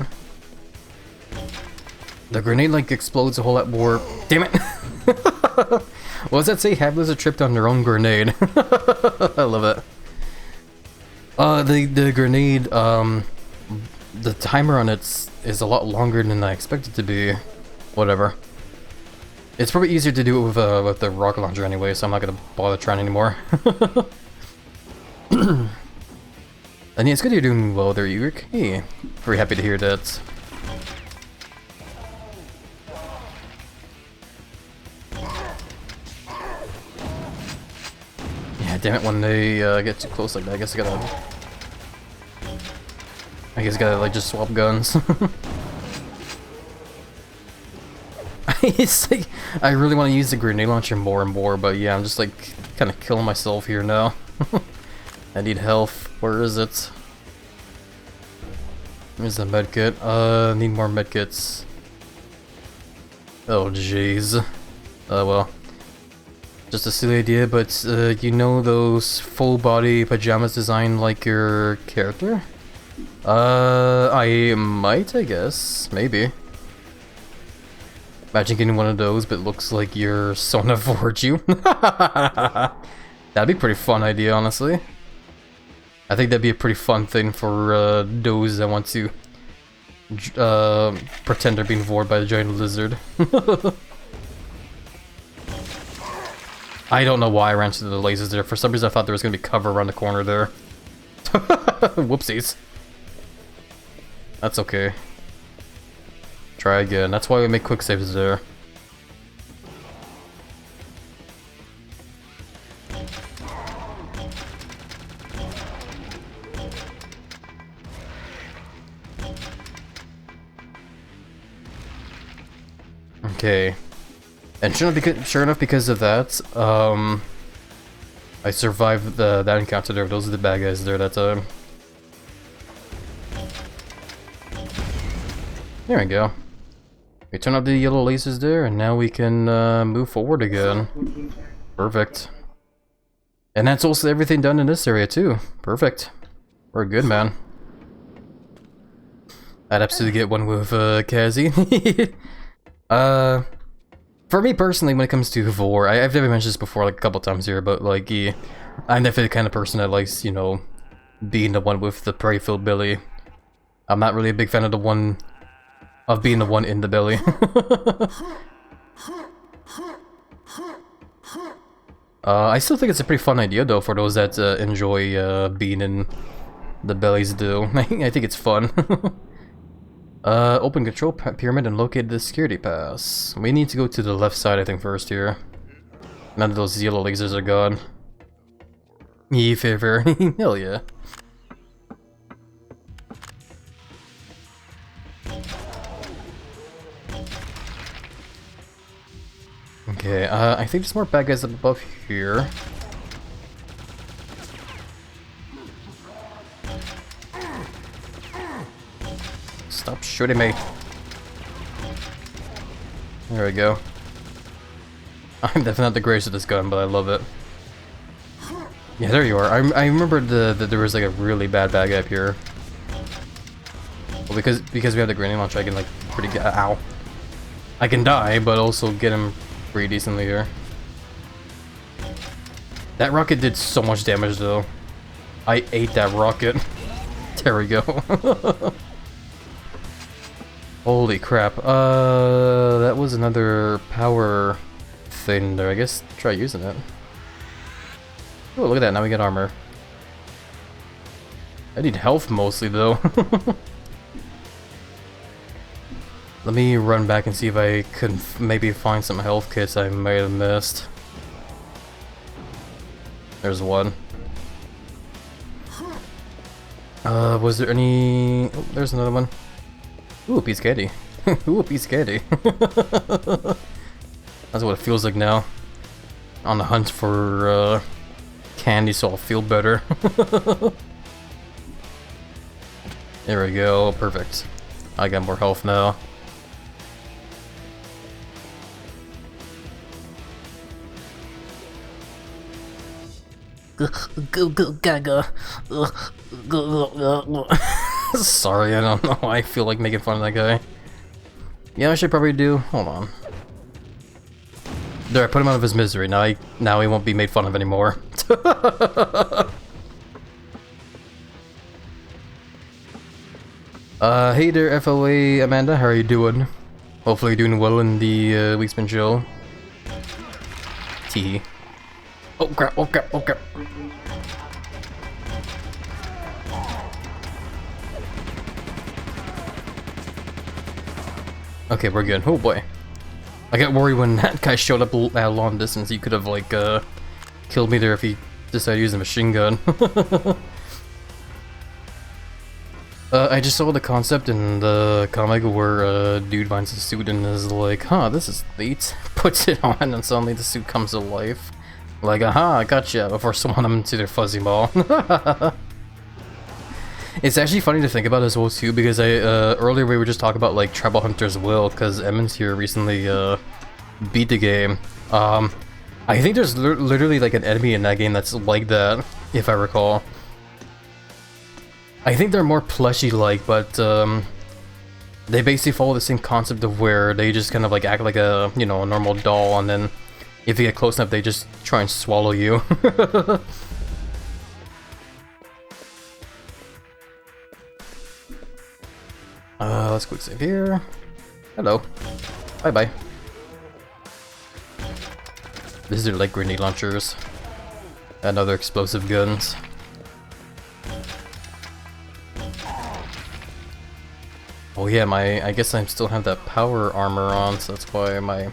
The grenade like explodes a whole lot more. Damn it. What does that say? HappyLizard tripped on their own grenade. I love it. The grenade, the timer on it is a lot longer than I expected it to be. Whatever. It's probably easier to do it with the rocket launcher anyway, so I'm not gonna bother trying anymore. And yeah, it's good you're doing well there, Yurik. Hey, very happy to hear that. Yeah, damn it, when they get too close like that, I guess I gotta like just swap guns. It's like, I really want to use the grenade launcher more and more, but yeah, I'm just like kind of killing myself here now. I need health. Where is it? Where's the medkit? Need more medkits. Oh jeez. Well. Just a silly idea, but you know those full body pajamas designed like your character? I might, I guess. Maybe. Imagine getting one of those, but it looks like your Sona forged you. That'd be a pretty fun idea, honestly. I think that'd be a pretty fun thing for those that want to pretend they're being vored by the giant lizard. I don't know why I ran into the lasers there. For some reason I thought there was going to be cover around the corner there. Whoopsies. That's okay. Try again. That's why we make quick saves there. Okay. And sure enough, because of that, I survived that encounter there. Those are the bad guys there that time. There we go. We turn off the yellow lasers there, and now we can move forward again. Perfect. And that's also everything done in this area too. Perfect. We're good, man. I'd absolutely get one with Kazi. For me personally, when it comes to Vor, I've never mentioned this before like a couple times here, but like, yeah, I'm definitely the kind of person that likes, you know, being the one with the prey-filled belly. I'm not really a big fan of the one of being the one in the belly. I still think it's a pretty fun idea though for those that enjoy being in the bellies do. I think it's fun. Open control pyramid and locate the security pass. We need to go to the left side I think first here. None of those yellow lasers are gone. Yeah, fair. Hell yeah. Okay, I think there's more bad guys up above here. Stop shooting me. There we go. I'm definitely not the greatest at this gun, but I love it. Yeah, there you are. I remember that there was like a really bad guy up here. Well, because we have the grenade launcher, I can like ow. I can die, but also get him pretty decently here. That rocket did so much damage though. I ate that rocket. There we go. Holy crap. That was another power thing there. I guess try using it. Oh, look at that. Now we get armor. I need health mostly though. Let me run back and see if I could maybe find some health kits I might have missed. There's one. Was there any... Oh, there's another one. Ooh, a piece of candy. Ooh, a piece of candy. That's what it feels like now. On the hunt for candy so I'll feel better. There we go, perfect. I got more health now. Sorry, I don't know why I feel like making fun of that guy. Yeah, I should probably do. Hold on. There, I put him out of his misery. Now he won't be made fun of anymore. Hey there, FOA Amanda. How are you doing? Hopefully you're doing well in the week's been chill. Tee. Oh crap! Oh crap! Oh crap! Okay, we're good. Oh boy. I got worried when that guy showed up at a long distance. He could have, like, killed me there if he decided to use a machine gun. I just saw the concept in the comic where a dude finds a suit and is like, huh, this is neat. Puts it on and suddenly the suit comes to life. Like, aha, I gotcha, before someone them into their fuzzy ball. It's actually funny to think about as well too, because earlier we were just talking about like Treble Hunter's Will, because Emmons here recently beat the game. I think there's literally like an enemy in that game that's like that, if I recall. I think they're more plushy like, but they basically follow the same concept of where they just kind of like act like a, you know, a normal doll, and then if you get close enough they just try and swallow you. Let's quick save here. Hello. Bye bye. These are like grenade launchers and other explosive guns. Oh yeah, I guess I still have that power armor on, so that's why my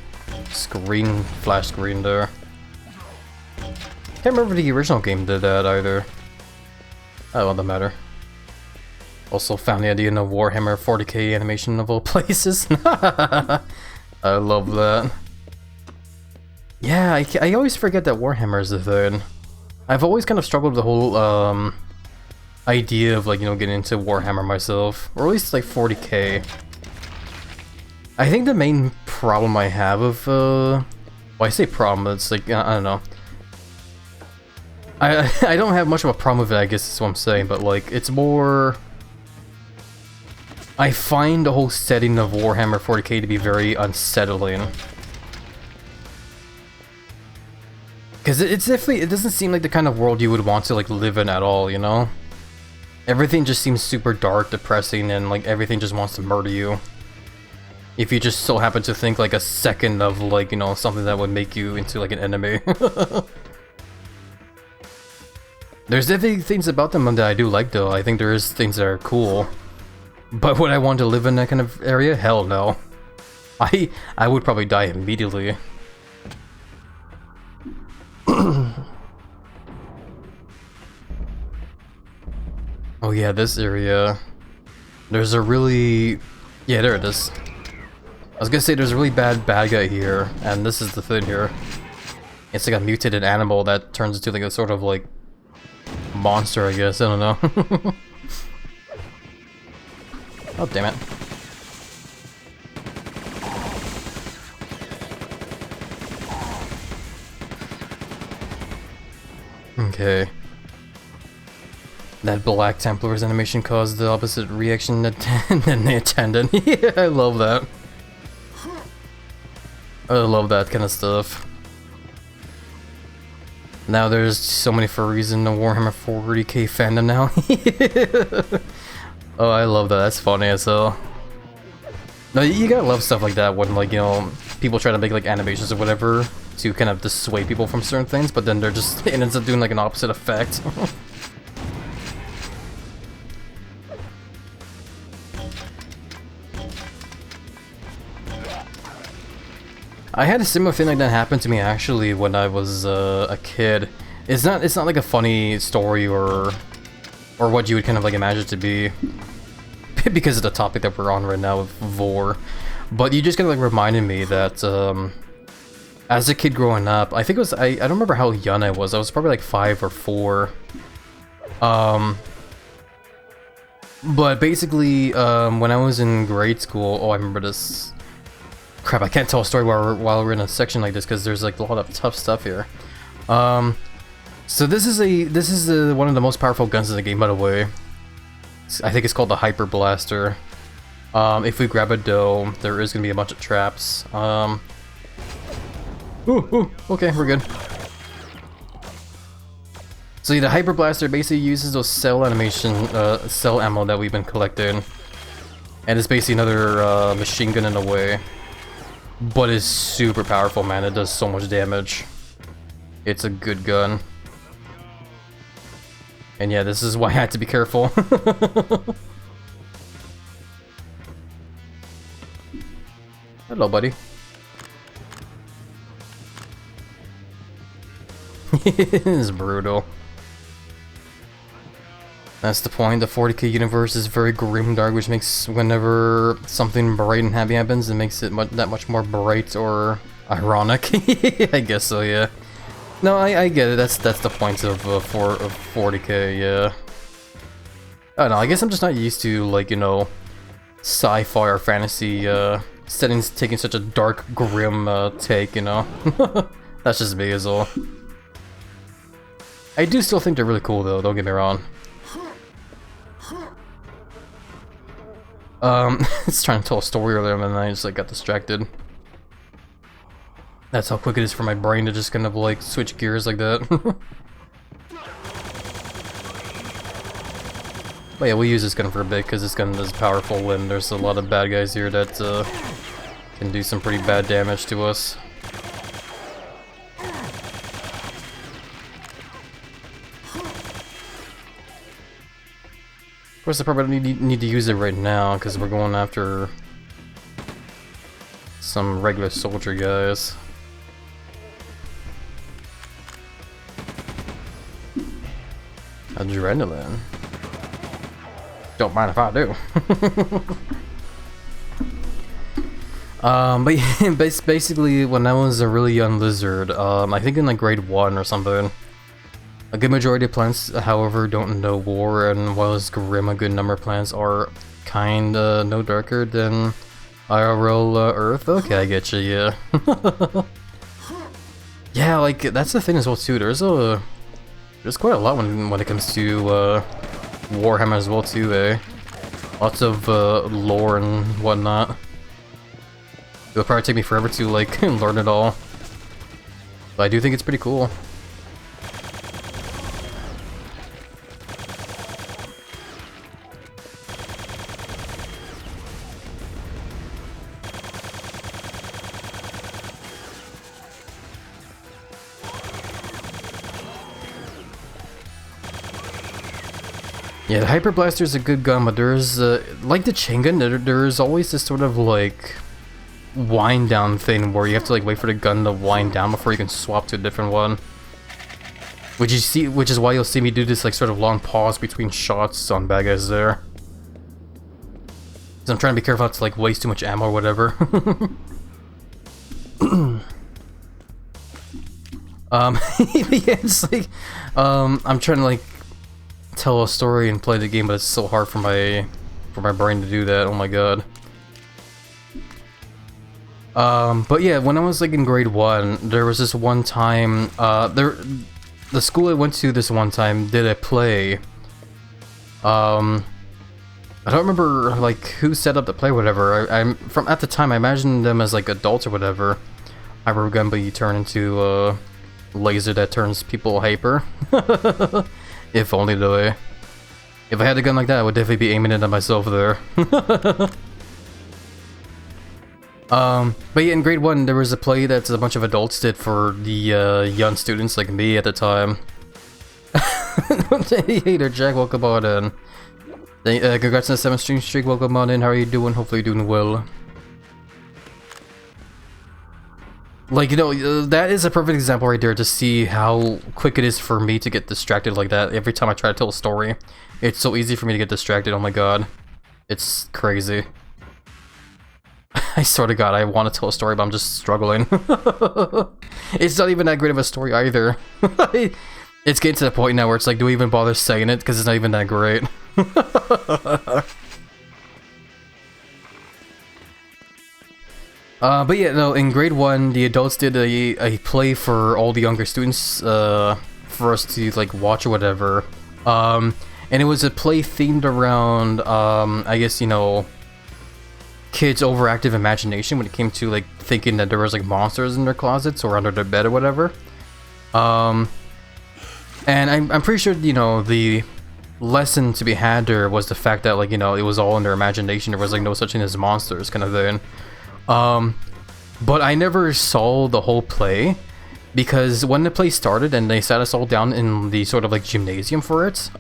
screen flashed green there. Can't remember if the original game did that either. Oh, well, doesn't matter. Also found the idea in the Warhammer 40k animation of all places. I love that. Yeah, I always forget that Warhammer is a thing. I've always kind of struggled with the whole idea of, like, you know, getting into Warhammer myself, or at least like 40k. I think the main problem I have of well, I say problem, it's like I don't know. I don't have much of a problem with it, I guess is what I'm saying, but like it's more, I find the whole setting of Warhammer 40k to be very unsettling. Because it's definitely, it doesn't seem like the kind of world you would want to like live in at all, you know? Everything just seems super dark, depressing, and like everything just wants to murder you. If you just so happen to think like a second of like, you know, something that would make you into like an enemy. There's definitely things about them that I do like though. I think there is things that are cool. But would I want to live in that kind of area? Hell no. I would probably die immediately. Oh yeah, this area. There's a really... Yeah, there it is. I was gonna say there's a really bad guy here, and this is the thing here. It's like a mutated animal that turns into like a sort of like monster, I guess. I don't know. Oh, damn it. Okay. That Black Templar's animation caused the opposite reaction than the attendant. Yeah, I love that. I love that kind of stuff. Now there's so many furries in the Warhammer 40k fandom now. Oh, I love that. That's funny as hell. No, you gotta love stuff like that when, like, you know, people try to make like animations or whatever to kind of dissuade people from certain things, but then they're just, it ends up doing like an opposite effect. I had a similar thing like that happen to me actually when I was a kid. It's not like a funny story or what you would kind of like imagine it to be because of the topic that we're on right now with Vor. But you just kind of like reminded me that as a kid growing up, I think it was, I don't remember how young I was probably like 5 or 4. But basically when I was in grade school, oh, I remember this. Crap, I can't tell a story while we're in a section like this because there's like a lot of tough stuff here. So this is one of the most powerful guns in the game, by the way. I think it's called the Hyper Blaster. If we grab a dough, there is gonna be a bunch of traps. Okay, we're good. So yeah, the Hyper Blaster basically uses those cell animation, cell ammo that we've been collecting. And it's basically another machine gun in a way. But it's super powerful, man. It does so much damage. It's a good gun. And yeah, this is why I had to be careful. Hello, buddy. It's brutal. That's the point. The 40k universe is very grim dark, which makes whenever something bright and happy happens, it makes it that much more bright or ironic. I guess so, yeah. No, I get it. That's the point of 40k, yeah. I don't know. I guess I'm just not used to, like, you know, sci-fi or fantasy settings taking such a dark, grim take, you know. That's just me as well. I do still think they're really cool, though. Don't get me wrong. It's trying to tell a story earlier, and then I just like got distracted. That's how quick it is for my brain to just kind of like switch gears like that. But yeah, we'll use this gun for a bit because this gun is powerful, and there's a lot of bad guys here that can do some pretty bad damage to us. Of course, I probably need to use it right now because we're going after some regular soldier guys. Adrenaline. Don't mind if I do. But yeah, basically, when I was a really young lizard, I think in like grade 1 or something, a good majority of plants, however, don't know war, and while it's grim, a good number of plants are kinda no darker than IRL Earth. Okay, I get you, yeah. Yeah, like, that's the thing as well, too. There's quite a lot when it comes to Warhammer as well, too, eh? Lots of lore and whatnot. It'll probably take me forever to, like, learn it all. But I do think it's pretty cool. Yeah, the Hyper Blaster is a good gun, but there's, like the chain gun, there's always this sort of, like, wind down thing where you have to, like, wait for the gun to wind down before you can swap to a different one. Which is why you'll see me do this, like, sort of long pause between shots on bad guys there. So I'm trying to be careful not to, like, waste too much ammo or whatever. Yeah, it's like, I'm trying to, like, tell a story and play the game, but it's so hard for my brain to do that. Oh my god. But yeah, when I was like in grade 1, there was this one time, the school I went to this one time did a play. I don't remember like who set up the play or whatever. I'm from at the time I imagined them as like adults or whatever. Hyper gun, but you turn into a laser that turns people hyper. If only the way. If I had a gun like that, I would definitely be aiming it at myself there. But yeah, in grade 1, there was a play that a bunch of adults did for the young students like me at the time. Hey there, Jack, welcome on in. Congrats on the 7th stream streak, welcome on in, how are you doing? Hopefully you're doing well. Like, you know, that is a perfect example right there to see how quick it is for me to get distracted like that. Every time I try to tell a story, it's so easy for me to get distracted, oh my god. It's crazy. I swear to god, I want to tell a story, but I'm just struggling. It's not even that great of a story either. It's getting to the point now where it's like, do we even bother saying it? Because it's not even that great. But yeah, no, in grade 1, the adults did a play for all the younger students, for us to, like, watch or whatever. And and it was a play themed around, I guess, you know, kids' overactive imagination when it came to like thinking that there was like monsters in their closets or under their bed or whatever. And I'm pretty sure, you know, the lesson to be had there was the fact that, like, you know, it was all in their imagination. There was like no such thing as monsters, kind of thing. But I never saw the whole play, because when the play started and they sat us all down in the sort of like gymnasium for it,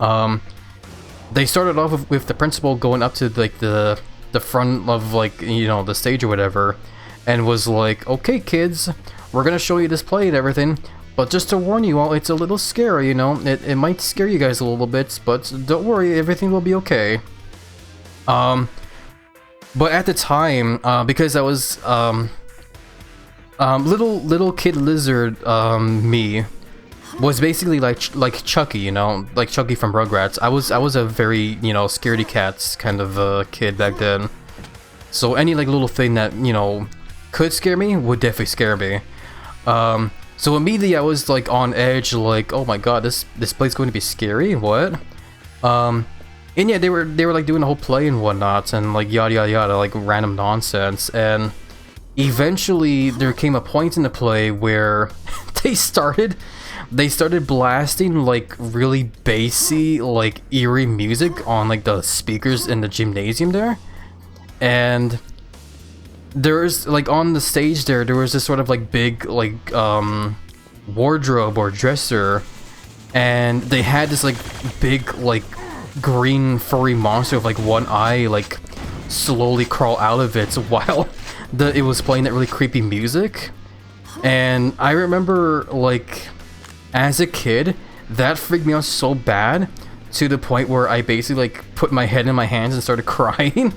they started off with the principal going up to like the front of, like, you know, the stage or whatever, and was like, okay kids, we're gonna show you this play and everything, but just to warn you all, it's a little scary, you know, it might scare you guys a little bit, but don't worry, everything will be okay. But at the time, because I was little kid lizard, me was basically like Chucky, you know, like Chucky from Rugrats. I was a very, you know, scaredy cats kind of kid back then. So any like little thing that, you know, could scare me would definitely scare me. So immediately I was like on edge, like, oh my god, this play's going to be scary. What? And yeah, they were like doing the whole play and whatnot, and like yada yada yada, like random nonsense. And eventually there came a point in the play where they started blasting like really bassy, like eerie music on like the speakers in the gymnasium there. And there's like on the stage there was this sort of like big like wardrobe or dresser, and they had this like big like green furry monster with like one eye like slowly crawl out of it while it was playing that really creepy music. And I remember, like, as a kid, that freaked me out so bad, to the point where I basically like put my head in my hands and started crying.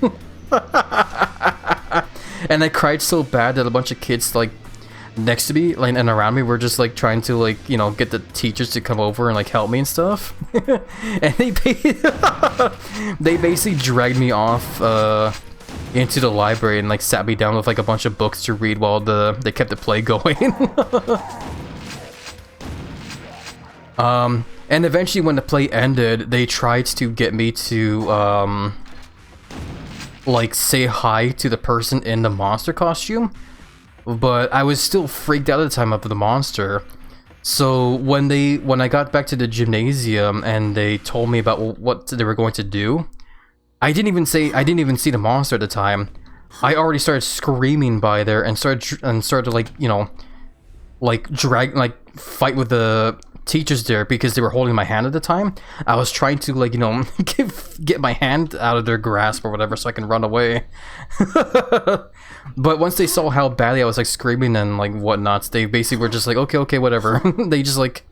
And I cried so bad that a bunch of kids like next to me, like, and around me, were just like trying to, like, you know, get the teachers to come over and like help me and stuff. And they basically dragged me off into the library and like sat me down with like a bunch of books to read while they kept the play going. And eventually when the play ended, they tried to get me to like say hi to the person in the monster costume, but I was still freaked out at the time of the monster. So when I got back to the gymnasium and they told me about what they were going to do, I didn't even see the monster at the time. I already started screaming by there and started like, you know, like fight with the teachers there because they were holding my hand at the time. I was trying to, like, you know, get my hand out of their grasp or whatever so I can run away. But once they saw how badly I was like screaming and like whatnot, they basically were just like, okay, whatever. They just like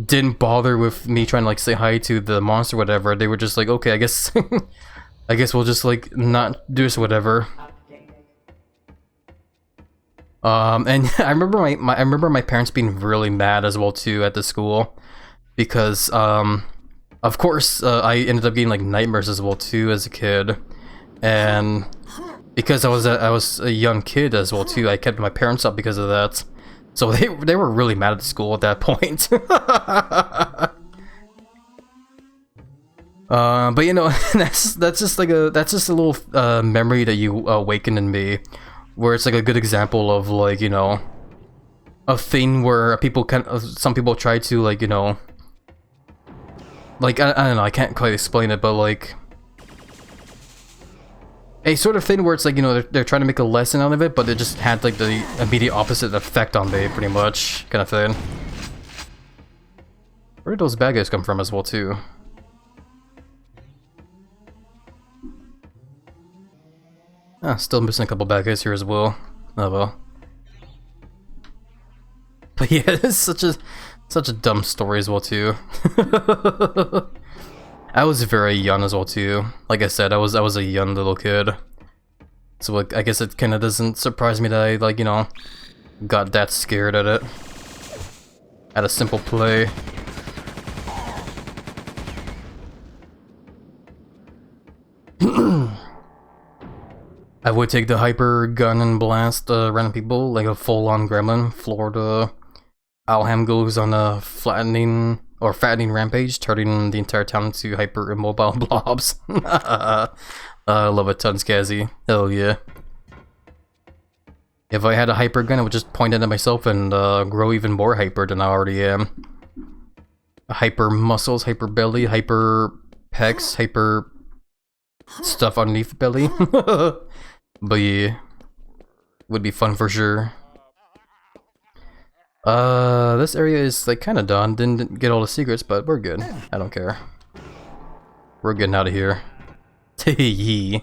didn't bother with me trying to like say hi to the monster or whatever. They were just like, okay, I guess I guess we'll just like not do this, whatever. And I remember my parents being really mad as well too at the school, because of course I ended up getting like nightmares as well too as a kid, and because I was a young kid as well too, I kept my parents up because of that. So they were really mad at the school at that point. But you know, that's just a little memory that you awaken in me, where it's like a good example of, like, you know, a thing where some people try to, like, you know, like, I don't know, I can't quite explain it, but like a sort of thing where it's like, you know, they're trying to make a lesson out of it, but they just had like the immediate opposite effect on me, pretty much, kind of thing. Where did those bad guys come from as well too? Ah, still missing a couple bad guys here as well. Oh well. But yeah, it's such a dumb story as well too. I was very young as well too. Like I said, I was a young little kid. So like, I guess it kind of doesn't surprise me that I, like, you know, got that scared at it. At a simple play. I would take the hyper gun and blast random people like a full-on gremlin. Florida Alham goes on a flattening or fattening rampage, turning the entire town into hyper immobile blobs. I love a ton, Skazzy. Hell yeah. If I had a hyper gun, I would just point it at myself and grow even more hyper than I already am. Hyper muscles, hyper belly, hyper pecs, hyper stuff underneath the belly. But yeah, would be fun for sure. This area is like kind of done. Didn't get all the secrets, but we're good. I don't care. We're getting out of here. Yee.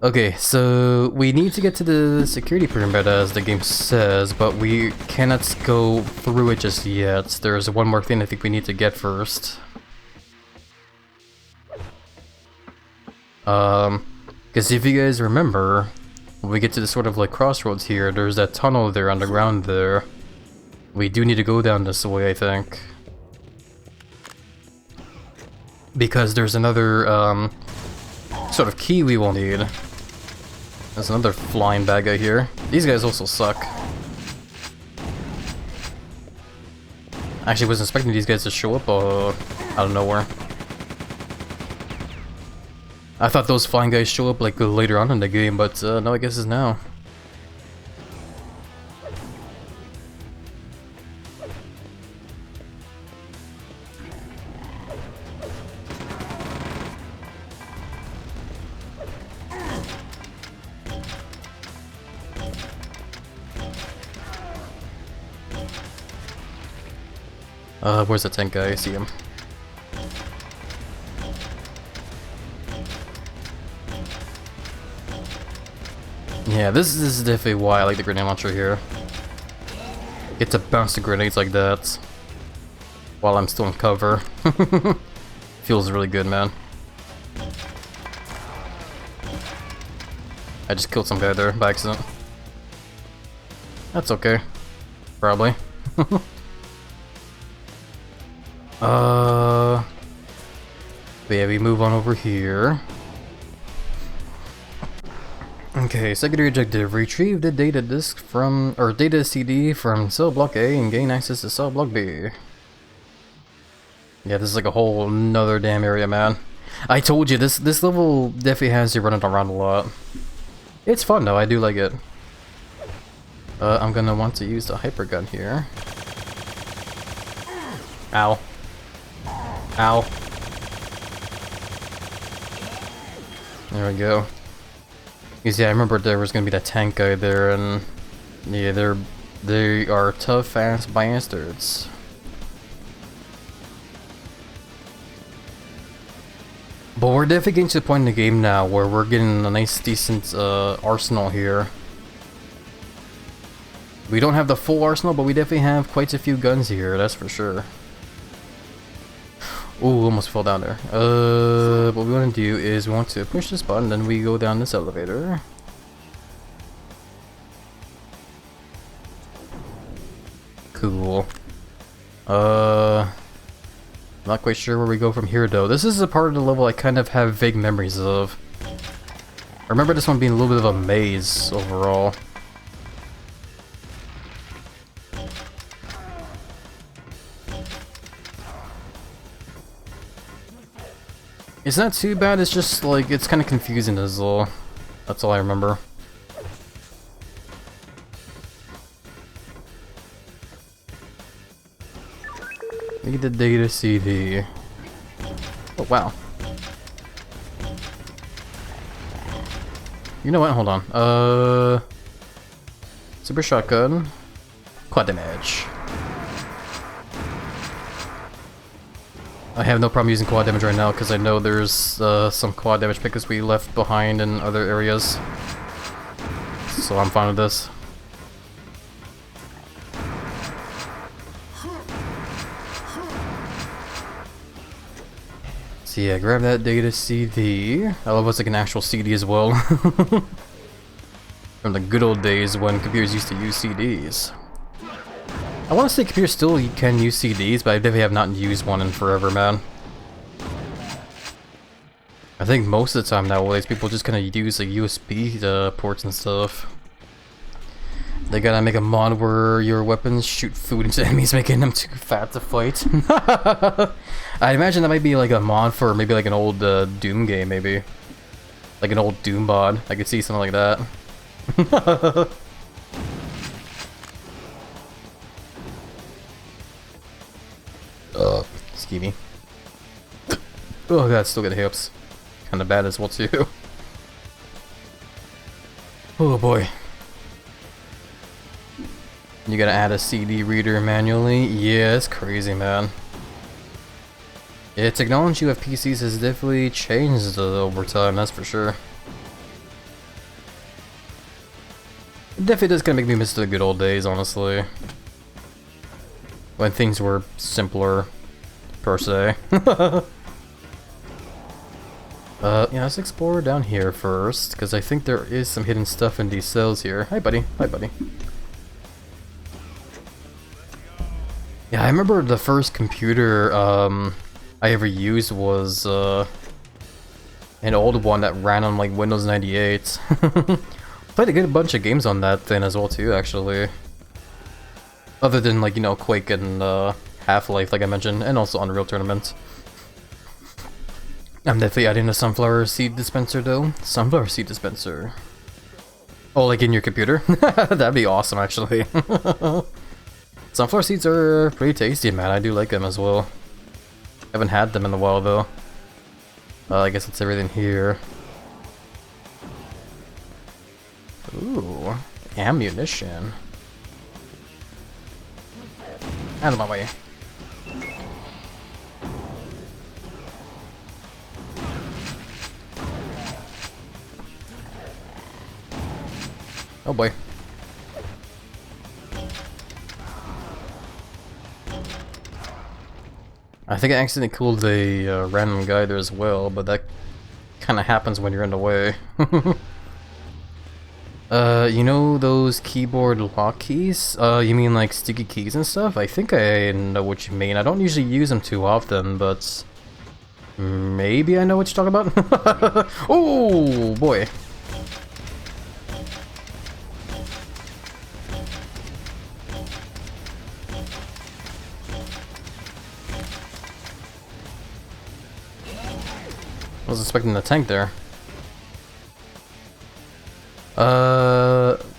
Okay, so we need to get to the security pyramid as the game says, but we cannot go through it just yet. There's one more thing I think we need to get first. Because if you guys remember, when we get to the sort of like crossroads here, there's that tunnel there underground there. We do need to go down this way, I think. Because there's another, sort of key we will need. There's another flying bad guy here. These guys also suck. Actually, wasn't expecting these guys to show up out of nowhere. I thought those flying guys show up like later on in the game, but no, I guess it's now. Where's the tank guy? I see him. Yeah, this is definitely why I like the grenade launcher here. Get to bounce the grenades like that while I'm still in cover. Feels really good, man. I just killed some guy there by accident. That's okay. Probably. But yeah, we move on over here. Okay, secondary objective. Retrieve the data disk from, or data CD from cell block A and gain access to cell block B. Yeah, this is like a whole nother damn area, man. I told you, this level definitely has you running around a lot. It's fun though, I do like it. I'm gonna want to use the hyper gun here. Ow. Ow. There we go. Because yeah, I remember there was gonna be that tank guy there, and yeah, they are tough ass bastards. But we're definitely getting to the point in the game now where we're getting a nice decent arsenal here. We don't have the full arsenal, but we definitely have quite a few guns here, that's for sure. Ooh, almost fell down there. What we want to do is we want to push this button, then we go down this elevator. Cool. Not quite sure where we go from here though. This is a part of the level I kind of have vague memories of. I remember this one being a little bit of a maze overall. It's not too bad, it's just like, it's kind of confusing as well. That's all I remember. Need the data CD. Oh wow. You know what? Hold on. Super shotgun. Quad damage. I have no problem using quad damage right now because I know there's some quad damage pickers we left behind in other areas. So I'm fine with this. So yeah, grab that data CD. I love what's like an actual CD as well. From the good old days when computers used to use CDs. I want to say computers still can use CDs, but I definitely have not used one in forever, man. I think most of the time nowadays people just kind of use like USB ports and stuff. They gotta make a mod where your weapons shoot food into enemies, making them too fat to fight. I imagine that might be like a mod for maybe like an old Doom game, maybe. Like an old Doom mod. I could see something like that. Excuse me. Oh god, still got hips. Kinda bad as well too. Oh boy. You gotta add a CD reader manually? Yeah, it's crazy, man. Yeah, technology of PCs has definitely changed over time, that's for sure. It definitely does kind of make me miss the good old days, honestly. When things were simpler, per se. Yeah, let's explore down here first, because I think there is some hidden stuff in these cells here. Hi, buddy. Hi, buddy. Yeah, I remember the first computer I ever used was an old one that ran on like Windows 98. Played a good bunch of games on that thing as well too, actually. Other than like, you know, Quake and Half-Life, like I mentioned, and also Unreal Tournament. I'm definitely adding a sunflower seed dispenser though. Sunflower seed dispenser. Oh, like in your computer? That'd be awesome, actually. Sunflower seeds are pretty tasty, man. I do like them as well. Haven't had them in a while though. I guess that's everything here. Ooh, ammunition. Out of my way. Oh boy. I think I accidentally killed a random guy there as well, but that kind of happens when you're in the way. You know those keyboard lock keys? You mean like sticky keys and stuff? I think I know what you mean. I don't usually use them too often, but maybe I know what you're talking about. Oh boy. I was expecting the tank there.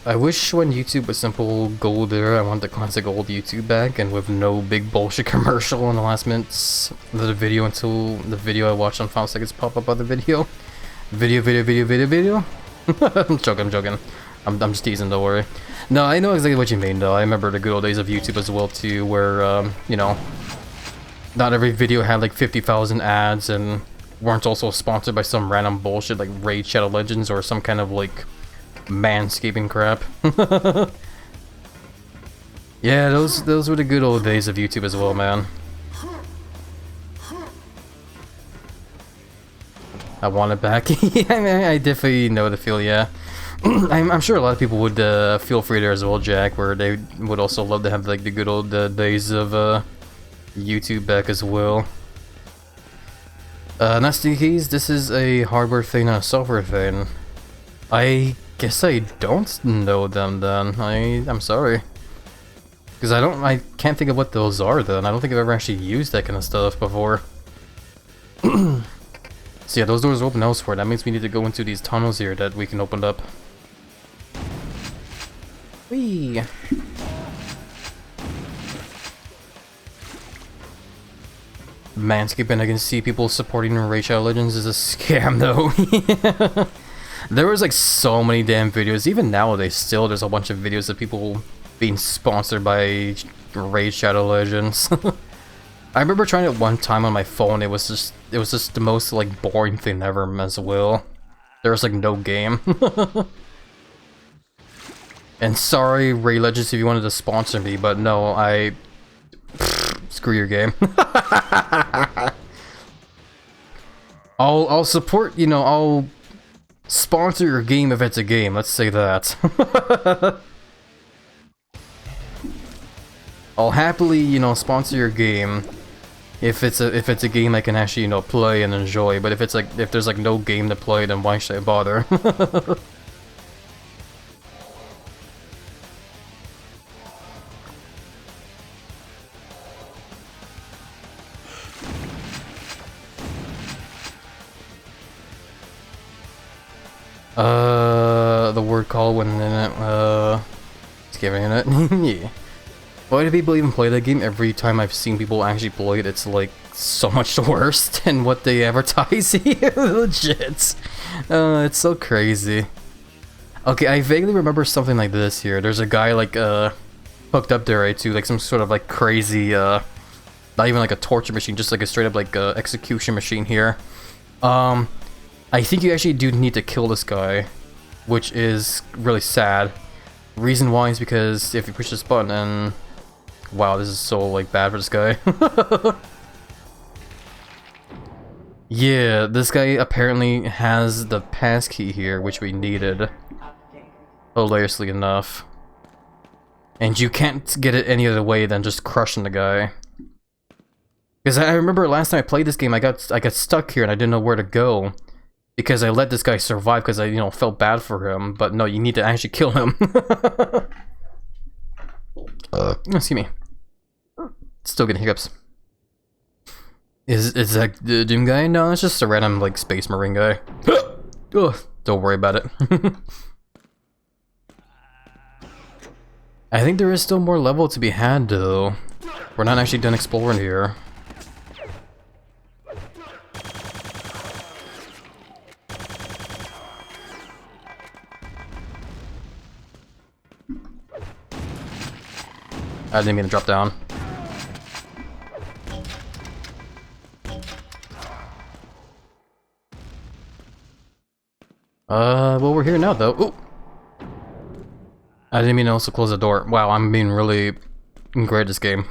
I wish when YouTube was simple gold there, I want the classic old YouTube back and with no big bullshit commercial in the last minutes of the video until the video I watched on 5 seconds pop up on the video. Video. I'm joking. I'm just teasing, don't worry. No, I know exactly what you mean though. I remember the good old days of YouTube as well too, where, you know, not every video had like 50,000 ads and weren't also sponsored by some random bullshit like Raid Shadow Legends or some kind of like manscaping crap. Yeah, those were the good old days of YouTube as well, man. I want it back. Yeah, I mean, I definitely know the feel, yeah. I'm sure a lot of people would feel free there as well, Jack, where they would also love to have like the good old days of YouTube back as well. Not sticky keys, this is a hardware thing, not a software thing. I guess I don't know them then. I'm sorry. Because I can't think of what those are then. I don't think I've ever actually used that kind of stuff before. So yeah, those doors are open elsewhere. That means we need to go into these tunnels here that we can open up. Whee! Manscaping, I can see people supporting Raid Shadow Legends is a scam though. There was like so many damn videos, even nowadays still there's a bunch of videos of people being sponsored by Raid Shadow Legends. I remember trying it one time on my phone, it was just the most like boring thing ever as well. There was like no game. And sorry Raid Legends if you wanted to sponsor me, but no, screw your game. I'll support, you know, I'll sponsor your game if it's a game, let's say that. I'll happily, you know, sponsor your game if it's a game I can actually, you know, play and enjoy, but if there's like no game to play, then why should I bother? The word call when in it, skipping it. Yeah. Why do people even play that game? Every time I've seen people actually play it, it's like so much worse than what they advertise here. Legit. It's so crazy. Okay, I vaguely remember something like this here. There's a guy like hooked up there, right, to like some sort of like crazy not even like a torture machine, just like a straight up like execution machine here. I think you actually do need to kill this guy, which is really sad. Reason why is because if you push this button and wow, this is so like bad for this guy. Yeah, this guy apparently has the passkey here, which we needed. Hilariously enough. And you can't get it any other way than just crushing the guy. Because I remember last time I played this game, I got stuck here and I didn't know where to go. Because I let this guy survive because I, you know, felt bad for him. But no, you need to actually kill him. Excuse me. Still getting hiccups. Is that the Doom guy? No, it's just a random, like, Space Marine guy. Ugh, don't worry about it. I think there is still more level to be had, though. We're not actually done exploring here. I didn't mean to drop down. Well, we're here now, though. Ooh. I didn't mean to also close the door. Wow, I'm being really great at this game.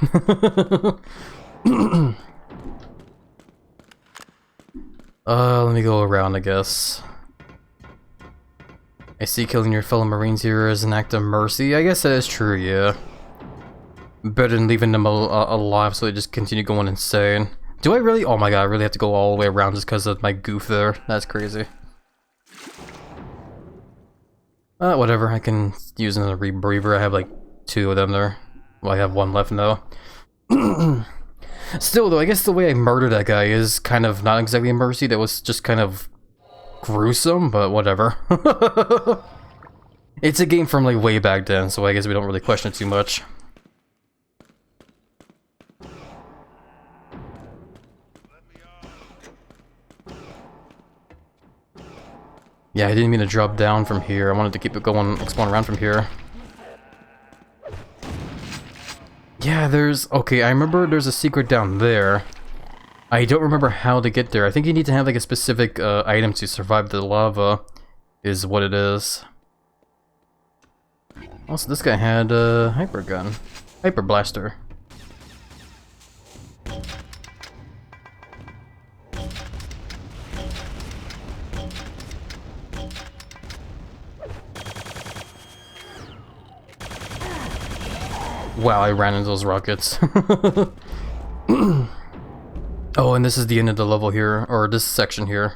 Let me go around, I guess. I see killing your fellow Marines here is an act of mercy. I guess that is true, yeah. Better than leaving them alive so they just continue going insane. Do I really? Oh my god, I really have to go all the way around just because of my goof there. That's crazy. Whatever, I can use another rebreather. I have like 2 of them there. Well, I have 1 left now. Still though, I guess the way I murdered that guy is kind of not exactly a mercy. That was just kind of gruesome, but whatever. It's a game from like way back then, so I guess we don't really question it too much. Yeah, I didn't mean to drop down from here. I wanted to keep it going, exploring around from here. Yeah, there's... Okay, I remember there's a secret down there. I don't remember how to get there. I think you need to have like a specific item to survive the lava, is what it is. Also, this guy had a hyper gun. Hyper blaster. Wow, I ran into those rockets. Oh, and this is the end of the level here, or this section here,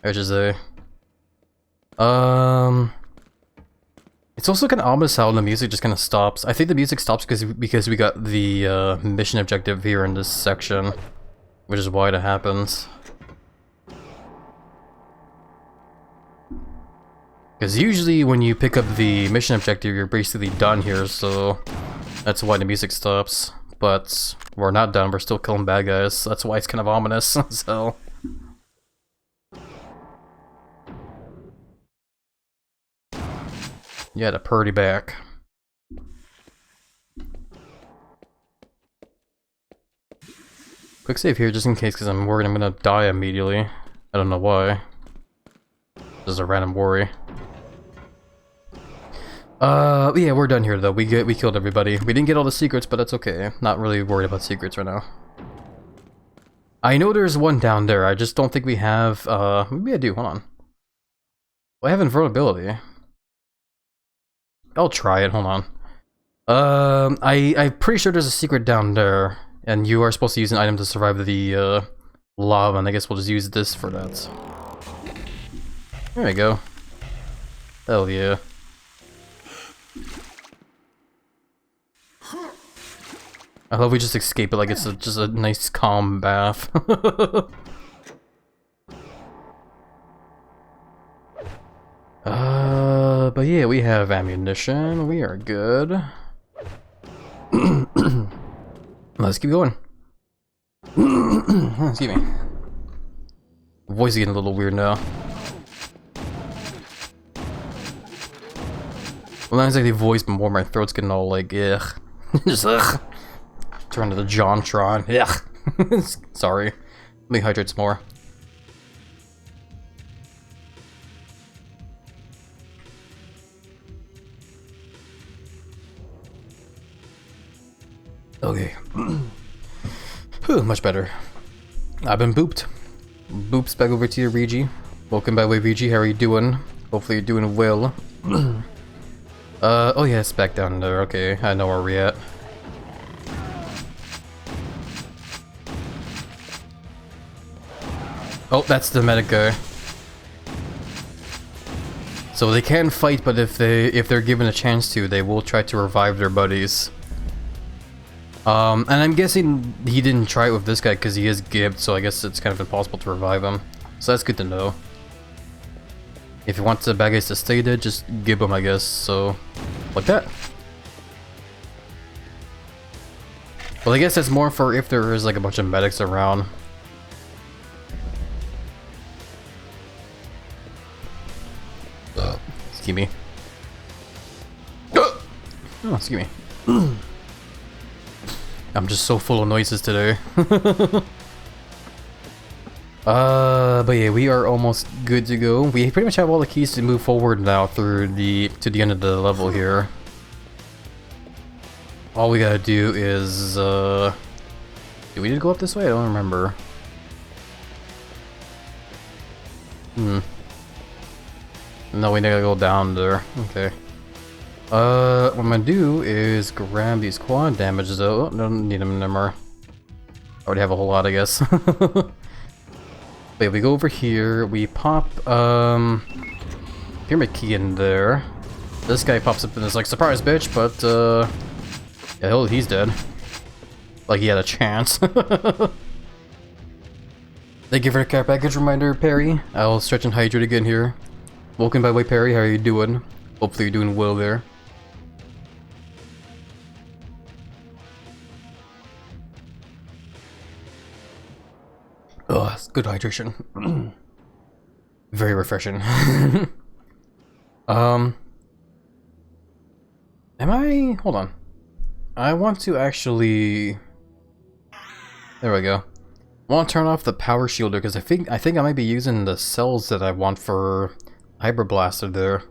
I should say. It's also kind of ominous how the music just kind of stops. I think the music stops because we got the mission objective here in this section, which is why that happens. Because usually when you pick up the mission objective, you're basically done here, so that's why the music stops. But we're not done, we're still killing bad guys, so that's why it's kind of ominous, so... Yeah, the purdy back. Quick save here just in case, because I'm worried I'm gonna die immediately. I don't know why. Just a random worry. Yeah, we're done here though. We killed everybody. We didn't get all the secrets, but that's okay. Not really worried about secrets right now. I know there's one down there. I just don't think we have. Maybe I do. Hold on. Well, I have invulnerability. I'll try it. Hold on. I'm pretty sure there's a secret down there, and you are supposed to use an item to survive the lava, and I guess we'll just use this for that. There we go. Hell yeah. I love we just escape it like it's just a nice calm bath. But yeah, we have ammunition. We are good. Let's keep going. Excuse me. Voice is getting a little weird now. Well, not exactly voice, but more my throat's getting all like, ugh. Just ugh. Turn to the JonTron. Ugh. Sorry. Let me hydrate some more. Okay. Whew, much better. I've been booped. Boops back over to you, Regi. Welcome by way, Regi. How are you doing? Hopefully you're doing well. Oh yeah, it's back down there. Okay, I know where we're at. Oh, that's the medic guy. So they can fight, but if they're given a chance to, they will try to revive their buddies. And I'm guessing he didn't try it with this guy because he is gibbed, so I guess it's kind of impossible to revive him. So that's good to know. If you want the bad guys to stay dead, just gib them, I guess. So, like that. Well, I guess that's more for if there is like a bunch of medics around. Excuse me. Oh, excuse me. I'm just so full of noises today. But yeah, we are almost good to go. We pretty much have all the keys to move forward now through to the end of the level here. All we gotta do is, do we need to go up this way? I don't remember. No, we need to go down there. Okay. What I'm gonna do is grab these quad damages though. Oh, don't need them anymore. Already have a whole lot, I guess. Wait, we go over here, we pop, pyramid key in there. This guy pops up and is like, surprise bitch, but, yeah, hell, he's dead. Like he had a chance. Thank you for the care package reminder, Perry. I'll stretch and hydrate again here. Welcome by way, Perry, how are you doing? Hopefully you're doing well there. Oh, it's good hydration. Very refreshing. Am I? Hold on. I want to actually. There we go. I want to turn off the power shielder because I think I might be using the cells that I want for Hyper Blaster there,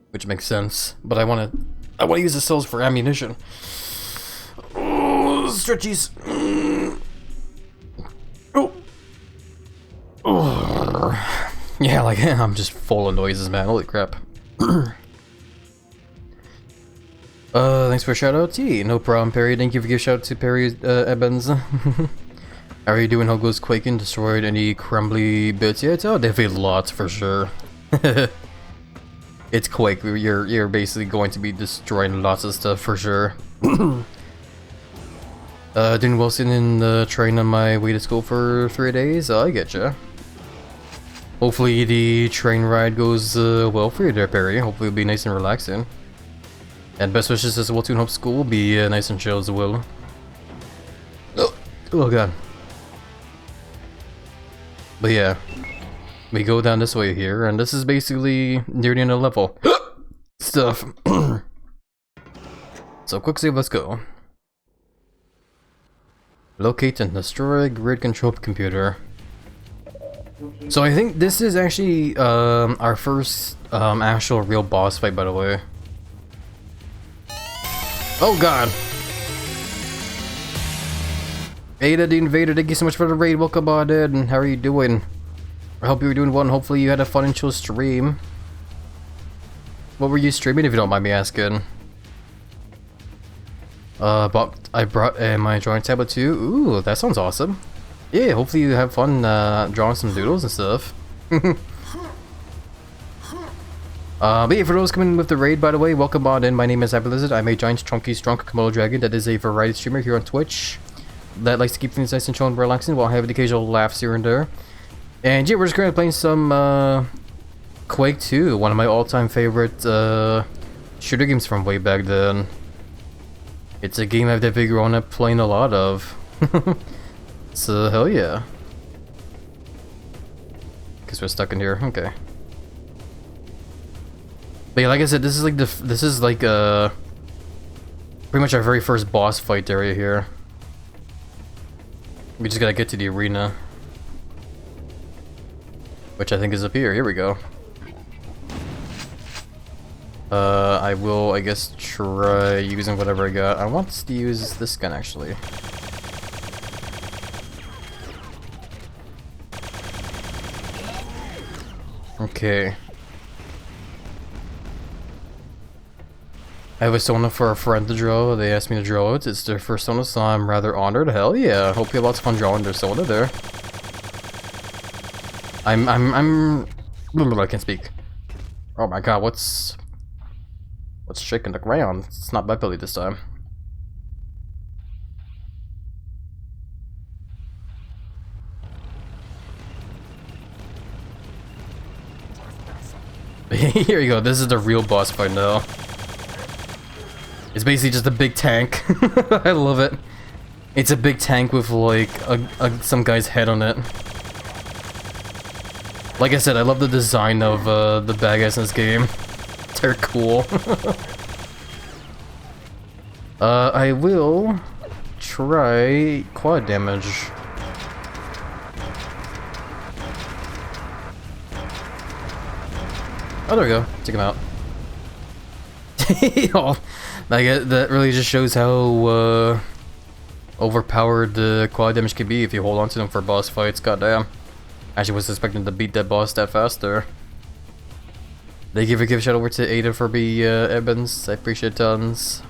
which makes sense. But I want to use the cells for ammunition. Oh, stretchies. Oh. Yeah, like I'm just full of noises, man. Holy crap. Thanks for a shout out, T. No problem, Perry. Thank you for your shout out to Perry Evans. How are you doing? How goes Quaking? Destroyed any crumbly bits yet? Oh, definitely lots for sure. It's Quake. You're basically going to be destroying lots of stuff for sure. Doing well sitting in the train on my way to school for 3 days. I getcha. Hopefully the train ride goes well for you there, Perry. Hopefully it'll be nice and relaxing. And best wishes as well to Hope School will be nice and chill as well. Oh god. But yeah, we go down this way here, and this is basically near the end of the level. Stuff. So quick save, let's go. Locate and destroy grid control computer. So I think this is actually our first actual real boss fight, by the way. Oh god! Ada the Invader, thank you so much for the raid. Welcome on in. And how are you doing? I hope you were doing well, and hopefully you had a fun and chill stream. What were you streaming, if you don't mind me asking? But I brought my drawing tablet too. Ooh, that sounds awesome. Yeah, hopefully you have fun drawing some doodles and stuff. But yeah, for those coming with the raid, by the way, welcome on in. My name is HappyLizard. I'm a giant, chunky, strong Komodo dragon that is a variety streamer here on Twitch that likes to keep things nice and chill and relaxing while having the occasional laughs here and there. And yeah, we're just currently playing some Quake 2, one of my all-time favorite shooter games from way back then. It's a game I've definitely grown up playing a lot of. So hell yeah. Guess we're stuck in here. Okay. But yeah, like I said, this is like pretty much our very first boss fight area here. We just gotta get to the arena, which I think is up here. Here we go. I will, I guess, try using whatever I got. I want to use this gun, actually. Okay. I have a Sona for a friend to draw. They asked me to draw it. It's their first Sona, so I'm rather honored. Hell yeah. Hope you have lots of fun drawing their Sona there. I can't speak. Oh my god, what's shaking the ground? It's not my belly this time. Here you go, this is the real boss fight now. It's basically just a big tank. I love it. It's a big tank with like some guy's head on it. Like I said, I love the design of the bad guys in this game. They're cool. I will try quad damage. Oh, there we go. Take him out. Oh, that really just shows how overpowered the quad damage can be if you hold on to them for boss fights. Goddamn. Actually was expecting to beat that boss that fast there. They give a gift shout over to Ada for B Evans. I appreciate tons.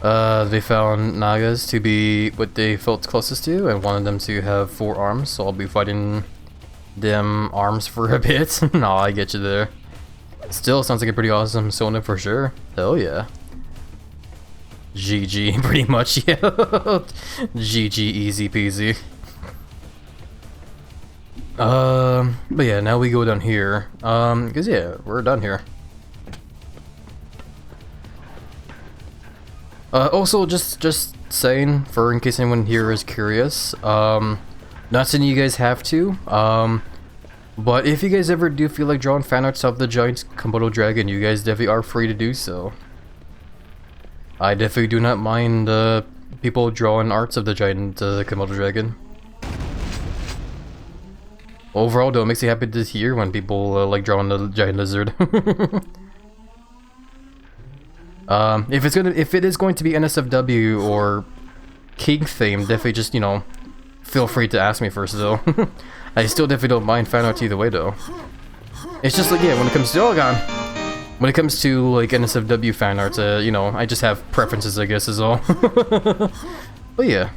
They found Nagas to be what they felt closest to and wanted them to have 4 arms, so I'll be fighting them arms for a bit. No, I get you there. Still sounds like a pretty awesome Sona for sure. Hell yeah. GG, pretty much, yeah. GG, easy peasy. But yeah, now we go down here. Cause yeah, we're done here. Also, just saying, for in case anyone here is curious, not saying you guys have to, but if you guys ever do feel like drawing fan arts of the giant Komodo dragon, you guys definitely are free to do so. I definitely do not mind people drawing arts of the giant Komodo dragon. Overall, though, it makes me happy to hear when people like drawing the giant lizard. If it is going to be NSFW or King themed, definitely just, you know, feel free to ask me first though. I still definitely don't mind fan art either way though. It's just like, yeah, when it comes to when it comes to like NSFW fan art, you know, I just have preferences, I guess, is all. But yeah.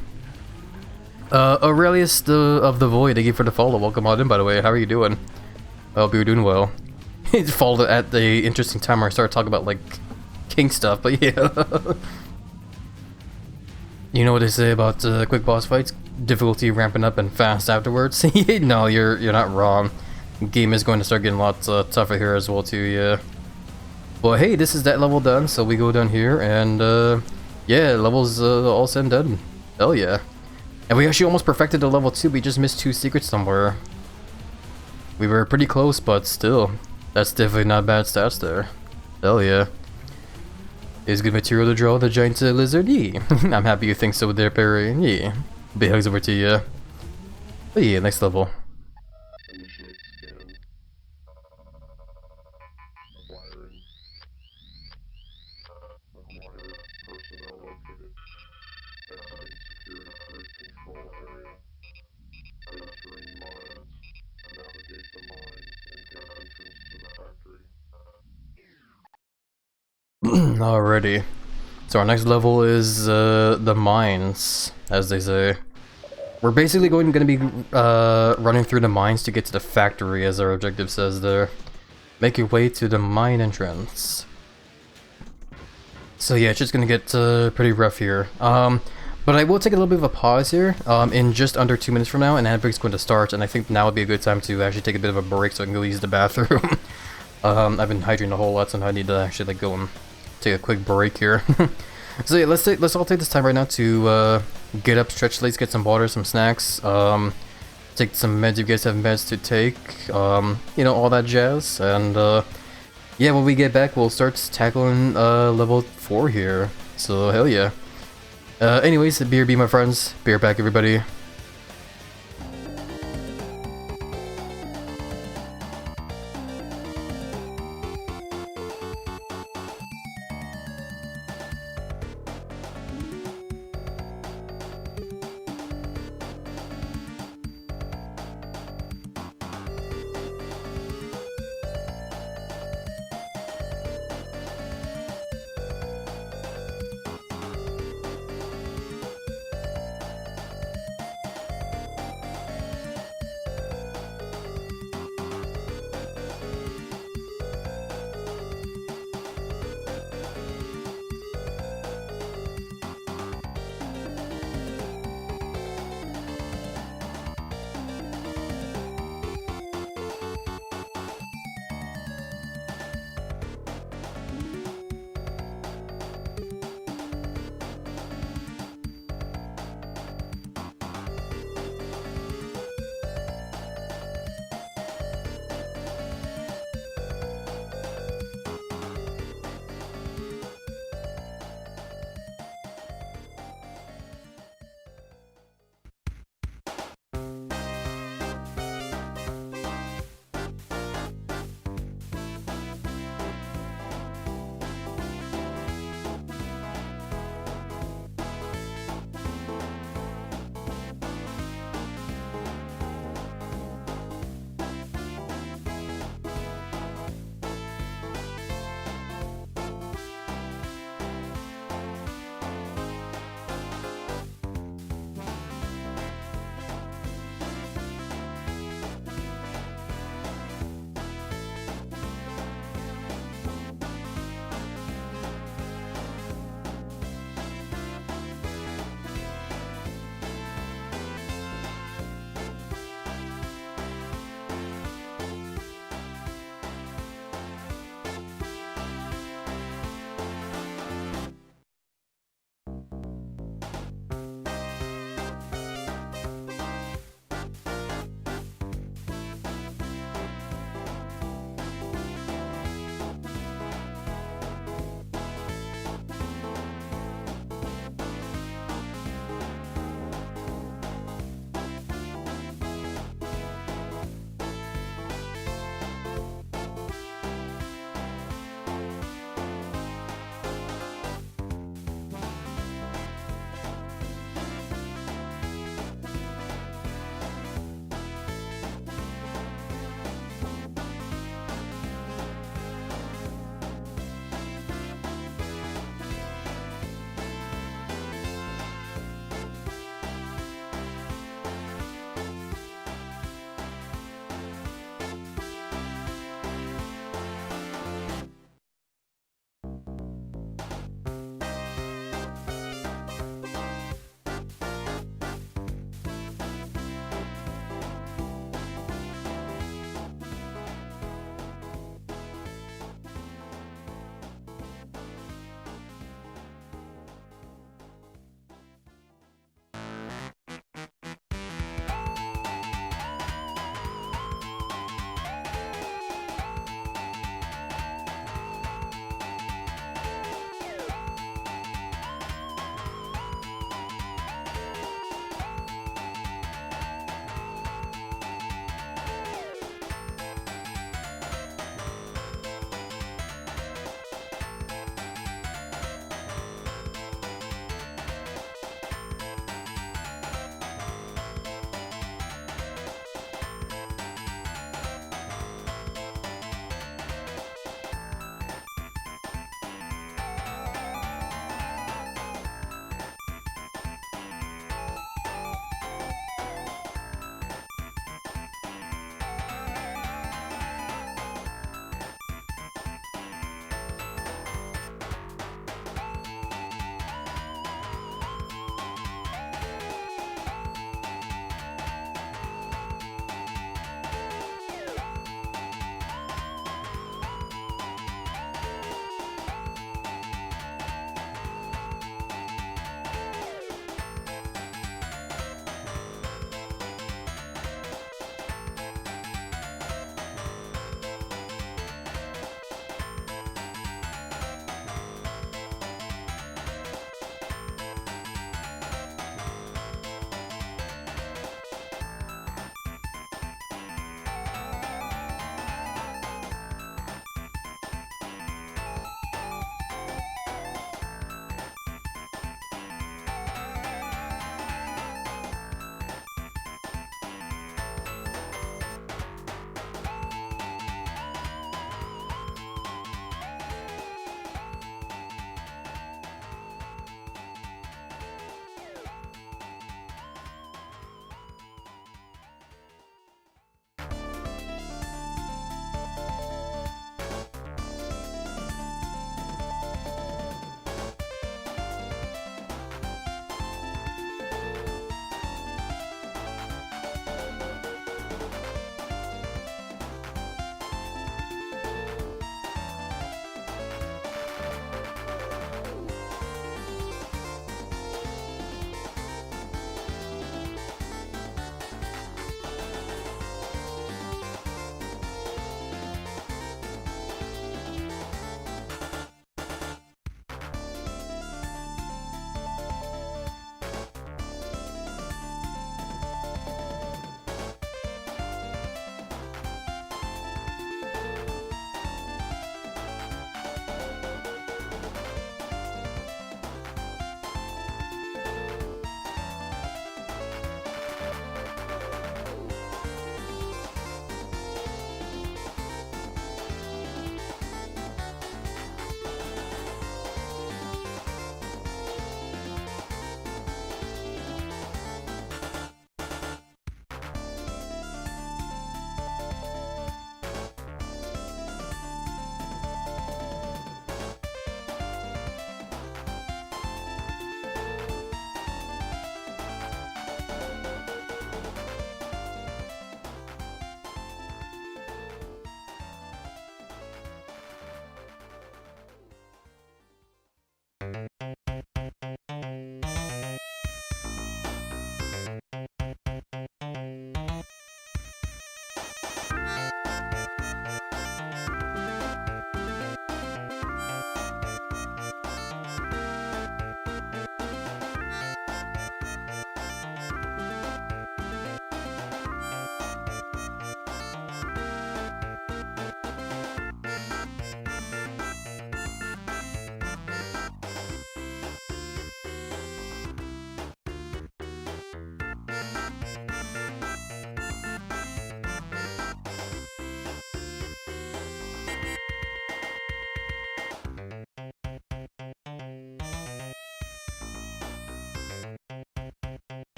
Aurelius of the Void, thank you for the follow. Welcome on in, by the way. How are you doing? I hope you're doing well. It followed at the interesting time where I started talking about like King stuff, but yeah. You know what they say about quick boss fights? Difficulty ramping up and fast afterwards. No, you're not wrong. Game is going to start getting a lot tougher here as well too, yeah. But hey, this is that level done, so we go down here and yeah, levels all said and done. Hell yeah. And we actually almost perfected the level 2, we just missed 2 secrets somewhere. We were pretty close, but still, that's definitely not bad stats there. Hell yeah. Is good material to draw the giant lizard? Yeah. I'm happy you think so there, Perry. Yeah. Big hugs over to you. But yeah, next level. Initiate scan. Acquiring. Acquired personnel located. Exiting security grid control area. Entering mines. Navigate the mines and gain entrance to the factory. Alrighty. So our next level is the mines, as they say. We're basically going to be running through the mines to get to the factory, as our objective says there. Make your way to the mine entrance. So yeah, it's just gonna get pretty rough here. But I will take a little bit of a pause here, in just under 2 minutes from now, and Anbrig's going to start, and I think now would be a good time to actually take a bit of a break so I can go use the bathroom. I've been hydrating a whole lot, so I need to actually like go and take a quick break here. So yeah, let's all take this time right now to get up, stretch legs, get some water, some snacks, take some meds if you guys have meds to take, you know, all that jazz, and yeah, when we get back, we'll start tackling level 4 here. So hell yeah. Anyways, beer be my friends. Beer back, everybody.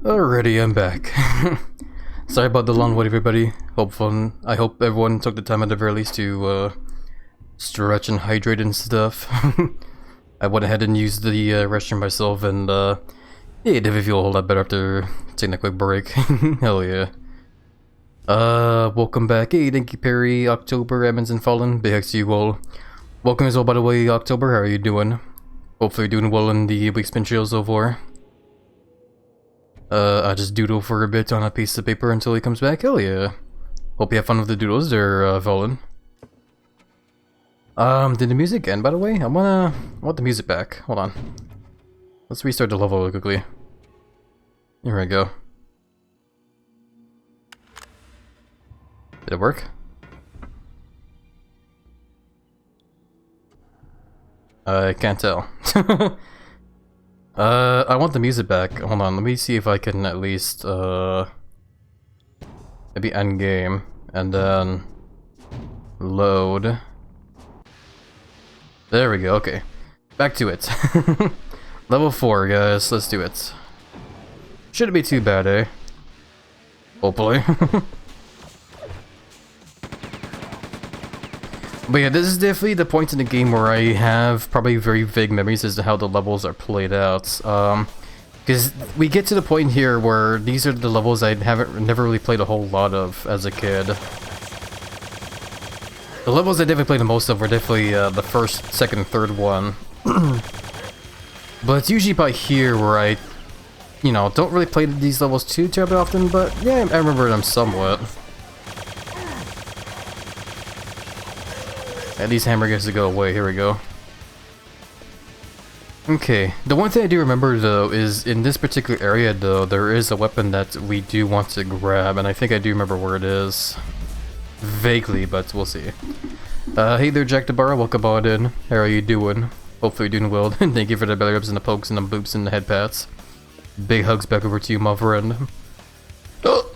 Alrighty, I'm back. Sorry about the long wait, everybody. I hope everyone took the time at the very least to stretch and hydrate and stuff. I went ahead and used the restroom myself, and yeah, it definitely feel a whole lot better after taking a quick break. Hell yeah. Welcome back. Hey, thank you, Perry, October, Evans, and Fallen. Big hugs to you all. Welcome as well, by the way, October. How are you doing? Hopefully you're doing well in the week's been chill so far. I just doodle for a bit on a piece of paper until he comes back. Hell yeah. Hope you have fun with the doodles there, Fallen. Did the music end, by the way? I want the music back. Hold on. Let's restart the level really quickly. Here we go. Did it work? I can't tell. I want the music back. Hold on, let me see if I can at least, maybe end game, and then load. There we go, okay. Back to it. Level 4, guys, let's do it. Shouldn't be too bad, eh? Hopefully. But yeah, this is definitely the point in the game where I have probably very vague memories as to how the levels are played out. Because we get to the point here where these are the levels I never really played a whole lot of as a kid. The levels I definitely played the most of were definitely the first, second, and third one. But it's usually by here where I, you know, don't really play these levels too terribly often, but yeah, I remember them somewhat. And these hammer gets to go away, here we go. Okay, the one thing I do remember though is in this particular area though, there is a weapon that we do want to grab, and I think I do remember where it is. Vaguely, but we'll see. Hey there, Jack DeBarra, welcome on in. How are you doing? Hopefully you're doing well. Thank you for the belly rubs and the pokes and the boops and the head pats. Big hugs back over to you, my friend. Oh!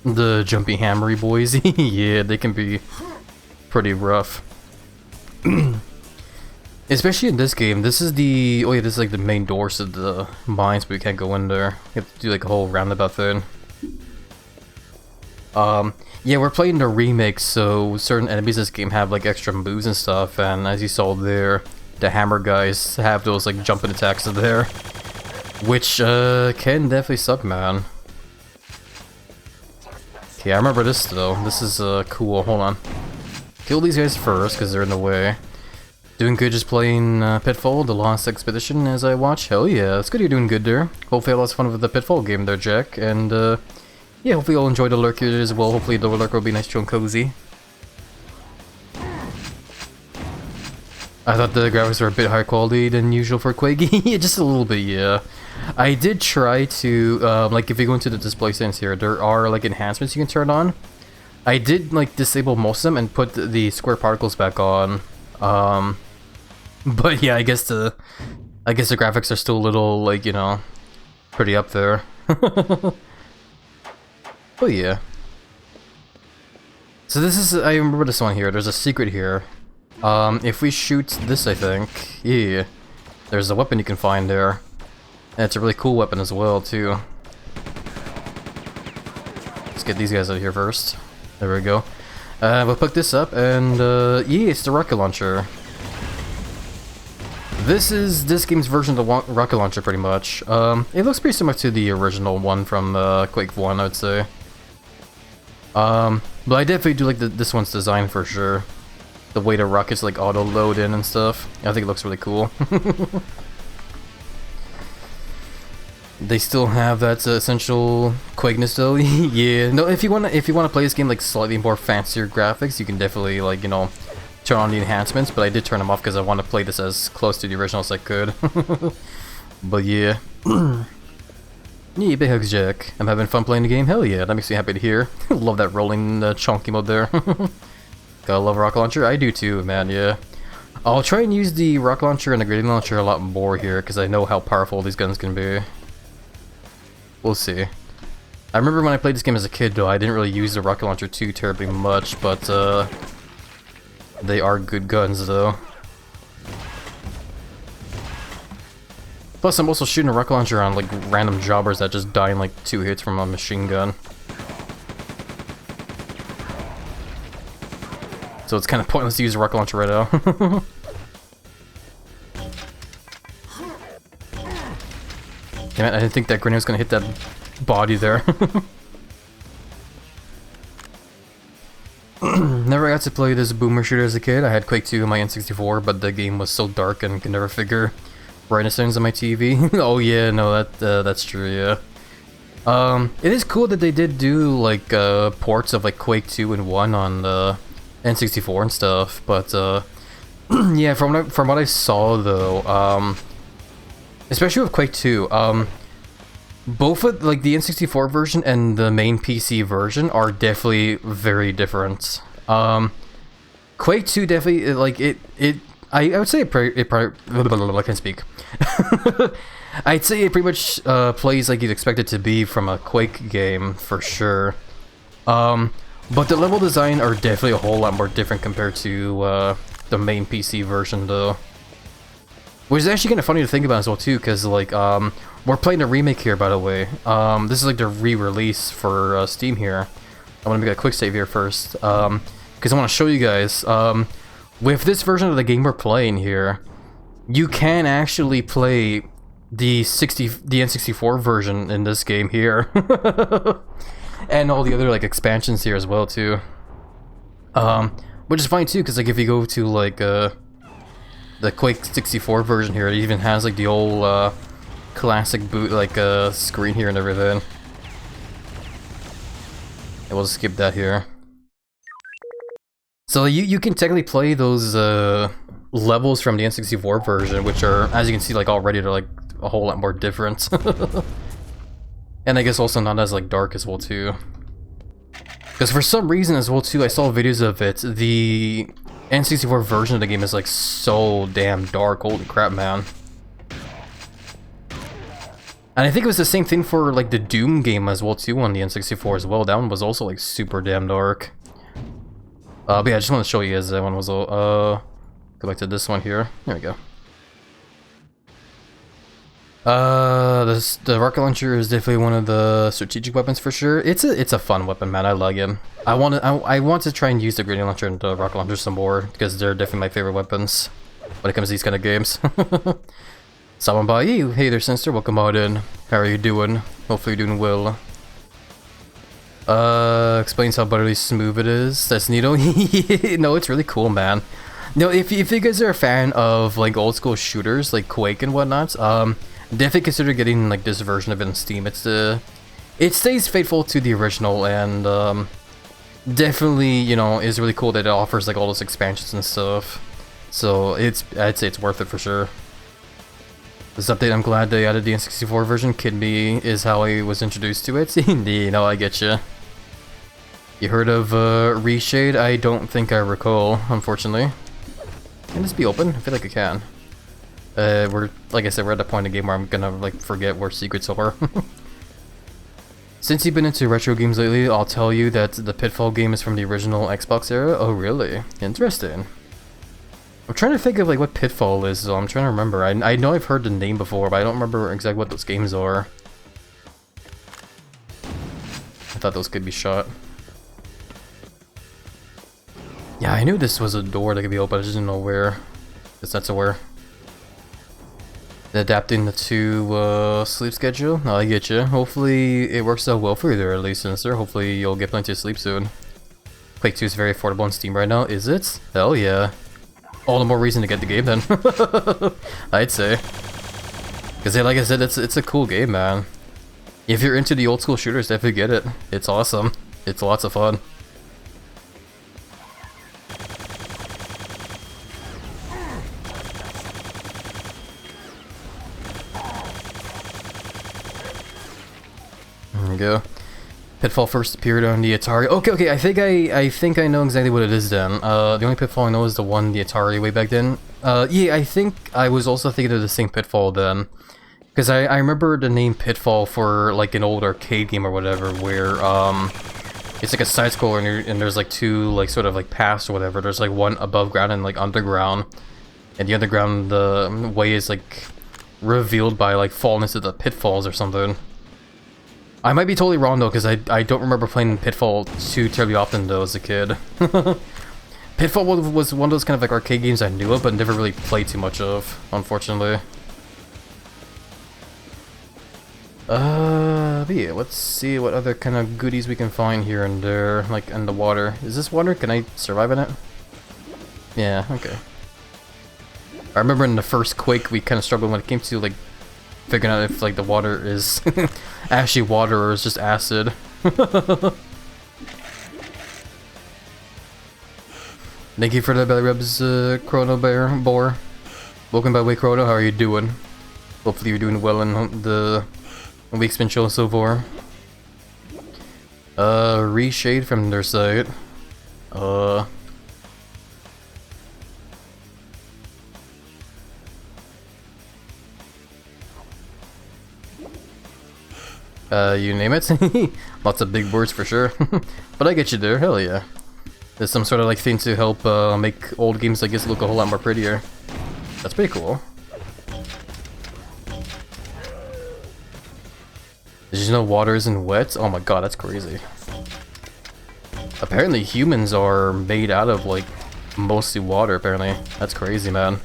The jumpy hammery boys. Yeah, they can be pretty rough. Especially in this game, this is the... oh yeah, this is like the main doors to the mines, but we can't go in there. You have to do like a whole roundabout thing. Yeah, we're playing the remake, so certain enemies in this game have like extra moves and stuff, and as you saw there, the hammer guys have those like jumping attacks in there. Which, can definitely suck, man. Okay, I remember this though. This is, cool. Hold on. Kill these guys first, because they're in the way. Doing good just playing Pitfall, The Lost Expedition as I watch. Hell yeah, it's good you're doing good there. Hopefully you had lots of fun with the Pitfall game there, Jack. And yeah, hopefully you'll enjoy the lurk here as well. Hopefully the lurk will be nice, chill, and cozy. I thought the graphics were a bit higher quality than usual for Quake. Yeah, just a little bit, yeah. I did try to, like if you go into the display settings here, there are like enhancements you can turn on. I did like disable most of them and put the square particles back on. But yeah, I guess the graphics are still a little like, you know, pretty up there. Oh yeah. So this is, I remember this one here. There's a secret here. If we shoot this, I think, yeah, there's a weapon you can find there. And it's a really cool weapon as well too. Let's get these guys out of here first. There we go. We'll pick this up, and yeah, it's the rocket launcher. This is this game's version of the rocket launcher, pretty much. It looks pretty similar to the original one from Quake 1, I would say. But I definitely do like this one's design for sure. The way the rockets like auto load in and stuff. I think it looks really cool. They still have that essential Quakeness though. Yeah, no. If you wanna play this game like slightly more fancier graphics, you can definitely like, you know, turn on the enhancements. But I did turn them off because I want to play this as close to the original as I could. But yeah, yeah, big hugs, Jack. I'm having fun playing the game. Hell yeah, that makes me happy to hear. Love that rolling chunky mode there. Gotta love rocket launcher. I do too, man. Yeah. I'll try and use the rocket launcher and the grenade launcher a lot more here because I know how powerful these guns can be. We'll see. I remember when I played this game as a kid though, I didn't really use the rocket launcher too terribly much, but they are good guns though. Plus, I'm also shooting a rocket launcher on like random jobbers that just die in like 2 hits from a machine gun. So it's kind of pointless to use a rocket launcher right now. Damn it, I didn't think that grenade was gonna hit that body there. Never got to play this boomer shooter as a kid. I had Quake 2 on my N64, but the game was so dark and could never figure brightness settings on my TV. Oh yeah, no, that's true, yeah. It is cool that they did do like ports of like Quake 2 and 1 on the N64 and stuff, but yeah, from what I saw though, especially with Quake 2, both of like the N64 version and the main PC version are definitely very different. Quake 2 definitely like I would say it probably I can't speak. I'd say it pretty much plays like you'd expect it to be from a Quake game for sure. But the level design are definitely a whole lot more different compared to the main PC version though. Which is actually kind of funny to think about as well too, because like we're playing a remake here, by the way. This is like the re-release for Steam here. I want to make a quick save here first, because I want to show you guys. With this version of the game we're playing here, you can actually play the N64 version in this game here, and all the other like expansions here as well too. Which is fine too, because like if you go to like the Quake 64 version here, it even has like the old classic boot like screen here and everything. And we'll skip that here. So you can technically play those levels from the N64 version, which are, as you can see, like already they're like a whole lot more different. And I guess also not as like dark as well too. Because for some reason as well too, I saw videos of it, the N64 version of the game is like so damn dark, holy crap man. And I think it was the same thing for like the Doom game as well too on the N64 as well. That one was also like super damn dark. But yeah, I just want to show you guys that one was go back to this one here. There we go. The rocket launcher is definitely one of the strategic weapons for sure. It's a fun weapon, man. I like it. I want to try and use the grenade launcher and the rocket launcher some more, because they're definitely my favorite weapons when it comes to these kind of games. Someone by you. Hey there, Sinister. Welcome out in. How are you doing? Hopefully you're doing well. Explains how buttery smooth it is. That's neato. No, it's really cool, man. No, if you guys are a fan of like old school shooters like Quake and whatnot, definitely consider getting like this version of it on Steam. It stays faithful to the original, and definitely, you know, is really cool that it offers like all those expansions and stuff. So I'd say it's worth it for sure. This update, I'm glad they added the N64 version. Kid Me is how I was introduced to it. You know, I get you. You heard of Reshade? I don't think I recall, unfortunately. Can this be open? I feel like it can. We're, like I said, we're at the point in the game where I'm gonna like forget where secrets are. Since you've been into retro games lately, I'll tell you that the Pitfall game is from the original Xbox era. Oh really? Interesting. I'm trying to think of like what Pitfall is, so I'm trying to remember. I know I've heard the name before, but I don't remember exactly what those games are. I thought those could be shot. Yeah, I knew this was a door that could be open, I just didn't know where. Guess that's a where. Adapting the two sleep schedule. I get you. Hopefully it works out well for you there, at least, Sinister. Hopefully you'll get plenty of sleep soon. Quake 2 is very affordable on Steam right now, is it? Hell yeah. All the more reason to get the game then. I'd say. Because like I said, it's a cool game, man. If you're into the old school shooters, definitely get it. It's awesome. It's lots of fun. There we go. Pitfall first appeared on the Atari. Okay, I think I know exactly what it is then. The only Pitfall I know is the one the Atari way back then. Yeah, I think I was also thinking of the same Pitfall then. Because I remember the name Pitfall for like an old arcade game or whatever, where it's like a side scroller and there's like two like sort of like paths or whatever. There's like one above ground and like underground. And the underground, the way is like revealed by like falling into the pitfalls or something. I might be totally wrong though, because I don't remember playing Pitfall too terribly often though as a kid. Pitfall was one of those kind of like arcade games I knew of, but never really played too much of, unfortunately. But yeah, let's see what other kind of goodies we can find here and there, like in the water. Is this water? Can I survive in it? Yeah, okay. I remember in the first Quake we kind of struggled when it came to like figuring out if like the water is actually water or is just acid. Thank you for the belly rubs, Chrono Boar. Welcome by way, Chrono. How are you doing? Hopefully you're doing well in the week's been shown so far. Reshade from their side. You name it. Lots of big words for sure. But I get you there, hell yeah. There's some sort of like thing to help make old games, I guess, look a whole lot more prettier. That's pretty cool. Did you know water isn't wet? Oh my god, that's crazy. Apparently humans are made out of like mostly water, apparently. That's crazy, man.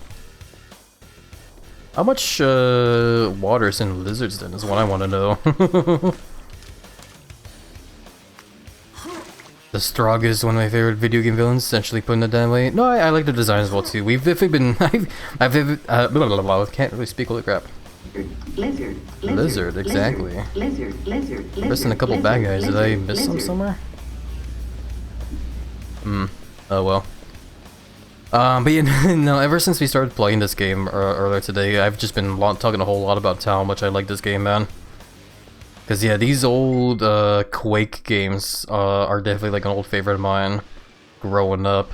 How much water is in lizards then is what I want to know. The Strog is one of my favorite video game villains, essentially putting it that way. No, I like the design as well too. We've been blah, blah, blah, can't really speak, holy crap. Lizard, exactly. Missing a couple bad guys. Did I miss some somewhere? Oh well. But you know, ever since we started playing this game earlier today, I've just been talking a whole lot about how much I like this game, man. Cause yeah, these old Quake games are definitely like an old favorite of mine, growing up.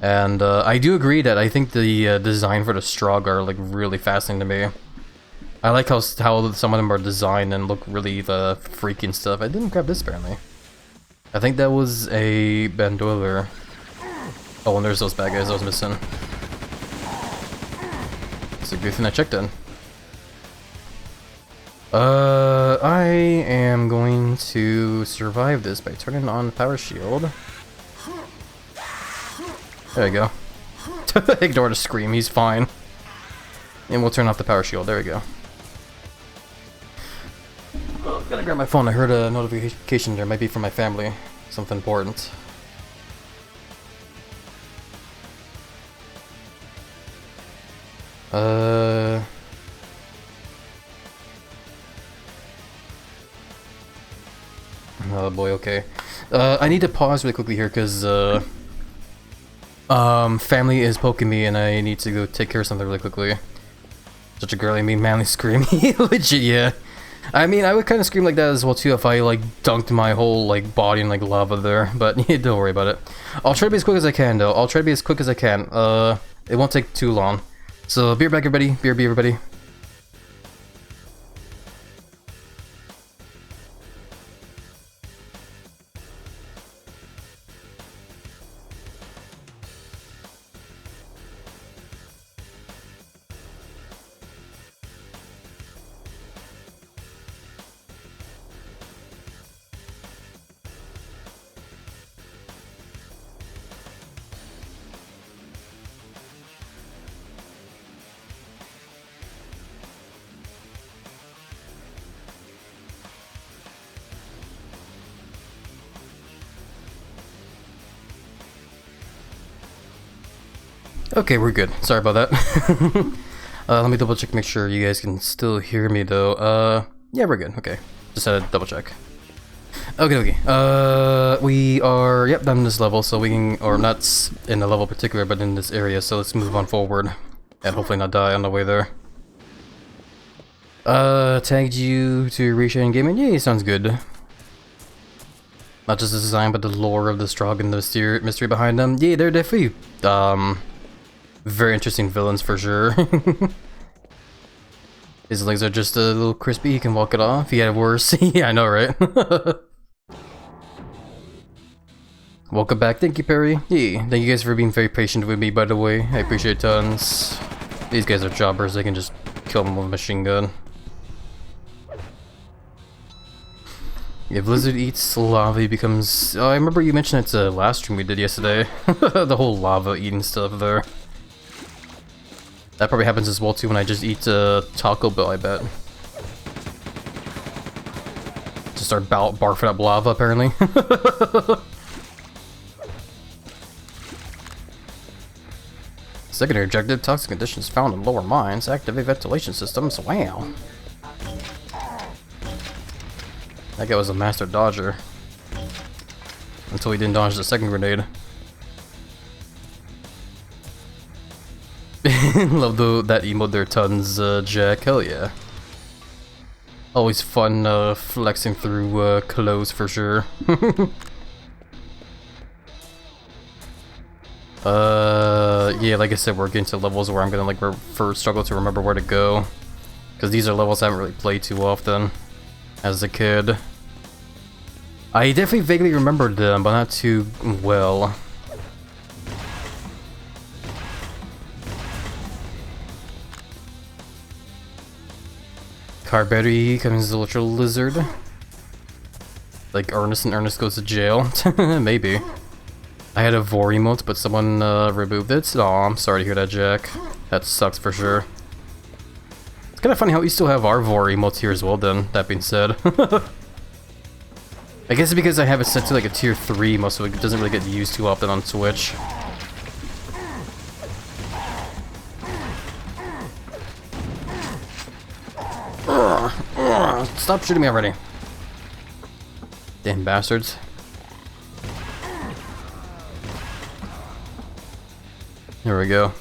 And I do agree that I think the design for the Strog are like really fascinating to me. I like how some of them are designed and look really freaky and stuff. I didn't grab this apparently. I think that was a Bandoiler. Oh, and there's those bad guys I was missing. It's a good thing I checked in. I am going to survive this by turning on power shield. There you go. Ignore the scream, he's fine. And we'll turn off the power shield, there we go. Oh, gotta grab my phone, I heard a notification there, might be from my family. Something important. Oh boy, okay. I need to pause really quickly here because family is poking me and I need to go take care of something really quickly. Such a girly, mean, manly scream. Legit, yeah. I mean, I would kind of scream like that as well too if I like dunked my whole like body in like lava there, but yeah, don't worry about it. I'll try to be as quick as I can though. I'll try to be as quick as I can. It won't take too long. So, be right back everybody. Be everybody. Okay, we're good. Sorry about that. Let me double check, make sure you guys can still hear me though. Yeah, we're good. Okay, just had to double check. Okay. We are done this level, so we can, or not in the level particular, but in this area. So let's move on forward and hopefully not die on the way there. Tagged you to resharing gaming. Yeah, sounds good. Not just the design, but the lore of the Strog and the mystery behind them. Yeah, they're definitely very interesting villains for sure. His legs are just a little crispy, he can walk it off. He had worse. Yeah, I know, right? Welcome back, thank you Perry. Yeah, thank you guys for being very patient with me, by the way. I appreciate it tons. These guys are jobbers, they can just kill him with a machine gun. If Lizard eats lava, he becomes... Oh, I remember you mentioned it last stream we did yesterday. The whole lava eating stuff there. That probably happens as well too when I just eat Taco Bell, I bet. Just start barfing up lava, apparently. Secondary objective, toxic conditions found in lower mines, activate ventilation systems, wow. That guy was a master dodger. Until he didn't dodge the second grenade. Love that emote there tons, Jack, hell yeah. Always fun flexing through clothes for sure. Yeah, like I said, we're getting to levels where I'm gonna like first struggle to remember where to go. Because these are levels I haven't really played too often as a kid. I definitely vaguely remembered them, but not too well. Carberry comes the literal lizard. Like Ernest and Ernest goes to jail. Maybe. I had a Vor emote, but someone removed it. Oh, I'm sorry to hear that, Jack. That sucks for sure. It's kind of funny how we still have our Vor emotes here as well, then, that being said. I guess it's because I have it set to like a tier 3, most of it doesn't really get used too often on Twitch. Stop shooting me already. Damn bastards. There we go.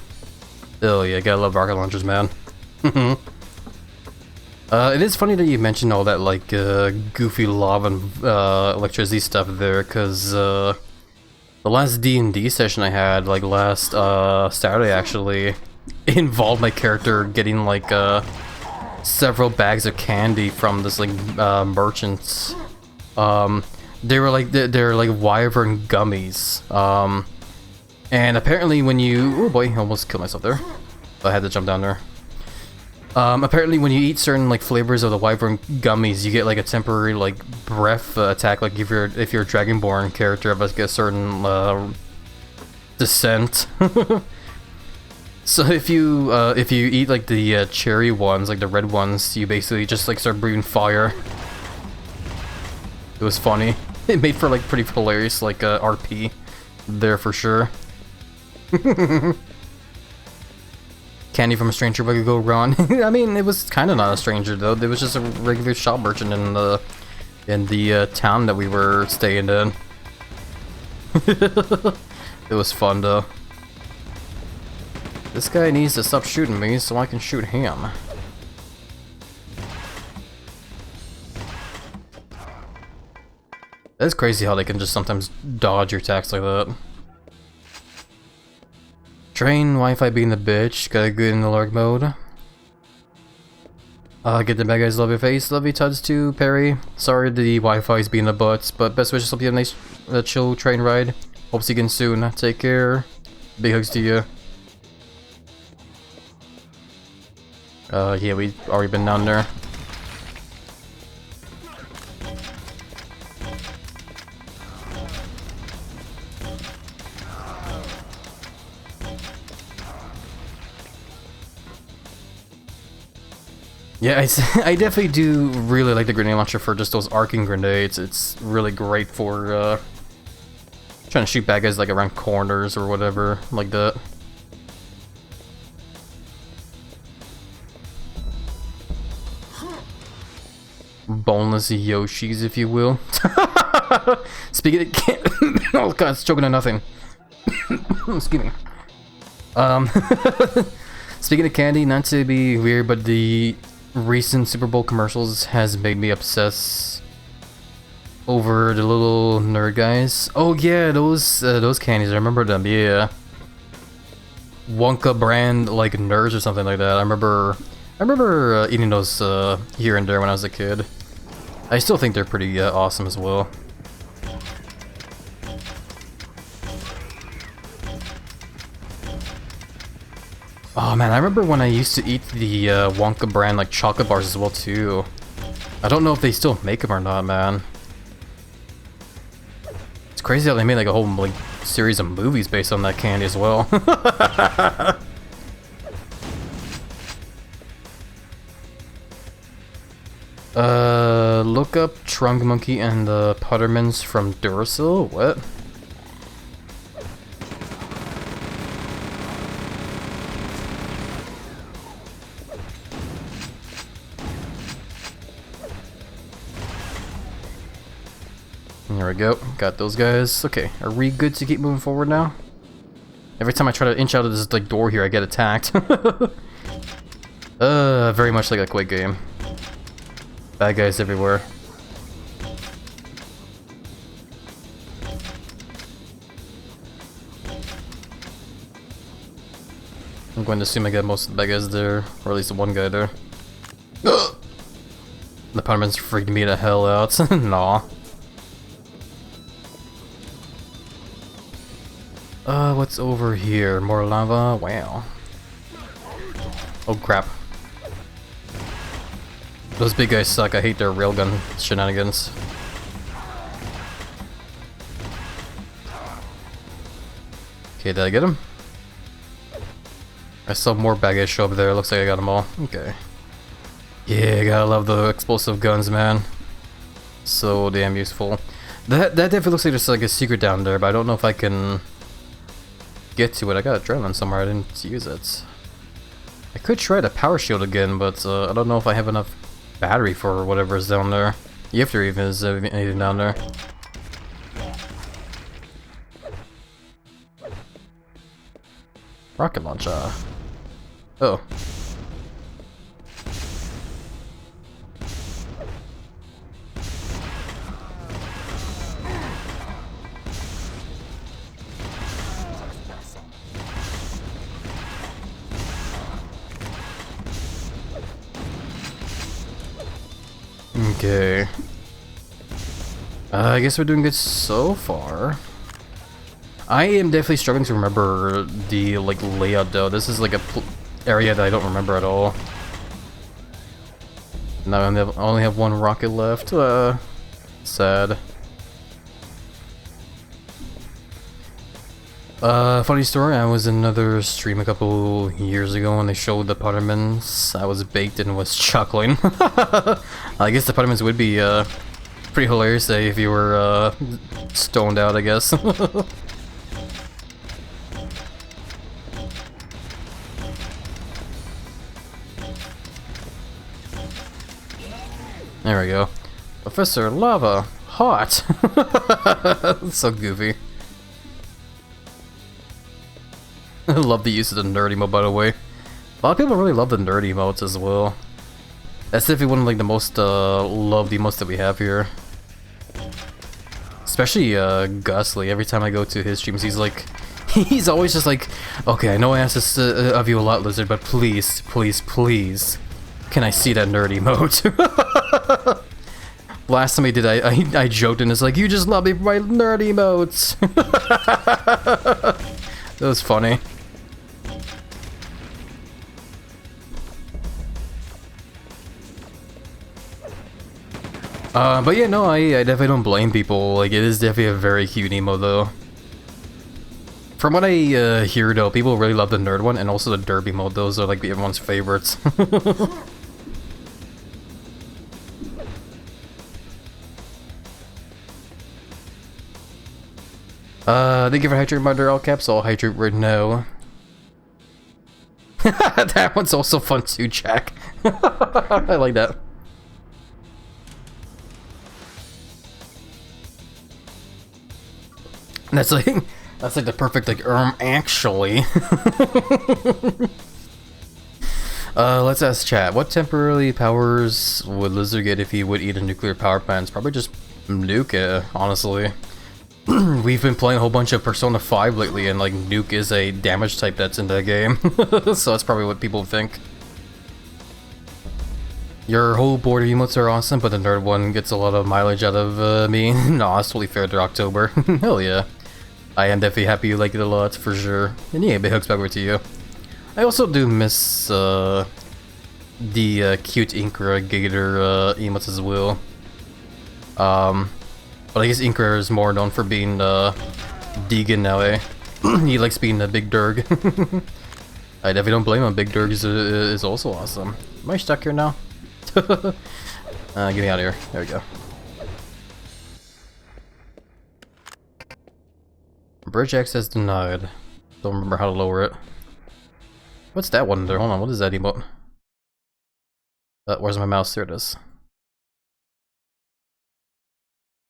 Oh yeah, gotta love rocket launchers, man. It is funny that you mentioned all that like goofy lava and electricity stuff there, because the last D&D session I had, like last Saturday actually, involved my character getting like several bags of candy from this like merchants. They were like they're like wyvern gummies. And apparently when you... Oh boy, I almost killed myself there. I had to jump down there. Apparently when you eat certain like flavors of the wyvern gummies, you get like a temporary like breath attack, like if you're a Dragonborn character of like a certain descent. So if you eat like the cherry ones, like the red ones, you basically just like start breathing fire. It was funny. It made for like pretty hilarious like RP there for sure. Candy from a stranger, what could go wrong? I mean, it was kind of not a stranger though. There was just a regular shop merchant in the town that we were staying in. It was fun though. This guy needs to stop shooting me so I can shoot him. It's crazy how they can just sometimes dodge your attacks like that. Train, Wi-Fi being the bitch, gotta get in the lurk mode. Get the bad guys, love your face, love you tuds too, Perry. Sorry the Wi-Fi's being the butts, but best wishes, hope you have a nice chill train ride. Hope to see you again soon, take care. Big hugs to you. Yeah, we've already been down there. Yeah, I definitely do really like the grenade launcher for just those arcing grenades. It's really great for trying to shoot bad guys like around corners or whatever like that. Boneless Yoshis, if you will. Speaking of oh god, it's choking on nothing. Excuse me. Speaking of candy, not to be weird, but the recent Super Bowl commercials has made me obsess over the little nerd guys. Oh yeah, those candies, I remember them, yeah. Wonka brand, like nerds or something like that. I remember eating those here and there when I was a kid. I still think they're pretty awesome as well. Oh man, I remember when I used to eat the Wonka brand like chocolate bars as well too. I don't know if they still make them or not, man. It's crazy how they made like a whole like series of movies based on that candy as well. Look up Trunk Monkey and the Puttermans from Duracell? What? There we go, got those guys. Okay, are we good to keep moving forward now? Every time I try to inch out of this like door here, I get attacked. Very much like a Quake game. Bad guys everywhere. I'm going to assume I got most of the bad guys there, or at least one guy there. The Putterman's freaked me the hell out. Nah. What's over here? More lava? Wow. Oh crap. Those big guys suck. I hate their railgun shenanigans. Okay, did I get him? I saw more bad guys show up there. Looks like I got them all. Okay. Yeah, gotta love the explosive guns, man. So damn useful. That definitely looks like there's like a secret down there, but I don't know if I can get to it. I got adrenaline somewhere. I didn't use it. I could try the power shield again, but I don't know if I have enough battery for whatever is down there. If there even is anything down there. Rocket launcher. Oh. Okay. I guess we're doing good so far. I am definitely struggling to remember the like layout though. This is like a area that I don't remember at all. Now I only have one rocket left. Sad. Funny story, I was in another stream a couple years ago when they showed the Puttermans. I was baked and was chuckling. I guess the Puttermans would be pretty hilarious if you were stoned out, I guess. There we go. Professor Lava, hot. That's so goofy. I love the use of the nerd emote, by the way. A lot of people really love the nerd emotes as well. That's definitely one of like the most loved emotes that we have here. Especially Gusly. Every time I go to his streams, he's like, he's always just like, okay, I know I asked this of you a lot, Lizard, but please, please, please, can I see that nerd emote? Last time he did, I joked and it's like, you just love me for my nerd emotes. That was funny. But yeah, no, I definitely don't blame people. Like, it is definitely a very cute emo, though. From what I hear, though, people really love the nerd one and also the derby mode. Those are like everyone's favorites. Thank you for hydrating my all caps. I'll hydrate right now. That one's also fun too, Jack. I like that. That's like the perfect like actually. Let's ask chat. What temporary powers would Lizard get if he would eat a nuclear power plant? It's probably just nuke it, honestly. We've been playing a whole bunch of Persona 5 lately, and like nuke is a damage type that's in that game. So that's probably what people think. Your whole board emotes are awesome, but the nerd one gets a lot of mileage out of me. No, it's totally fair to October. Hell yeah. I am definitely happy you like it a lot, for sure. And yeah, big hugs back over to you. I also do miss the cute Inkra Gator emotes as well. But I guess Inkra is more known for being Deegan now, eh? He likes being a big Durg. I definitely don't blame him. Big Durg is also awesome. Am I stuck here now? Get me out of here. There we go. Bridge access denied. Don't remember how to lower it. What's that one there? Hold on, what is that emote? Where's my mouse? There it is.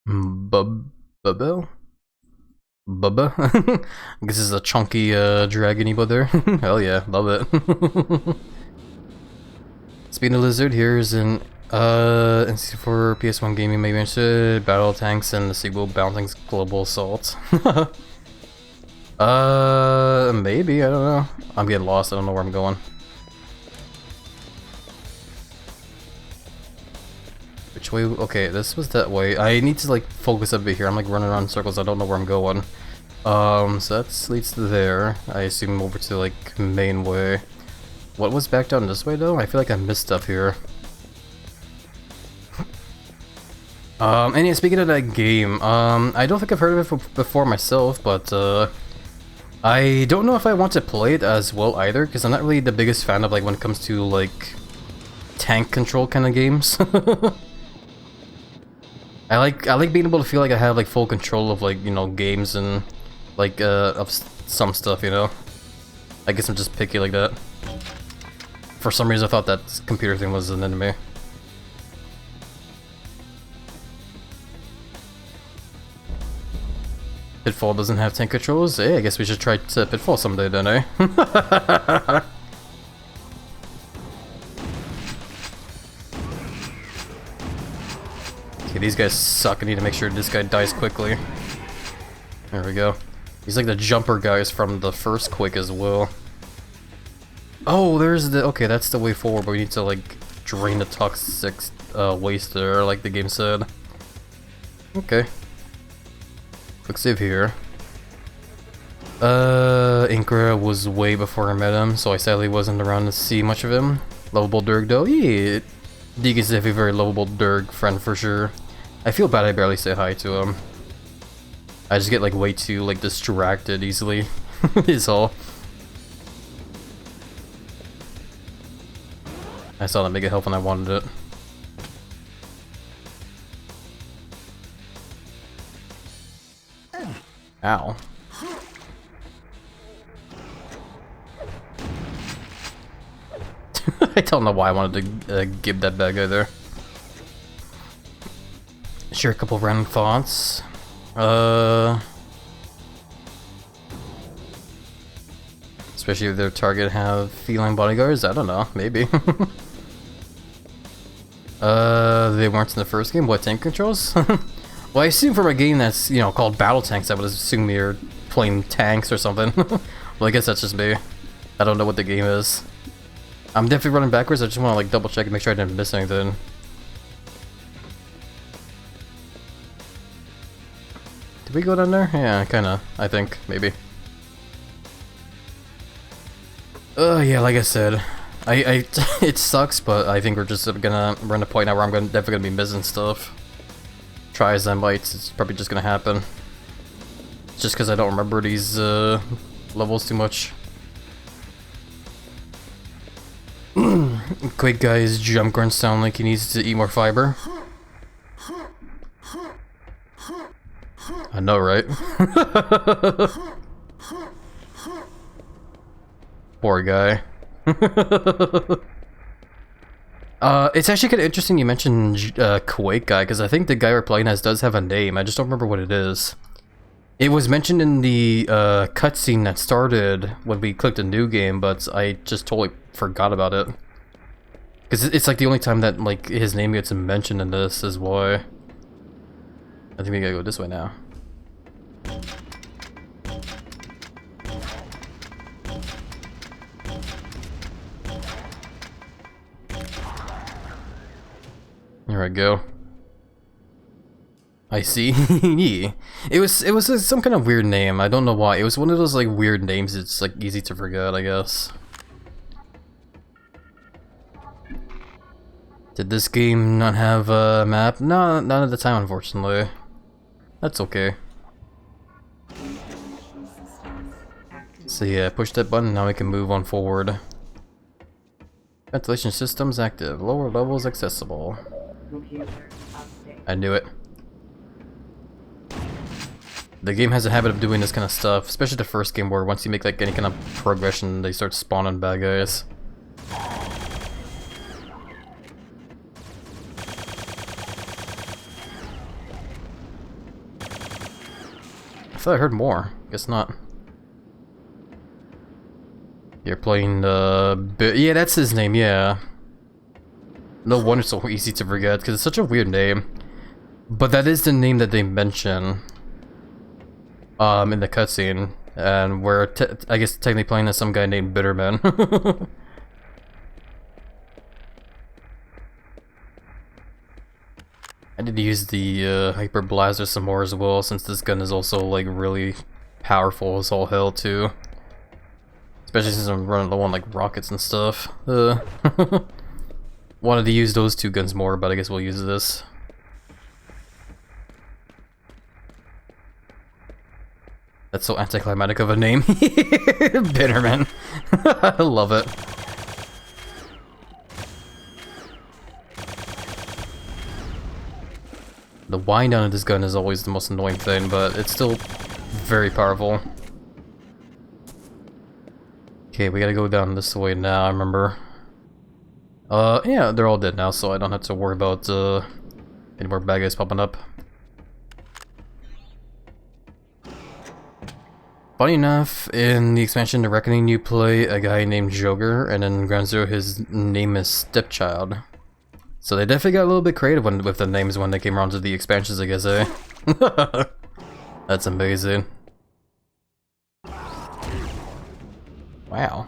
Bubba? Bubba? This is a chunky dragon emote there. Hell yeah, love it. Speaking of Lizard, here's an NC4 PS1 gaming maybe interested. Battle tanks and the sequel Bouncing Global Assault. Maybe, I don't know. I'm getting lost, I don't know where I'm going. Which way? Okay, this was that way. I need to like focus a bit here. I'm like running around in circles, I don't know where I'm going. So that leads to there. I assume over to like main way. What was back down this way though? I feel like I missed stuff here. And yeah, speaking of that game, I don't think I've heard of it before myself, but I don't know if I want to play it as well either, because I'm not really the biggest fan of like when it comes to like tank control kind of games. I like being able to feel like I have like full control of like, you know, games and like of some stuff, you know. I guess I'm just picky like that. For some reason I thought that computer thing was an enemy. Pitfall doesn't have tank controls? Hey, I guess we should try Pitfall someday then, eh? Okay, these guys suck. I need to make sure this guy dies quickly. There we go. He's like the jumper guys from the first Quake as well. Oh, there's the... Okay, that's the way forward, but we need to like drain the toxic waste there, like the game said. Okay. Quick save here. Inkra was way before I met him, so I sadly wasn't around to see much of him. Lovable Durg though, yeah. Deeg is definitely a very lovable Durg friend for sure. I feel bad I barely say hi to him. I just get like way too like distracted easily, is all. I saw that mega help and I wanted it. Ow. I don't know why I wanted to give that bad guy there. Share a couple random thoughts. Especially if their target have feline bodyguards, I don't know, maybe. They weren't in the first game. What, tank controls? Well, I assume from a game that's, you know, called Battle Tanks, I would assume you're playing tanks or something. Well, I guess that's just me. I don't know what the game is. I'm definitely running backwards, I just want to like double check and make sure I didn't miss anything. Did we go down there? Yeah, kinda, I think, maybe. Yeah, like I said, it sucks, but I think we're just gonna run a point now where I'm definitely gonna be missing stuff. Try as I might, it's probably just gonna happen. Just because I don't remember these levels too much. Quake guy's jump grunts sound like he needs to eat more fiber. I know, right? Poor guy. It's actually kind of interesting you mentioned Quake guy, because I think the guy we're playing as does have a name. I just don't remember what it is. It was mentioned in the cutscene that started when we clicked a new game, but I just totally forgot about it. Because it's like the only time that like his name gets mentioned in this is why. I think we gotta go this way now. Here I go. I see. It was some kind of weird name. I don't know why. It was one of those like weird names. It's like easy to forget, I guess. Did this game not have a map? No, not at the time, unfortunately. That's okay. So yeah, push that button, now we can move on forward. Ventilation systems active. Lower levels accessible. I knew it. The game has a habit of doing this kind of stuff, especially the first game where once you make like any kind of progression, they start spawning bad guys. I thought I heard more. Guess not. You're playing yeah, that's his name, yeah. No wonder it's so easy to forget, because it's such a weird name. But that is the name that they mention in the cutscene, and we're I guess technically playing as some guy named Bitterman. I need to use the Hyper Blaster some more as well, since this gun is also like really powerful as all hell too. Especially since I'm running low on like rockets and stuff. Wanted to use those two guns more, but I guess we'll use this. That's so anticlimactic of a name. Bitterman. I love it. The wind down of this gun is always the most annoying thing, but it's still very powerful. Okay, we gotta go down this way now, I remember. Yeah, they're all dead now, so I don't have to worry about any more bad guys popping up. Funny enough, in the expansion The Reckoning you play a guy named Joker, and in Ground Zero his name is Stepchild. So they definitely got a little bit creative with the names when they came around to the expansions, I guess, eh? That's amazing. Wow.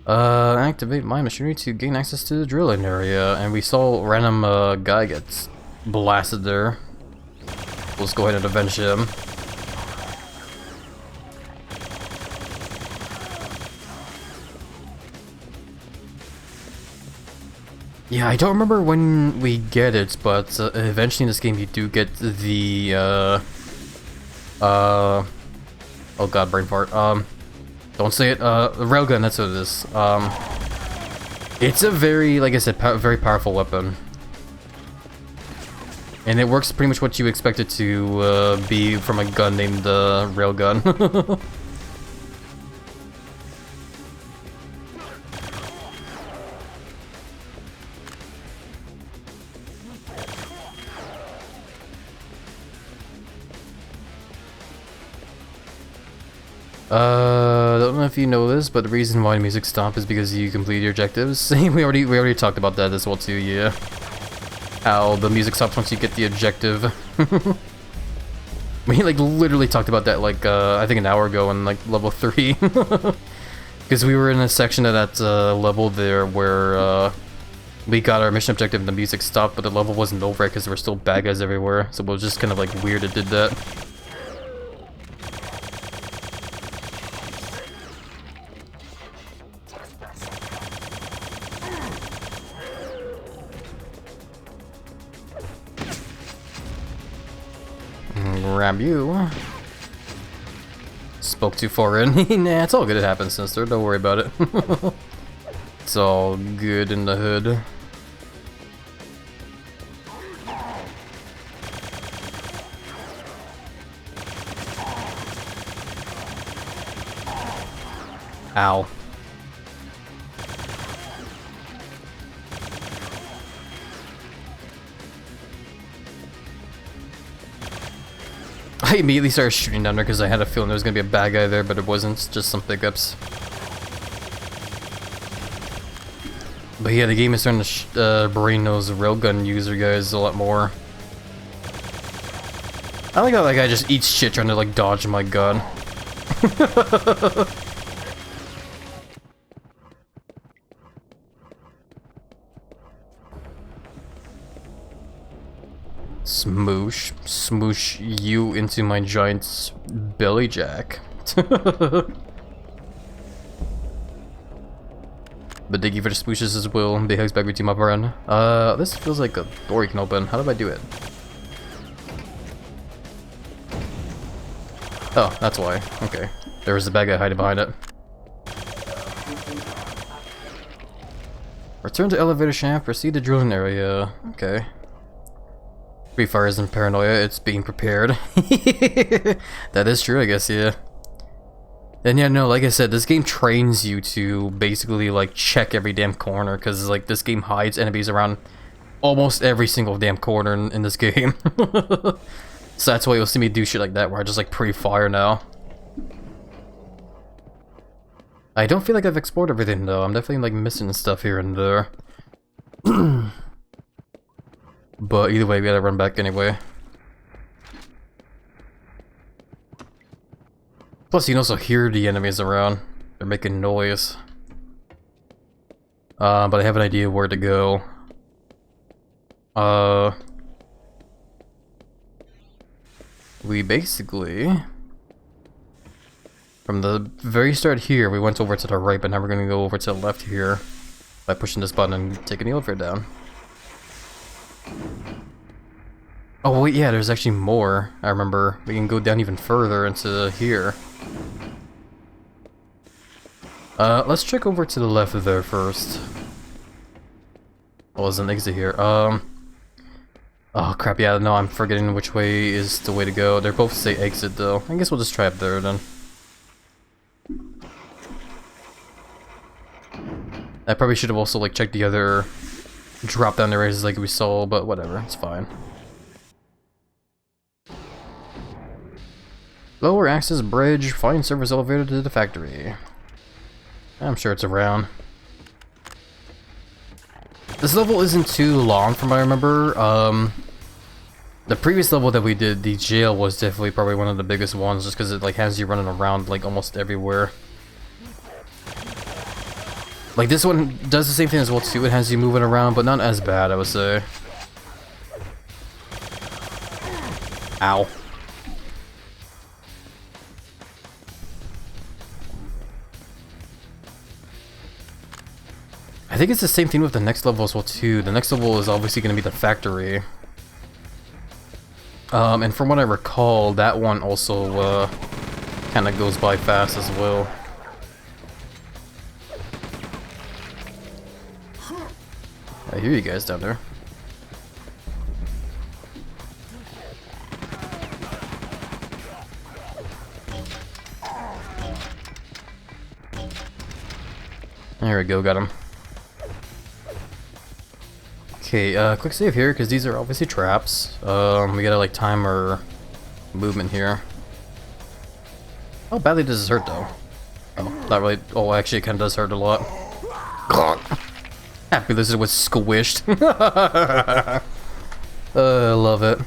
Activate mine machinery to gain access to the drilling area, and we saw a random guy gets blasted there. Let's go ahead and avenge him. Yeah, I don't remember when we get it, but eventually in this game you do get the oh god, brain fart. Don't say it. Railgun, that's what it is. It's a very, like I said, very powerful weapon. And it works pretty much what you expect it to be from a gun named Railgun. Don't know if you know this, but the reason why music stopped is because you complete your objectives. we already talked about that as well too, yeah. How the music stops once you get the objective. We like literally talked about that like I think an hour ago in like level 3. Because we were in a section of that level there where we got our mission objective and the music stopped, but the level wasn't over because there were still bad guys everywhere. So it was just kind of like weird it did that. Grab you. Spoke too far in. Nah, it's all good. It happens, sister. Don't worry about it. It's all good in the hood. Ow. I immediately started shooting down there because I had a feeling there was going to be a bad guy there, but it wasn't, just some pickups. But yeah, the game is starting to brain those railgun user guys a lot more. I like how that guy just eats shit trying to like dodge my gun. Smoosh. Smoosh you into my giant belly jack. But thank you for the smooshes as well. Big hugs back with you, my friend. This feels like a door you can open. How do I do it? Oh, that's why. Okay. There was a bad guy hiding behind it. Return to elevator shaft, proceed to drilling area. Okay. Free fire isn't paranoia, it's being prepared. That is true, I guess, yeah. And yeah, no, like I said, this game trains you to basically like check every damn corner, because like this game hides enemies around almost every single damn corner in this game. So that's why you'll see me do shit like that, where I just like pre-fire now. I don't feel like I've explored everything though. I'm definitely like missing stuff here and there. But either way, we gotta run back anyway. Plus, you can also hear the enemies around. They're making noise. But I have an idea where to go. We basically... From the very start here, we went over to the right, but now we're gonna go over to the left here by pushing this button and taking the elevator down. Oh wait, yeah, there's actually more. I remember we can go down even further into here. Let's check over to the left there first. Oh, there's an exit here. Oh crap, yeah, no, I'm forgetting which way is the way to go. They both say exit though. I guess we'll just try up there then. I probably should have also like checked the other drop down areas like we saw, but whatever, it's fine. Lower access bridge, find service elevator to the factory. I'm sure it's around. This level isn't too long from what I remember. The previous level that we did, the jail, was definitely probably one of the biggest ones just because it like has you running around like almost everywhere. Like this one does the same thing as well too, it has you moving around, but not as bad, I would say. Ow. I think it's the same thing with the next level as well too. The next level is obviously going to be the factory. And from what I recall, that one also kind of goes by fast as well. I hear you guys down there. There we go, got him. Okay, quick save here, because these are obviously traps. We gotta like time our movement here. How badly does this hurt though? Oh, not really. Oh, actually it kinda does hurt a lot. HappyLizard was squished. I love it.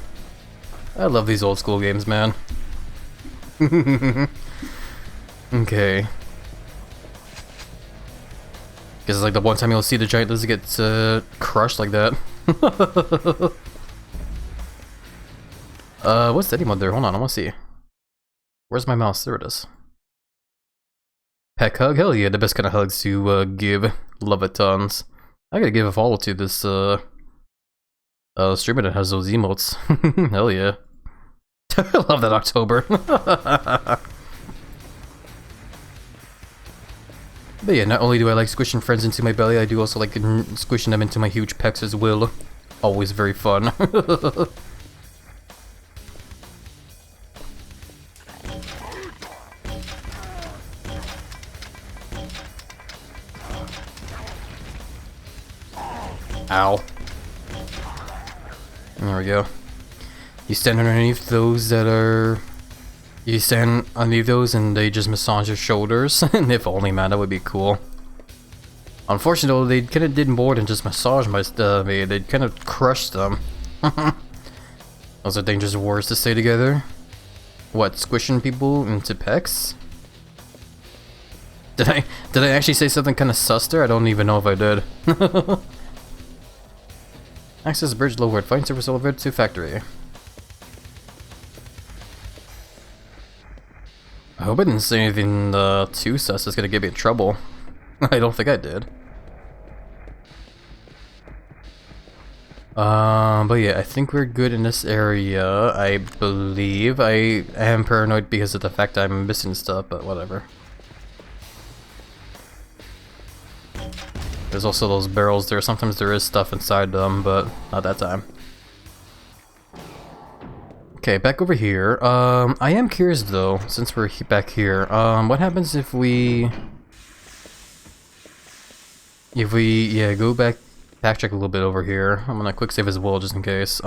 I love these old school games, man. Okay. Because like the one time you'll see the giant lizard get crushed like that. What's that emote there? Hold on, I want to see. Where's my mouse? There it is. Peck hug? Hell yeah, the best kind of hugs to give. Love it tons. I gotta give a follow to this streamer that has those emotes. Hell yeah. I love that October. But yeah, not only do I like squishing friends into my belly, I do also like squishing them into my huge pecs as well. Always very fun. Ow. There we go. You stand underneath those that are... You stand underneath those and they just massage your shoulders. And if only, man, that would be cool. Unfortunately, they kind of did more than just massage my they kind of crushed them. Those are dangerous words to say together. What, squishing people into pecs? Did I actually say something kind of sus there? I don't even know if I did. Access bridge lowered. Find service elevator to factory. I hope I didn't say anything too sus that's gonna get me in trouble. I don't think I did. But yeah, I think we're good in this area, I believe. I am paranoid because of the fact I'm missing stuff, but whatever. There's also those barrels there. Sometimes there is stuff inside them, but not that time. Okay, back over here. I am curious though, since we're back here. What happens if we... yeah, go back, backtrack a little bit over here. I'm gonna quick save as well, just in case.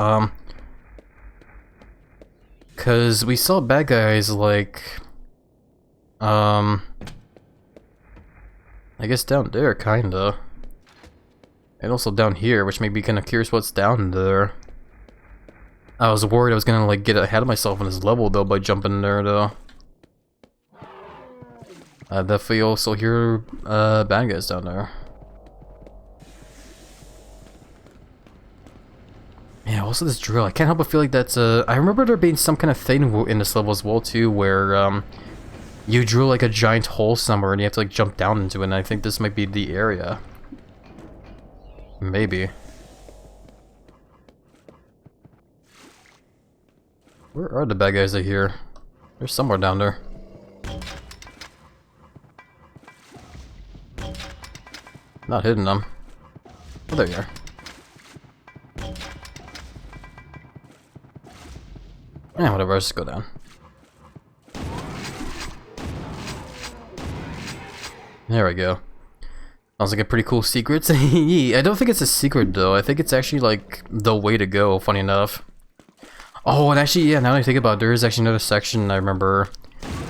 Cause we saw bad guys like, I guess down there, kinda. And also down here, which made me kinda curious what's down there. I was worried I was gonna like get ahead of myself on this level though by jumping there though. I definitely also hear bad guys down there. Yeah, also this drill, I can't help but feel like that's I remember there being some kind of thing in this level as well too, where you drill like a giant hole somewhere and you have to like jump down into it, and I think this might be the area. Maybe. Where are the bad guys I hear? They're somewhere down there. Not hitting them. Oh, there you are. Yeah, whatever, let's just go down. There we go. Sounds like a pretty cool secret. I don't think it's a secret though. I think it's actually like the way to go, funny enough. Oh, and actually, yeah, now that I think about it, there is actually another section I remember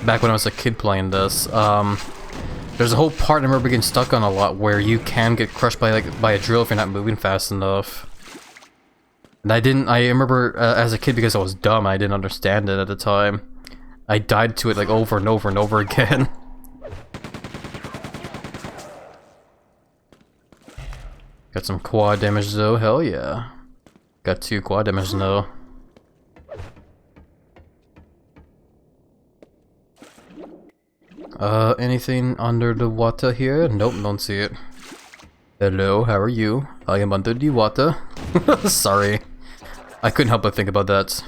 back when I was a kid playing this. There's a whole part I remember getting stuck on a lot where you can get crushed by a drill if you're not moving fast enough. And I remember as a kid, because I was dumb, I didn't understand it at the time. I died to it like over and over and over again. Got some quad damage though, hell yeah. Got 2 quad damage though. Anything under the water here? Nope, don't see it. Hello, how are you? I am under the water. Sorry. I couldn't help but think about that.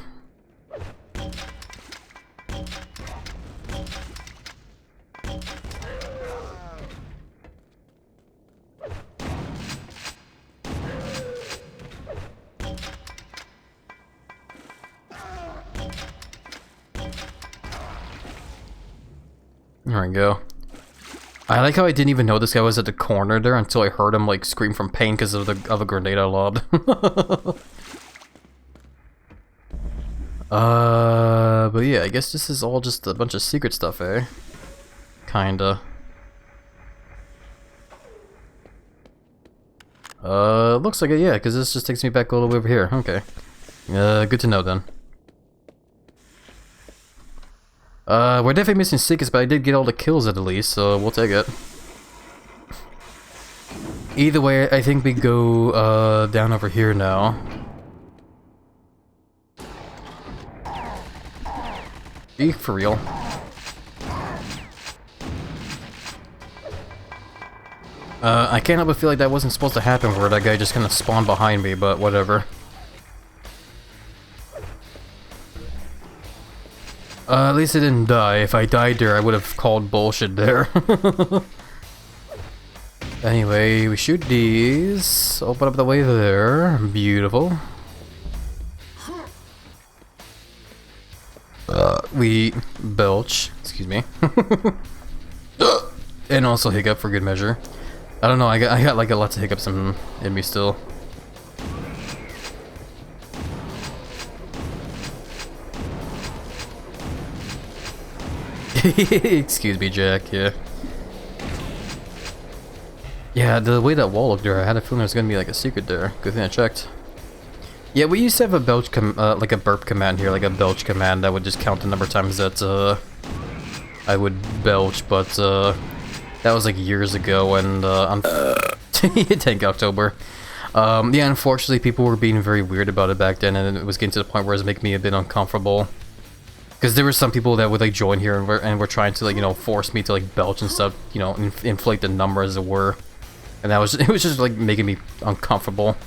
There we go. I like how I didn't even know this guy was at the corner there until I heard him like scream from pain because of a grenade I lobbed. But yeah, I guess this is all just a bunch of secret stuff, eh? Kinda. Looks like it, yeah, because this just takes me back all the way over here. Okay. Good to know then. We're definitely missing secrets, but I did get all the kills at least, so we'll take it. Either way, I think we go, down over here now. Be for real. I can't help but feel like that wasn't supposed to happen where that guy just kind of spawned behind me, but whatever. At least I didn't die. If I died there, I would have called bullshit there. Anyway, we shoot these. Open up the way there. Beautiful. We belch. Excuse me. And also hiccup for good measure. I don't know. I got like lots of hiccups in me still. Excuse me, Jack. Yeah. Yeah, the way that wall looked there, I had a feeling there was gonna be like a secret there. Good thing I checked. Yeah, we used to have a belch like a burp command here, like a belch command that would just count the number of times that I would belch, but that was like years ago, and thank October. Yeah, unfortunately, people were being very weird about it back then, and it was getting to the point where it was making me a bit uncomfortable. Because there were some people that would like join here and were trying to like, you know, force me to like belch and stuff, you know, inflate the number as it were, and it was just like making me uncomfortable.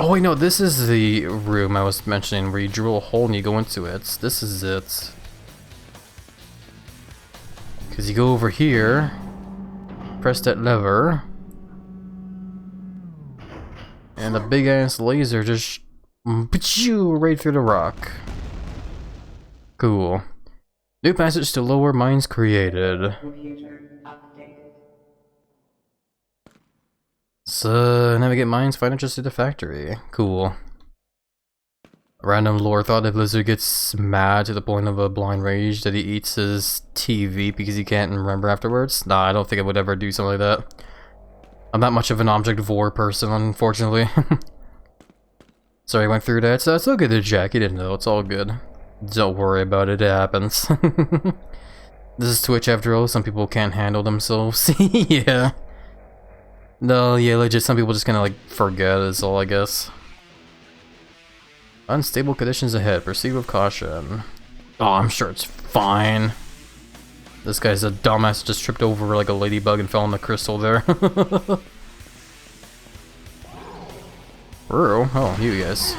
Oh wait, no, this is the room I was mentioning where you drill a hole and you go into it. This is it. Because you go over here, press that lever, and the big ass laser just right through the rock. Cool. New passage to lower mines created. So, navigate mines, find entrance to the factory. Cool. Random lore thought if Lizard gets mad to the point of a blind rage that he eats his TV because he can't remember afterwards. Nah, I don't think I would ever do something like that. I'm not much of an object-vor person, unfortunately. Sorry I went through that, so it's all good to Jack, he didn't know, it's all good. Don't worry about it, it happens. This is Twitch after all, some people can't handle themselves. Yeah. No, yeah, legit, some people just kinda like forget is all, I guess. Unstable conditions ahead, proceed with caution. Oh, I'm sure it's fine. This guy's a dumbass, just tripped over like a ladybug and fell in the crystal there. Oh, you guys.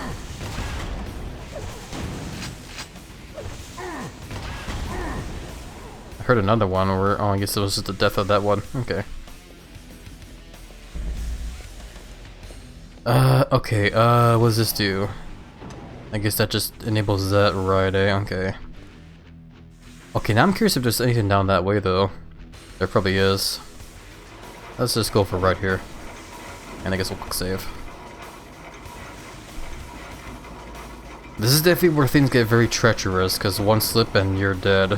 I heard another one where, oh, I guess it was just the death of that one. Okay. Okay, what does this do? I guess that just enables that, right, eh? Okay. Okay, now I'm curious if there's anything down that way, though. There probably is. Let's just go for right here. And I guess we'll quick save. This is definitely where things get very treacherous, because one slip and you're dead.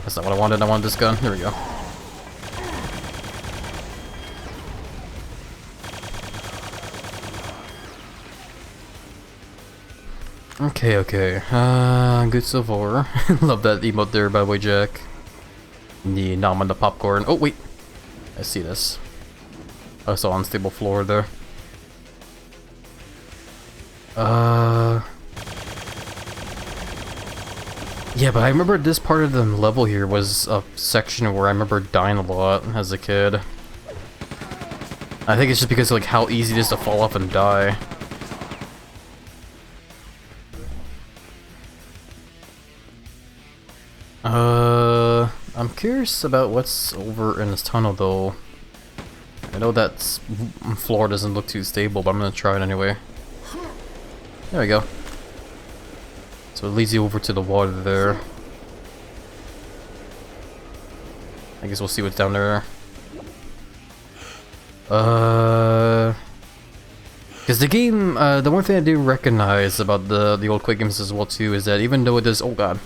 That's not what I wanted this gun. Here we go. Okay, okay. Good so far. Love that emote there, by the way, Jack. The nom on the popcorn. Oh, wait. I see this. I saw unstable floor there. Yeah, but I remember this part of the level here was a section where I remember dying a lot as a kid. I think it's just because of like how easy it is to fall off and die. I'm curious about what's over in this tunnel though. I know that floor doesn't look too stable, but I'm gonna try it anyway. There we go. So it leads you over to the water there. I guess we'll see what's down there. Because the game, the one thing I do recognize about the old Quake games as well too is that even though it does, oh god.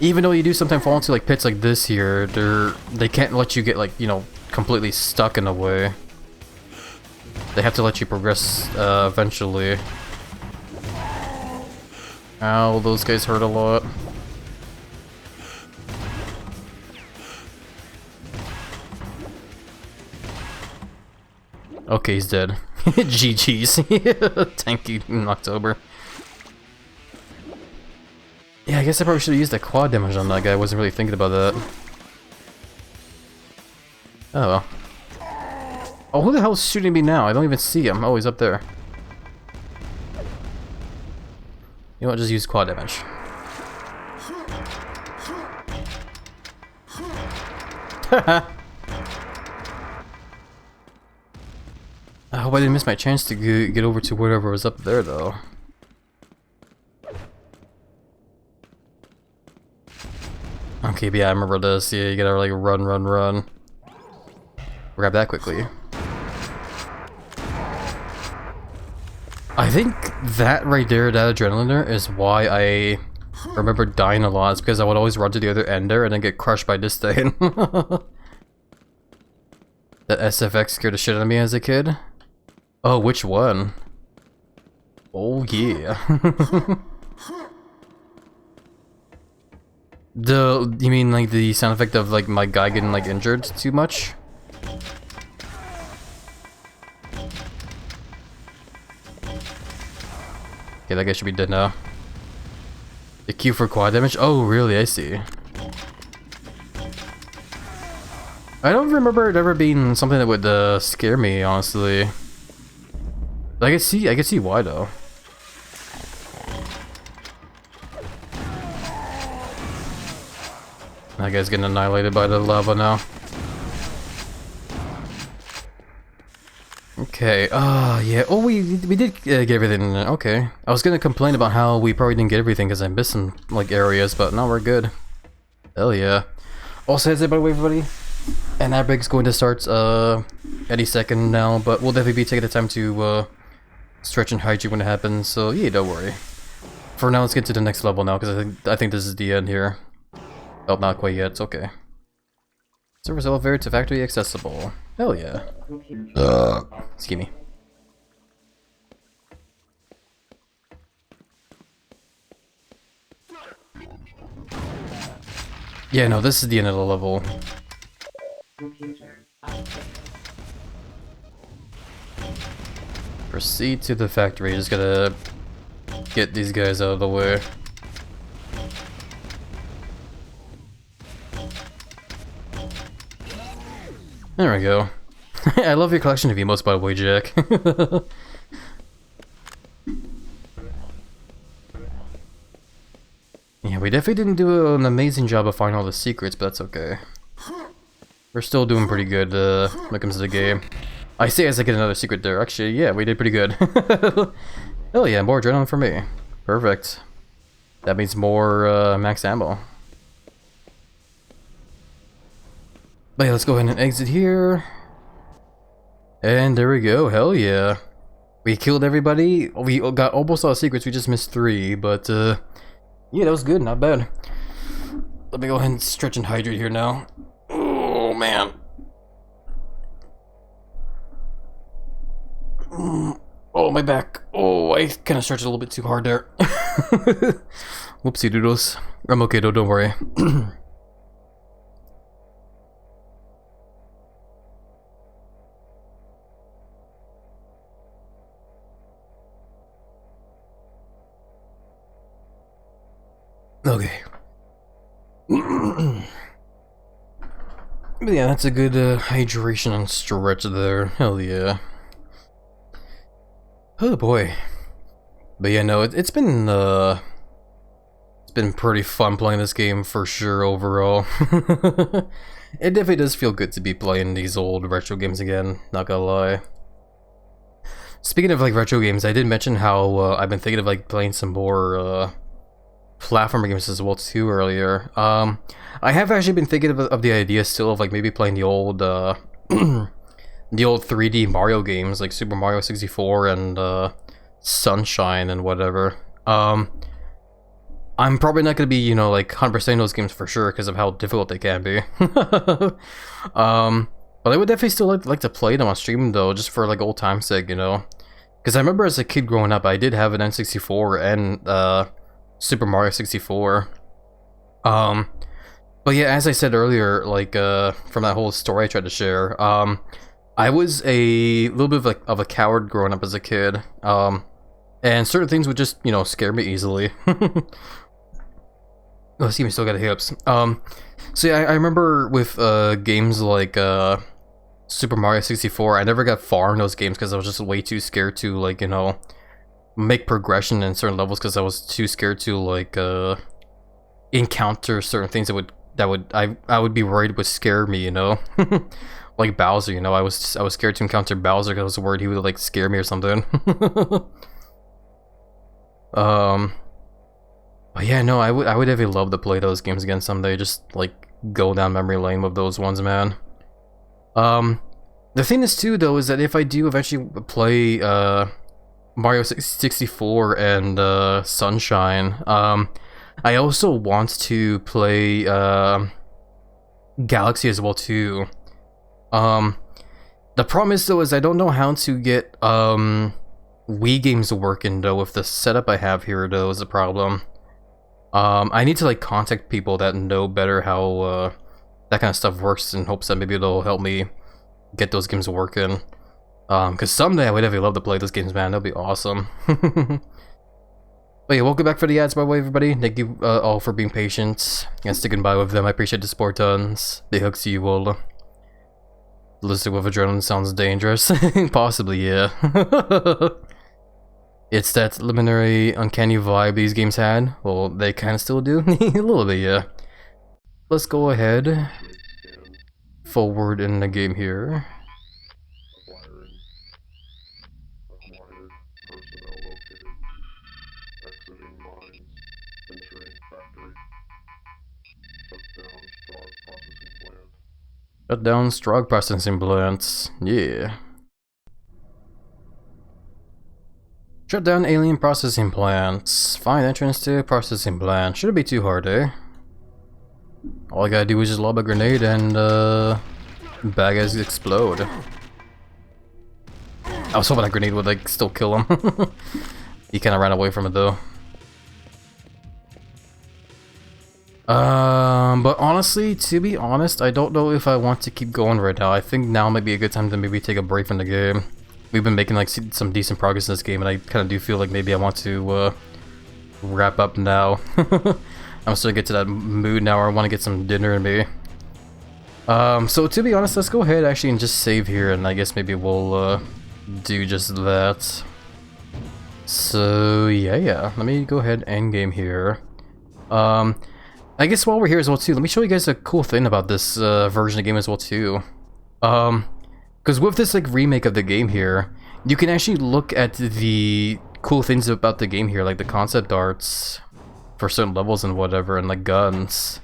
Even though you do sometimes fall into like pits like this here, they can't let you get like, you know, completely stuck in a way. They have to let you progress eventually. Ow, those guys hurt a lot. Okay, he's dead. GG's. Thank you in October. Yeah, I guess I probably should have used that quad damage on that guy. I wasn't really thinking about that. Oh well. Oh, who the hell is shooting me now? I don't even see him. Oh, he's up there. You know what, just use quad damage. I hope I didn't miss my chance to get over to whatever was up there, though. Okay, but yeah, I remember this. Yeah, you gotta like run. Grab that quickly. I think that right there, that adrenaline there, is why I remember dying a lot. It's because I would always run to the other end there and then get crushed by this thing. That SFX scared the shit out of me as a kid. Oh, which one? Oh yeah. You mean like the sound effect of like my guy getting like injured too much? Okay, that guy should be dead now. The Q for quad damage? Oh really, I see. I don't remember it ever being something that would scare me, honestly. I can see why though. That guy's getting annihilated by the lava now. Okay, yeah. Oh, we did get everything. Okay. I was gonna complain about how we probably didn't get everything because I missed some, like, areas, but now we're good. Hell yeah. Also, heads up, by the way, everybody. And that break's going to start, any second now, but we'll definitely be taking the time to, stretch and hydrate when it happens, so yeah, don't worry. For now, let's get to the next level now, because I think this is the end here. Oh, not quite yet, it's okay. Service elevator to factory accessible. Hell yeah. Excuse me. Yeah, no, this is the end of the level. Proceed to the factory. Just gotta get these guys out of the way. There we go. I love your collection of emotes, by the way, Jack. Yeah, we definitely didn't do an amazing job of finding all the secrets, but that's okay. We're still doing pretty good when it comes to the game. I say as I get another secret there. Actually, yeah, we did pretty good. Hell yeah, more adrenaline for me. Perfect. That means more max ammo. But yeah, let's go ahead and exit here. And there we go, hell yeah. We killed everybody. We got almost all the secrets, we just missed 3, but yeah, that was good, not bad. Let me go ahead and stretch and hydrate here now. Oh man. Oh, my back. Oh, I kind of stretched a little bit too hard there. Whoopsie doodles. I'm okay though, don't worry. Okay. But yeah, that's a good hydration and stretch there. Hell yeah. Oh boy. But yeah, no, it's been pretty fun playing this game for sure overall. It definitely does feel good to be playing these old retro games again, not gonna lie. Speaking of like retro games, I did mention how I've been thinking of like playing some more platformer games as well too earlier. I have actually been thinking of the idea still of like maybe playing the old the old 3D Mario games like Super Mario 64 and Sunshine and whatever. I'm probably not gonna be, you know, like 100% those games for sure because of how difficult they can be. But I would definitely still like to play them on stream though, just for like old time's sake, you know. Because I remember as a kid growing up, I did have an N64 and Super Mario 64. But yeah, as I said earlier, like from that whole story I tried to share, I was a little bit of a coward growing up as a kid. And certain things would just, you know, scare me easily. Oh, see me still got hiccups. So yeah, I remember with games like Super Mario 64, I never got far in those games because I was just way too scared to, like, you know, make progression in certain levels because I was too scared to like encounter certain things that I would be worried would scare me, you know. Like Bowser, you know, I was scared to encounter Bowser because I was worried he would like scare me or something. But yeah, no, I would definitely love to play those games again someday. Just like go down memory lane with those ones, man. The thing is too, though, is that if I do eventually play Mario 64 and Sunshine, I also want to play Galaxy as well too. The problem is though is I don't know how to get Wii games working though with the setup I have here though is a problem. I need to like contact people that know better how that kind of stuff works in hopes that maybe they'll help me get those games working. Because someday I would definitely love to play those games, man. That'd be awesome. But yeah, welcome back for the ads, by the way, everybody. Thank you all for being patient and sticking by with them. I appreciate the support tons. Big hugs to you all. Ballistic with adrenaline sounds dangerous. Possibly, yeah. It's that preliminary uncanny vibe these games had. Well, they kind of still do. A little bit, yeah. Let's go ahead. Forward in the game here. Acquiring. Acquired. Personnel located. Exiting mines. Entering factory. Shut down strong processing plant. Shut down Strog processing plants. Yeah. Shut down alien processing plants. Find entrance to processing plant. Shouldn't be too hard, eh? All I gotta do is just lob a grenade and bad guys explode. I was hoping that grenade would like still kill him. He kind of ran away from it though. But honestly, to be honest, I don't know if I want to keep going right now. I think now might be a good time to maybe take a break from the game. We've been making like some decent progress in this game, and I kind of do feel like maybe I want to wrap up now. I'm starting to get to that mood now where I want to get some dinner in me. So to be honest, let's go ahead actually and just save here, and I guess maybe we'll do just that. So yeah, let me go ahead and game here. I guess while we're here as well too, let me show you guys a cool thing about this version of the game as well too. Because with this like remake of the game here, you can actually look at the cool things about the game here, like the concept arts for certain levels and whatever, and like guns.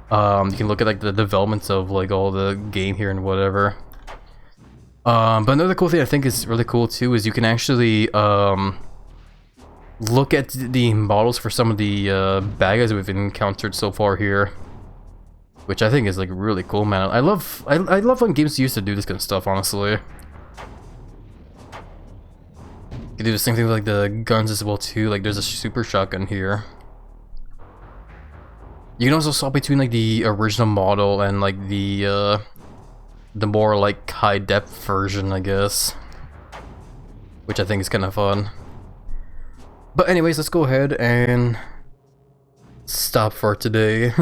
You can look at like the developments of like all the game here and whatever. But another cool thing I think is really cool too is you can actually look at the models for some of the bad guys we've encountered so far here, which I think is like really cool, man. I love when games used to do this kind of stuff, honestly. You can do the same thing with like the guns as well too. Like there's a super shotgun here. You can also swap between like the original model and like the more like high depth version, I guess, which I think is kind of fun. But anyways, let's go ahead and stop for today.